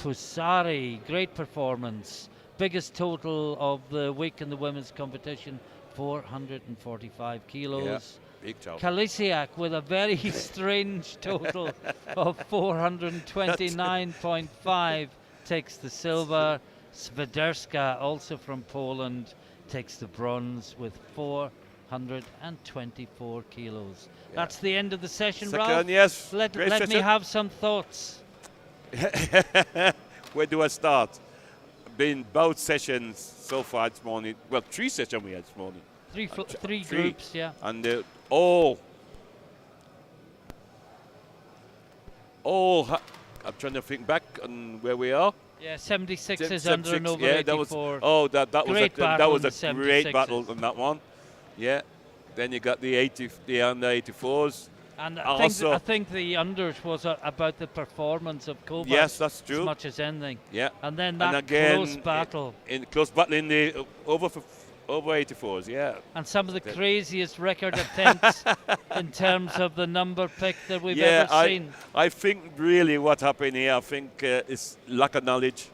Pusari, great performance. Biggest total of the week in the women's competition, 445 kilos. Big job. Kalisiak with a very strange total of 429.5 takes the silver. Swiderska, also from Poland, takes the bronze with 424 kilos. That's the end of the session, Ralph. Yes. Let me have some thoughts. Where do I start? Been both sessions so far this morning. Well, 3 sessions we had this morning. Three groups, yeah. And all. I'm trying to think back on where we are. Yeah, 76 is under and over 84. That was a great battle on that one. Yeah. Then you got the under 84s. And I think the unders was about the performance of Kovac. Yes, that's true. As much as anything. Yeah. And then that close battle. In close battle in the over 84s, yeah. And some of the craziest record attempts in terms of the number pick that we've ever seen. I think really what happened here, I think is lack of knowledge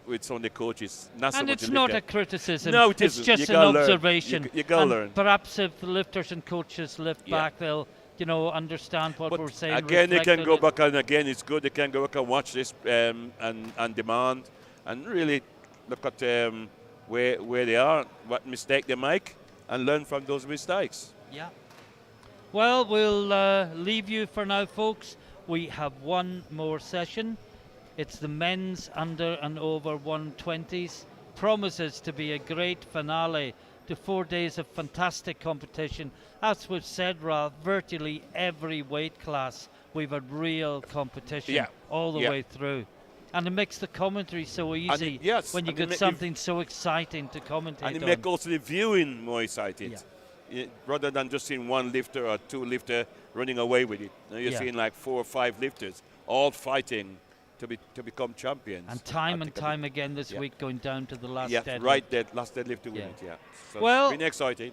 with some of the coaches. And it's not a criticism. No, it it's isn't. just an observation. You gotta learn. Perhaps if the lifters and coaches lift back, they'll understand what we're saying. Again, they can go back and again, it's good. They can go back and watch this and demand and really look at where they are, what mistake they make, and learn from those mistakes. Yeah. Well, we'll leave you for now, folks. We have one more session. It's the men's under and over 120s. Promises to be a great finale to 4 days of fantastic competition. As we've said, Ralph, virtually every weight class we've had real competition all the way through. And it makes the commentary so easy when you get something so exciting to commentate on. And it makes also the viewing more exciting. Rather than just seeing one lifter or 2 lifter running away with it. Now you're seeing like 4 or 5 lifters all fighting to become champions. And time again this week going down to the last deadlift. Last deadlift to win it, So well, it's been exciting.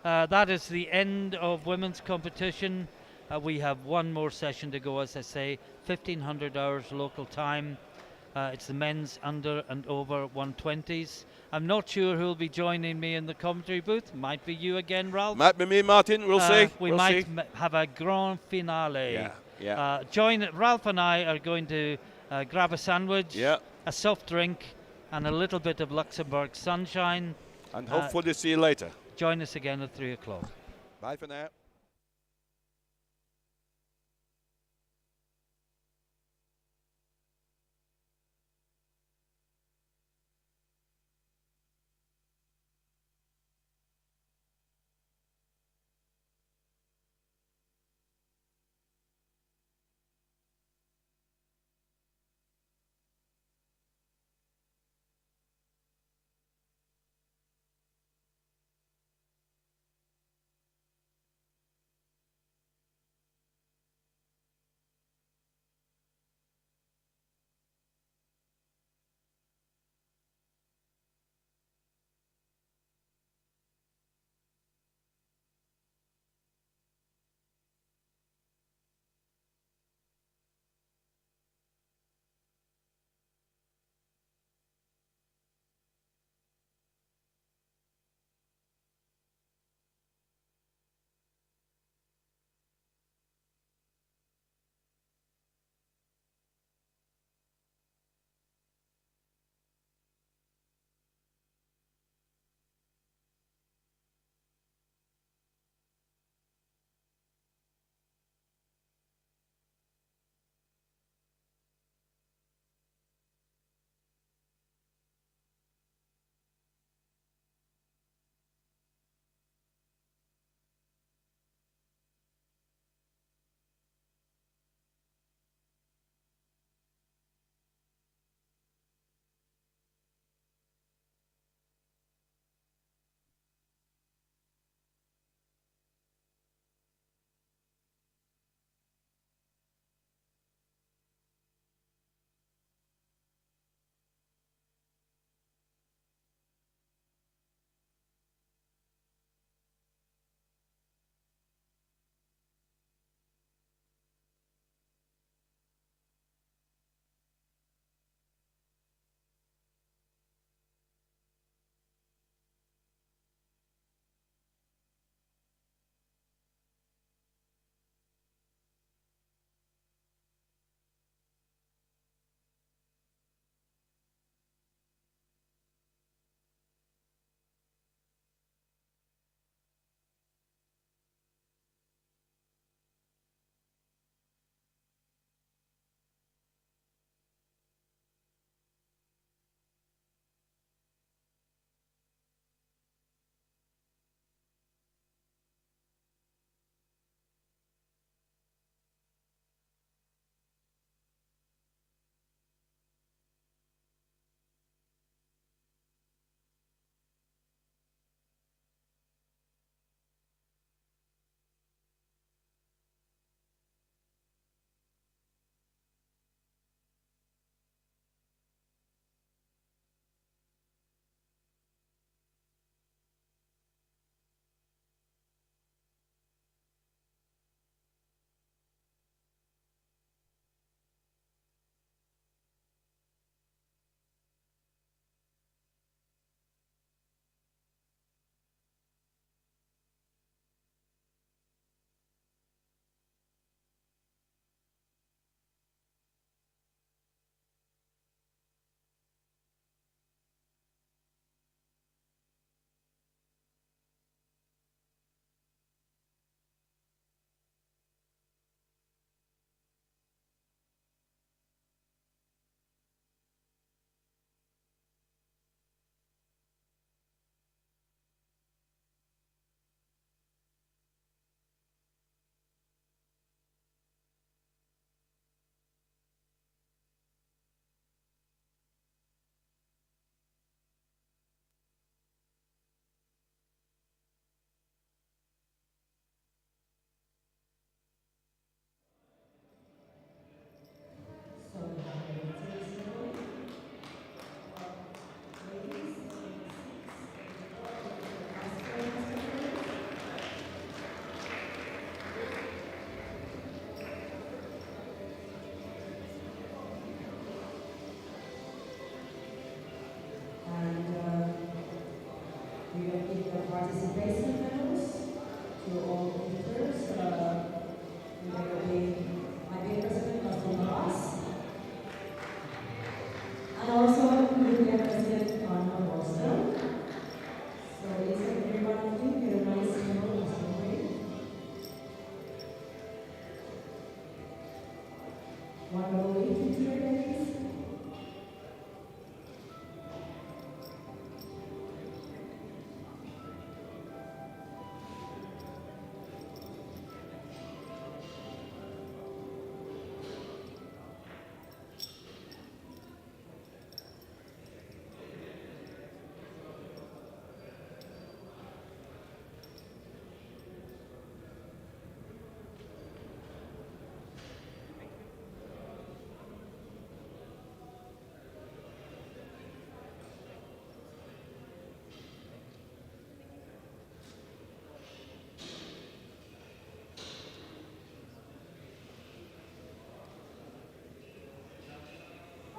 That is the end of women's competition. We have one more session to go, as I say, 1500 hours local time. It's the men's under and over 120s. I'm not sure who'll be joining me in the commentary booth. Might be you again, Ralph. Might be me, Martin. We'll see. We might have a grand finale. Ralph and I are going to grab a sandwich, a soft drink, and a little bit of Luxembourg sunshine. And hopefully see you later. Join us again at 3 o'clock. Bye for now.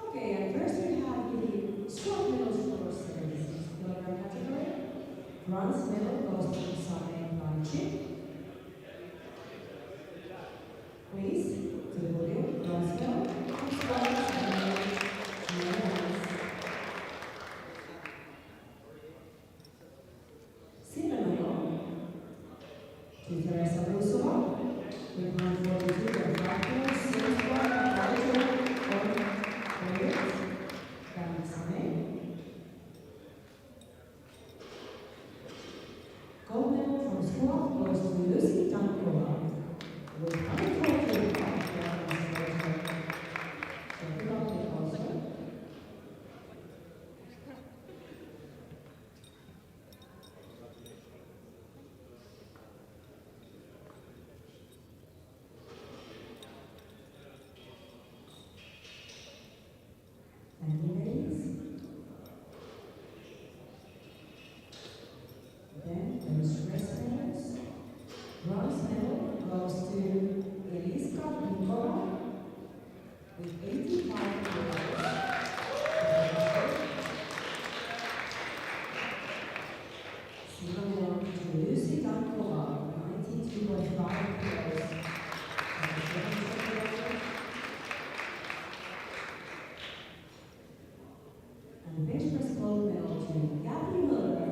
Okay, and first we have the squat medals for services kilogram category. Bronze medal goes to Sane Planchi. Please, to the podium, bronze medal. Squats and medals. Silver medal to Teresa Rusova with 142 and fractures, six squat, gold medal from squat goes to Lucy Tankova with 140 Thank you, ladies. Then there's race medals. Bronze medal goes to Eliska Pinkova with 85 kilos. Silver medal to Lucy Tankova, 92.5 kilos. And bench press gold medal to Gabby Miller.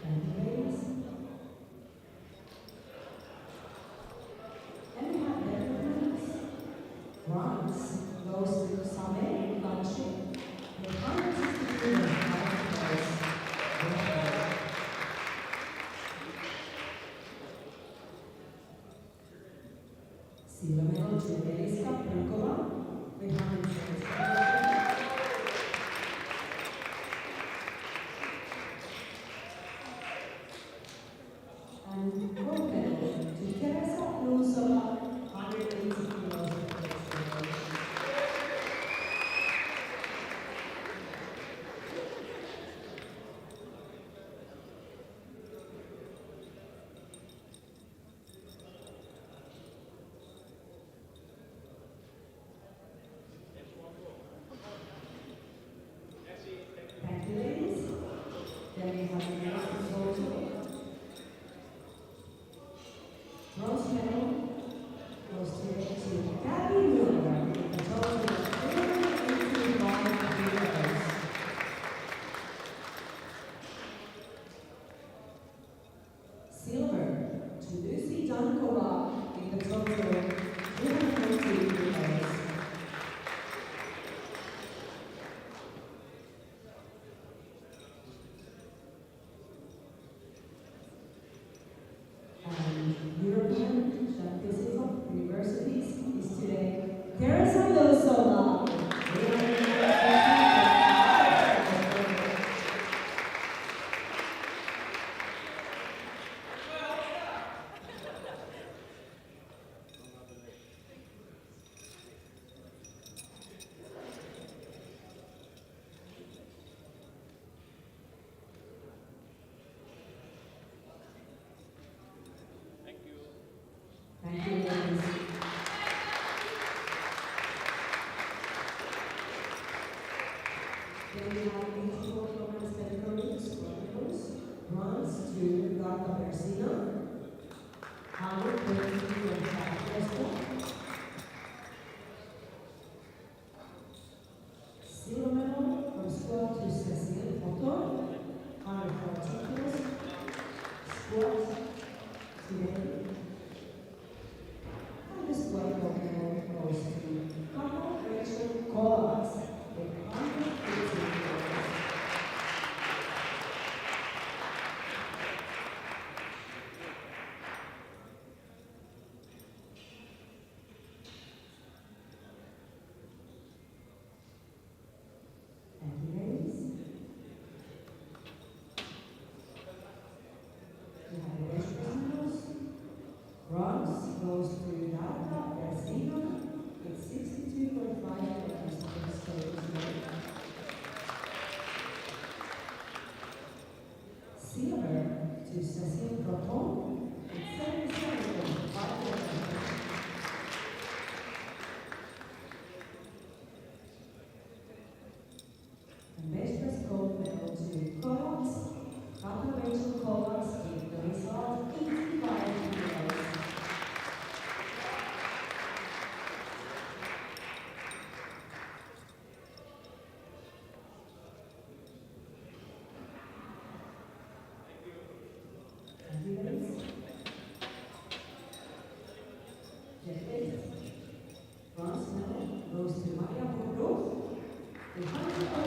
And we have Deadlift. Bronze goes to Same Planchi with 163 kilos. Silver medal to Eliska Pinkova with 160 kilos. And gold medal to Teresa Rusova, 180 kilos. Thank you, ladies. Then we have the next proposal. Bronze medal goes to Gabby Miller with a total of 385 kilos. Silver to Lucy Dankova with a total of 320 kilos. And European Championship of Universities is today Teresa Losova. Thank you, ladies. Then we have 84 kilograms categories, bronze to Garta Persina, 122 and 5 kilos. today. And this white gold medal goes to Papa Rachel Kovacs with 118 kilos. Thank you, ladies. We have the bench press. Bronze goes to Data Garcia with 62.5 kilograms of weight. Silver to Cecile Proton with 77.5 kilograms. And bench press gold medal to Kovacs, Papa Rachel Kovacs with the result 85 kilos. Thank you, ladies. Deadlift. Bronze medal goes to Maria Bordeaux. The 107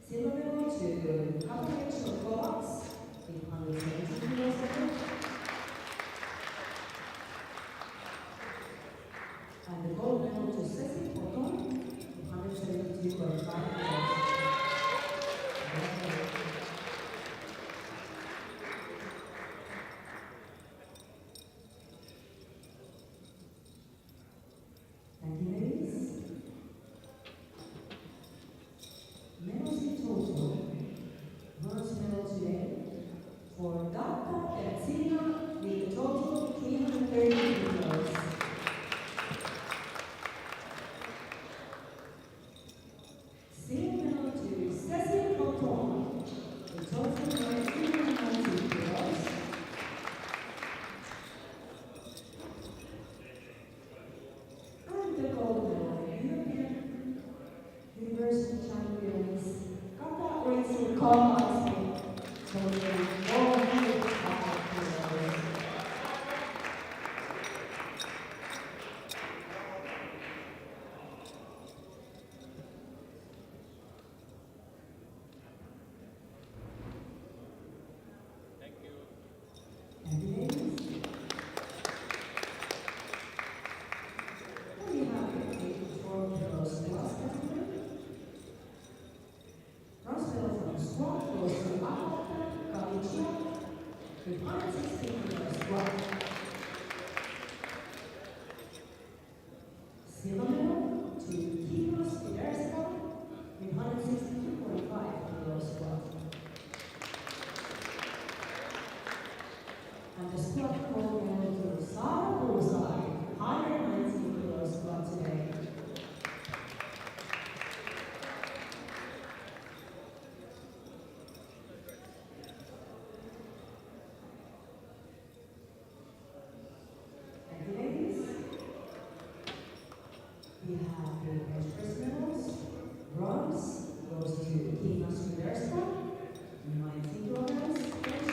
Silver medal to Papa Rachel Kovacs with 170 kilos of weight. And the gold medal to Cecil Proton with 172.5 kilos. Thank you, ladies. Medals in total. Bronze medal today for Data Garcia with a total of 330 kilos. Silver medal to Cecil Proton with a total of 390 kilos. And the gold medal, European University champions, Papa Rachel Kovacs with totaling 405 kilos. Thank you, ladies. We have the 84 kilos plus category. Bronze medal from squat goes to Akata Galicia with 116 kilos squat. Silver medal to Kinos Fiderska with 162.5 kilos squat. And the squat gold medal to Sara Burzai, 119 kilos squat today. Thank you, ladies. We have the bench press medals. Bronze goes to Kinos Fiderska, 19 kilograms bench.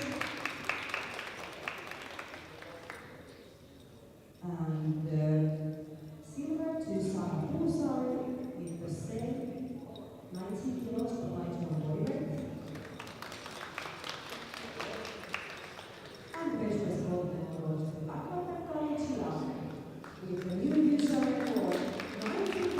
And silver to Sara Burzai with the same 19 kilos for light body weight. And the bench press gold medal goes to Akata Galicia with the new user record 19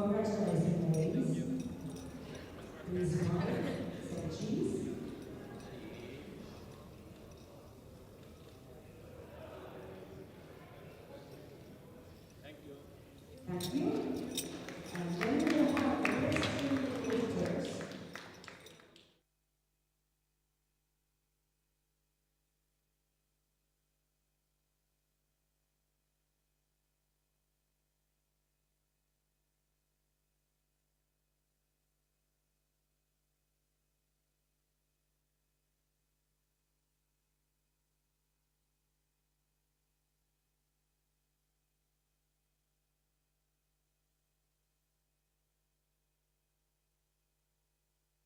Congratulations, ladies. Please smile, say cheese. Thank you.